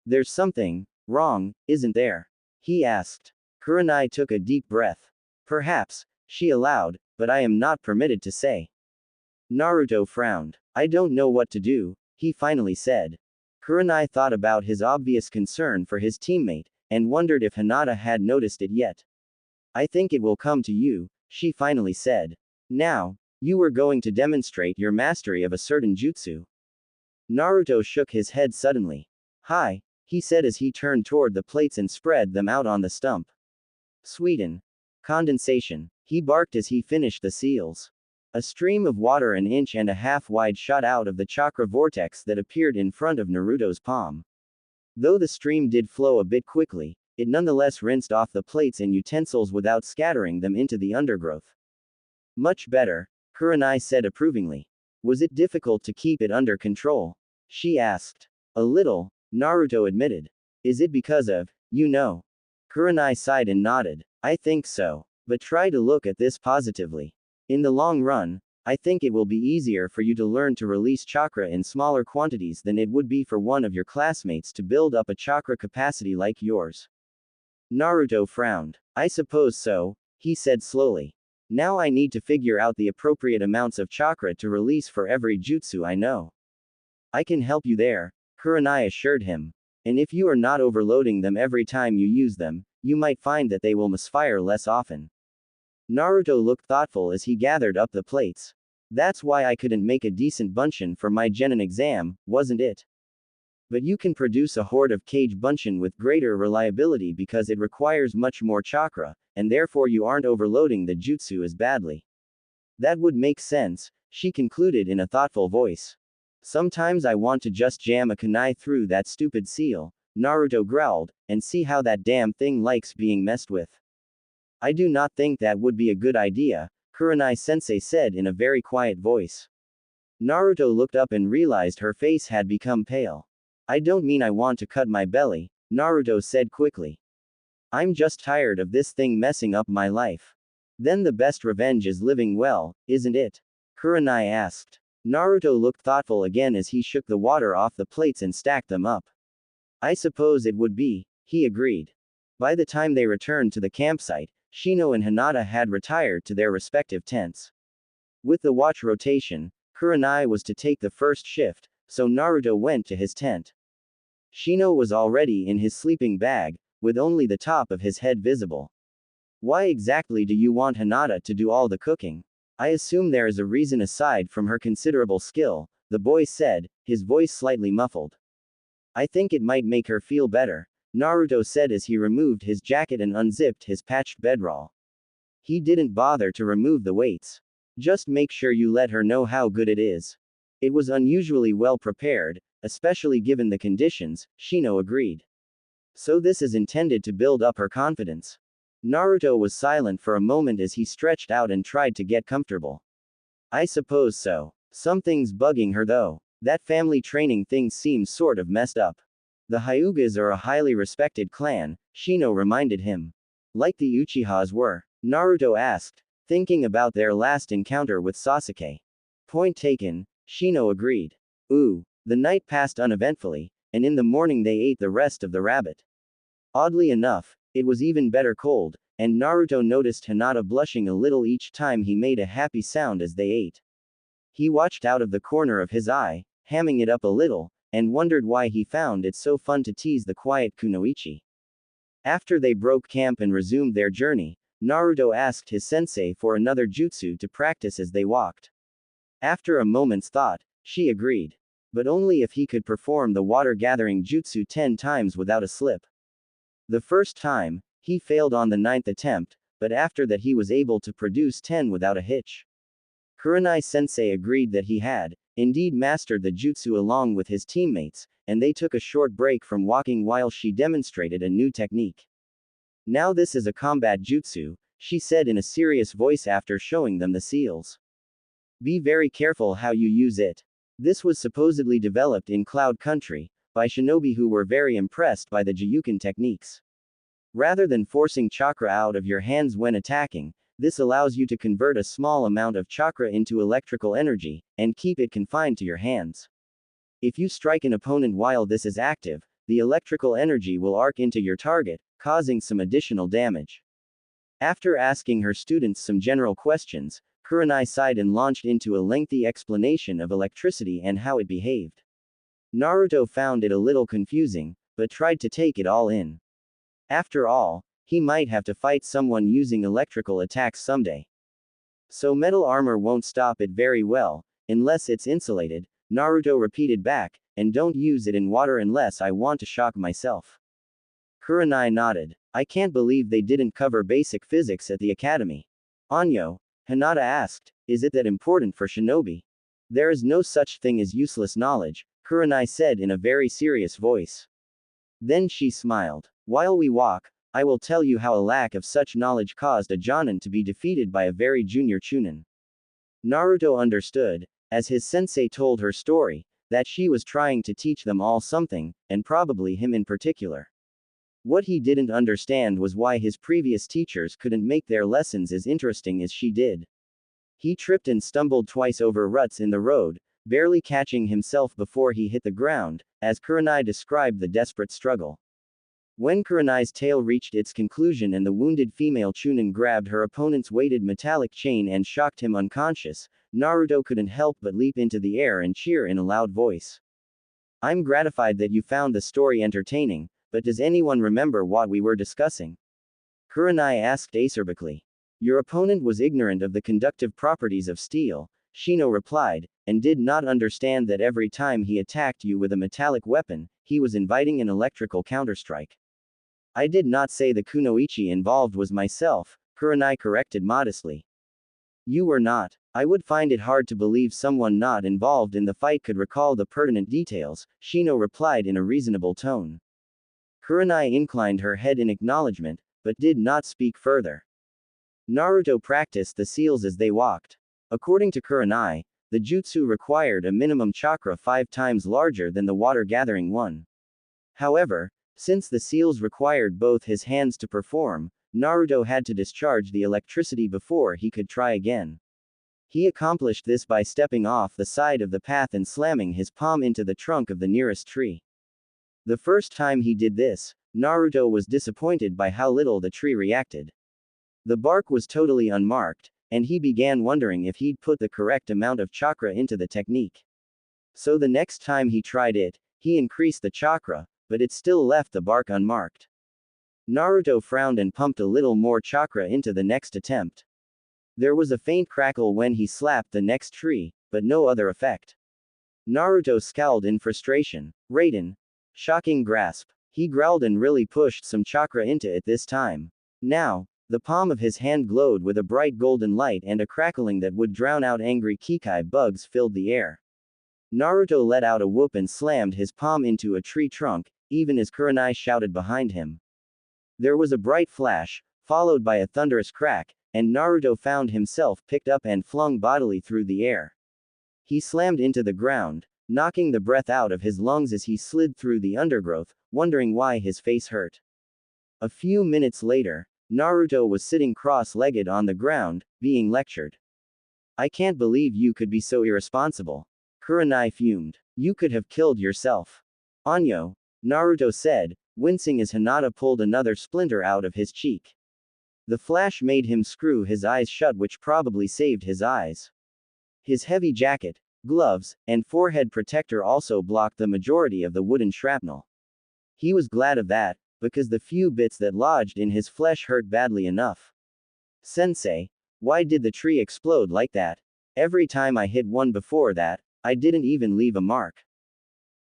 There's something wrong, isn't there? He asked. Kurenai took a deep breath. Perhaps, she allowed, but I am not permitted to say. Naruto frowned. I don't know what to do, he finally said. Kurenai thought about his obvious concern for his teammate, and wondered if Hinata had noticed it yet. I think it will come to you, she finally said. Now, you were going to demonstrate your mastery of a certain jutsu. Naruto shook his head suddenly. Hi, he said as he turned toward the plates and spread them out on the stump. Sweden. Condensation. He barked as he finished the seals. A stream of water an inch and a half wide shot out of the chakra vortex that appeared in front of Naruto's palm. Though the stream did flow a bit quickly, it nonetheless rinsed off the plates and utensils without scattering them into the undergrowth. Much better, Kurenai said approvingly. Was it difficult to keep it under control? She asked. A little, Naruto admitted. Is it because of, you know? Kurenai sighed and nodded. I think so. But try to look at this positively. In the long run, I think it will be easier for you to learn to release chakra in smaller quantities than it would be for one of your classmates to build up a chakra capacity like yours. Naruto frowned. I suppose so, he said slowly. Now I need to figure out the appropriate amounts of chakra to release for every jutsu I know. I can help you there, Kurenai assured him. And if you are not overloading them every time you use them, you might find that they will misfire less often. Naruto looked thoughtful as he gathered up the plates. That's why I couldn't make a decent bunshin for my genin exam, wasn't it? But you can produce a horde of kage bunshin with greater reliability because it requires much more chakra, and therefore you aren't overloading the jutsu as badly. That would make sense, she concluded in a thoughtful voice. Sometimes I want to just jam a kunai through that stupid seal, Naruto growled, and see how that damn thing likes being messed with. I do not think that would be a good idea, Kurenai-sensei said in a very quiet voice. Naruto looked up and realized her face had become pale. I don't mean I want to cut my belly, Naruto said quickly. I'm just tired of this thing messing up my life. Then the best revenge is living well, isn't it? Kurenai asked. Naruto looked thoughtful again as he shook the water off the plates and stacked them up. I suppose it would be, he agreed. By the time they returned to the campsite, Shino and Hinata had retired to their respective tents. With the watch rotation, Kurenai was to take the first shift, so Naruto went to his tent. Shino was already in his sleeping bag, with only the top of his head visible. Why exactly do you want Hinata to do all the cooking? I assume there is a reason aside from her considerable skill, the boy said, his voice slightly muffled. I think it might make her feel better, Naruto said as he removed his jacket and unzipped his patched bedroll. He didn't bother to remove the weights. Just make sure you let her know how good it is. It was unusually well prepared, especially given the conditions, Shino agreed. So this is intended to build up her confidence. Naruto was silent for a moment as he stretched out and tried to get comfortable. I suppose so. Something's bugging her though. That family training thing seems sort of messed up. The Hyugas are a highly respected clan, Shino reminded him. Like the Uchihas were. Naruto asked, thinking about their last encounter with Sasuke. Point taken, Shino agreed. Ooh. The night passed uneventfully, and in the morning they ate the rest of the rabbit. Oddly enough, it was even better cold, and Naruto noticed Hinata blushing a little each time he made a happy sound as they ate. He watched out of the corner of his eye, hamming it up a little, and wondered why he found it so fun to tease the quiet Kunoichi. After they broke camp and resumed their journey, Naruto asked his sensei for another jutsu to practice as they walked. After a moment's thought, she agreed. But only if he could perform the water-gathering jutsu 10 times without a slip. The first time, he failed on the 9th attempt, but after that he was able to produce 10 without a hitch. Kurenai-sensei agreed that he had, indeed mastered the jutsu along with his teammates, and they took a short break from walking while she demonstrated a new technique. Now this is a combat jutsu, she said in a serious voice after showing them the seals. Be very careful how you use it. This was supposedly developed in Cloud Country, by shinobi who were very impressed by the Juyuken techniques. Rather than forcing chakra out of your hands when attacking, this allows you to convert a small amount of chakra into electrical energy, and keep it confined to your hands. If you strike an opponent while this is active, the electrical energy will arc into your target, causing some additional damage. After asking her students some general questions, Kurenai sighed and launched into a lengthy explanation of electricity and how it behaved. Naruto found it a little confusing, but tried to take it all in. After all, he might have to fight someone using electrical attacks someday. So metal armor won't stop it very well, unless it's insulated, Naruto repeated back, and don't use it in water unless I want to shock myself. Kurenai nodded. I can't believe they didn't cover basic physics at the academy. Anyo, Hinata asked, is it that important for shinobi? There is no such thing as useless knowledge, Kurenai said in a very serious voice. Then she smiled. While we walk, I will tell you how a lack of such knowledge caused a Jonin to be defeated by a very junior Chunin. Naruto understood, as his sensei told her story, that she was trying to teach them all something, and probably him in particular. What he didn't understand was why his previous teachers couldn't make their lessons as interesting as she did. He tripped and stumbled twice over ruts in the road, barely catching himself before he hit the ground, as Kurenai described the desperate struggle. When Kurenai's tale reached its conclusion and the wounded female Chunin grabbed her opponent's weighted metallic chain and shocked him unconscious, Naruto couldn't help but leap into the air and cheer in a loud voice. I'm gratified that you found the story entertaining, but does anyone remember what we were discussing? Kurenai asked acerbically. Your opponent was ignorant of the conductive properties of steel, Shino replied, and did not understand that every time he attacked you with a metallic weapon, he was inviting an electrical counterstrike. I did not say the kunoichi involved was myself, Kurenai corrected modestly. You were not. I would find it hard to believe someone not involved in the fight could recall the pertinent details, Shino replied in a reasonable tone. Kurenai inclined her head in acknowledgement, but did not speak further. Naruto practiced the seals as they walked. According to Kurenai, the jutsu required a minimum chakra 5 times larger than the water-gathering one. However, since the seals required both his hands to perform, Naruto had to discharge the electricity before he could try again. He accomplished this by stepping off the side of the path and slamming his palm into the trunk of the nearest tree. The first time he did this, Naruto was disappointed by how little the tree reacted. The bark was totally unmarked, and he began wondering if he'd put the correct amount of chakra into the technique. So the next time he tried it, he increased the chakra, but it still left the bark unmarked. Naruto frowned and pumped a little more chakra into the next attempt. There was a faint crackle when he slapped the next tree, but no other effect. Naruto scowled in frustration. Raiden. Shocking grasp. He growled and really pushed some chakra into it this time. Now, the palm of his hand glowed with a bright golden light and a crackling that would drown out angry Kikai bugs filled the air. Naruto let out a whoop and slammed his palm into a tree trunk, even as Kurenai shouted behind him. There was a bright flash, followed by a thunderous crack, and Naruto found himself picked up and flung bodily through the air. He slammed into the ground, knocking the breath out of his lungs as he slid through the undergrowth, wondering why his face hurt. A few minutes later, Naruto was sitting cross-legged on the ground, being lectured. I can't believe you could be so irresponsible. Kurenai fumed. You could have killed yourself. Anyo, Naruto said, wincing as Hinata pulled another splinter out of his cheek. The flash made him screw his eyes shut, which probably saved his eyes. His heavy jacket, gloves, and forehead protector also blocked the majority of the wooden shrapnel. He was glad of that, because the few bits that lodged in his flesh hurt badly enough. Sensei, why did the tree explode like that? Every time I hit one before that, I didn't even leave a mark.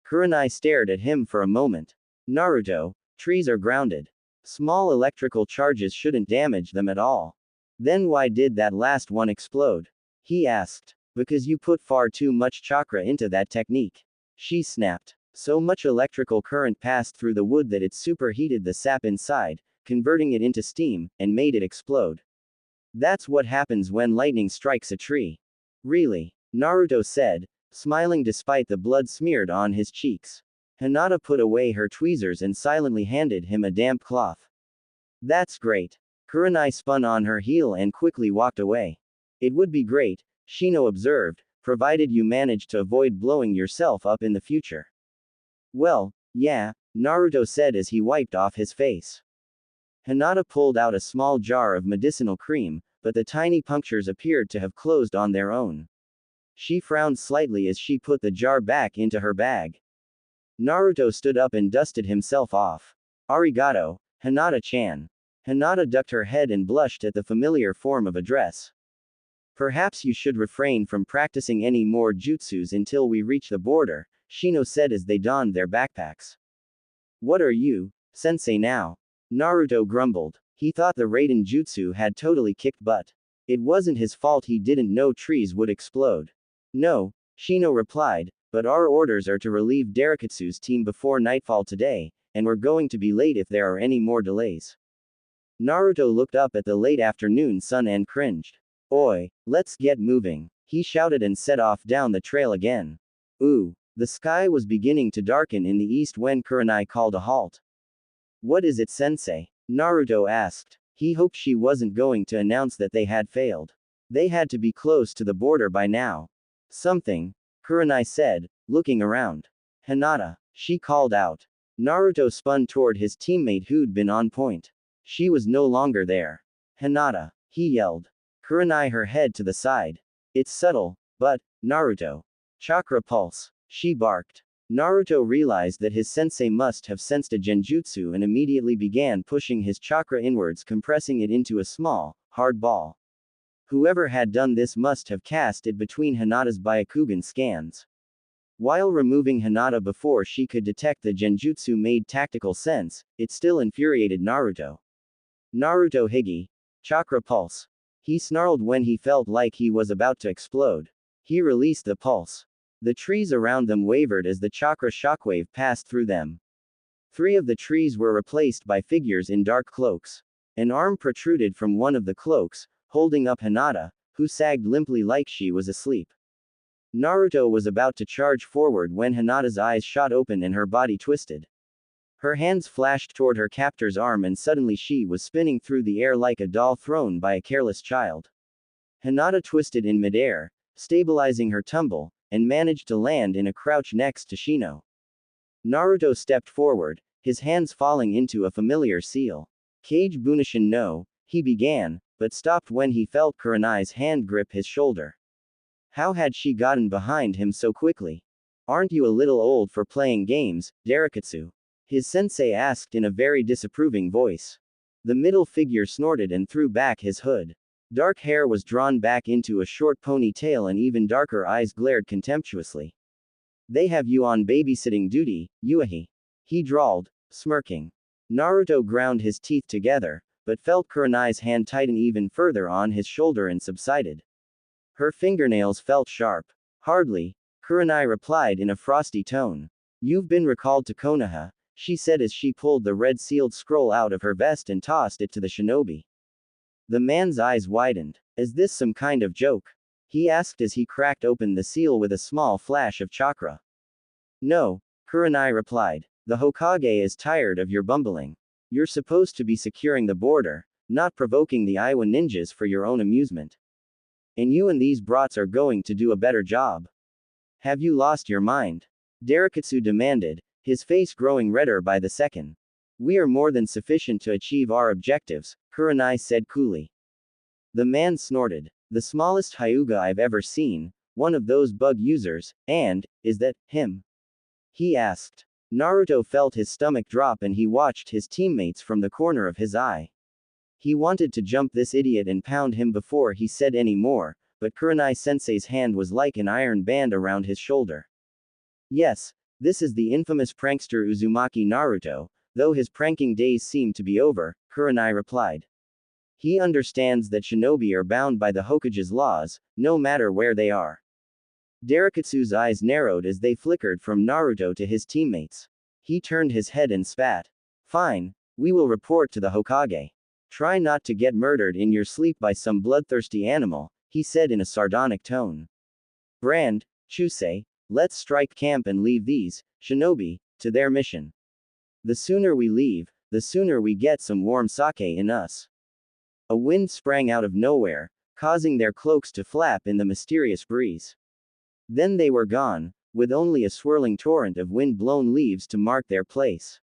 Kurenai stared at him for a moment. Naruto, trees are grounded. Small electrical charges shouldn't damage them at all. Then why did that last one explode? He asked. Because you put far too much chakra into that technique. She snapped. So much electrical current passed through the wood that it superheated the sap inside, converting it into steam, and made it explode. That's what happens when lightning strikes a tree. Really? Naruto said, smiling despite the blood smeared on his cheeks. Hinata put away her tweezers and silently handed him a damp cloth. That's great. Kurenai spun on her heel and quickly walked away. It would be great, Shino observed, provided you managed to avoid blowing yourself up in the future. Well, yeah, Naruto said as he wiped off his face. Hinata pulled out a small jar of medicinal cream, but the tiny punctures appeared to have closed on their own. She frowned slightly as she put the jar back into her bag. Naruto stood up and dusted himself off. Arigato, Hinata-chan. Hinata ducked her head and blushed at the familiar form of address. Perhaps you should refrain from practicing any more jutsus until we reach the border, Shino said as they donned their backpacks. What are you, sensei now? Naruto grumbled. He thought the Raiden jutsu had totally kicked butt. It wasn't his fault he didn't know trees would explode. No, Shino replied, but our orders are to relieve Derikatsu's team before nightfall today, and we're going to be late if there are any more delays. Naruto looked up at the late afternoon sun and cringed. Oi, let's get moving, he shouted and set off down the trail again. Ooh, the sky was beginning to darken in the east when Kurenai called a halt. What is it, sensei? Naruto asked. He hoped she wasn't going to announce that they had failed. They had to be close to the border by now. Something, Kurenai said, looking around. Hinata, she called out. Naruto spun toward his teammate who'd been on point. She was no longer there. Hinata, he yelled. Kurenai her head to the side. It's subtle, but, Naruto. Chakra pulse, she barked. Naruto realized that his sensei must have sensed a genjutsu and immediately began pushing his chakra inwards, compressing it into a small, hard ball. Whoever had done this must have cast it between Hinata's Byakugan scans. While removing Hinata before she could detect the genjutsu made tactical sense, it still infuriated Naruto. Naruto Higi. Chakra pulse. He snarled when he felt like he was about to explode. He released the pulse. The trees around them wavered as the chakra shockwave passed through them. 3 of the trees were replaced by figures in dark cloaks. An arm protruded from one of the cloaks, holding up Hinata, who sagged limply like she was asleep. Naruto was about to charge forward when Hinata's eyes shot open and her body twisted. Her hands flashed toward her captor's arm and suddenly she was spinning through the air like a doll thrown by a careless child. Hinata twisted in midair, stabilizing her tumble, and managed to land in a crouch next to Shino. Naruto stepped forward, his hands falling into a familiar seal. Kage Bunishin no, he began, but stopped when he felt Kurenai's hand grip his shoulder. How had she gotten behind him so quickly? Aren't you a little old for playing games, Derikatsu? His sensei asked in a very disapproving voice. The middle figure snorted and threw back his hood. Dark hair was drawn back into a short ponytail and even darker eyes glared contemptuously. They have you on babysitting duty, Yuahi. He drawled, smirking. Naruto ground his teeth together, but felt Kurenai's hand tighten even further on his shoulder and subsided. Her fingernails felt sharp. Hardly, Kurenai replied in a frosty tone. You've been recalled to Konoha, she said as she pulled the red sealed scroll out of her vest and tossed it to the shinobi. The man's eyes widened. Is this some kind of joke? He asked as he cracked open the seal with a small flash of chakra. No, Kurenai replied. The Hokage is tired of your bumbling. You're supposed to be securing the border, not provoking the Iowa ninjas for your own amusement. And you and these brats are going to do a better job. Have you lost your mind? Darikatsu demanded, his face growing redder by the second. We are more than sufficient to achieve our objectives, Kurenai said coolly. The man snorted. The smallest Hyuga I've ever seen, one of those bug users, and, is that, him? He asked. Naruto felt his stomach drop and he watched his teammates from the corner of his eye. He wanted to jump this idiot and pound him before he said any more, but Kurenai-sensei's hand was like an iron band around his shoulder. Yes, this is the infamous prankster Uzumaki Naruto, though his pranking days seem to be over, Kurenai replied. He understands that shinobi are bound by the Hokage's laws, no matter where they are. Darikatsu's eyes narrowed as they flickered from Naruto to his teammates. He turned his head and spat. Fine, we will report to the Hokage. Try not to get murdered in your sleep by some bloodthirsty animal, he said in a sardonic tone. Brand, Chusei, let's strike camp and leave these, shinobi, to their mission. The sooner we leave, the sooner we get some warm sake in us. A wind sprang out of nowhere, causing their cloaks to flap in the mysterious breeze. Then they were gone, with only a swirling torrent of wind-blown leaves to mark their place.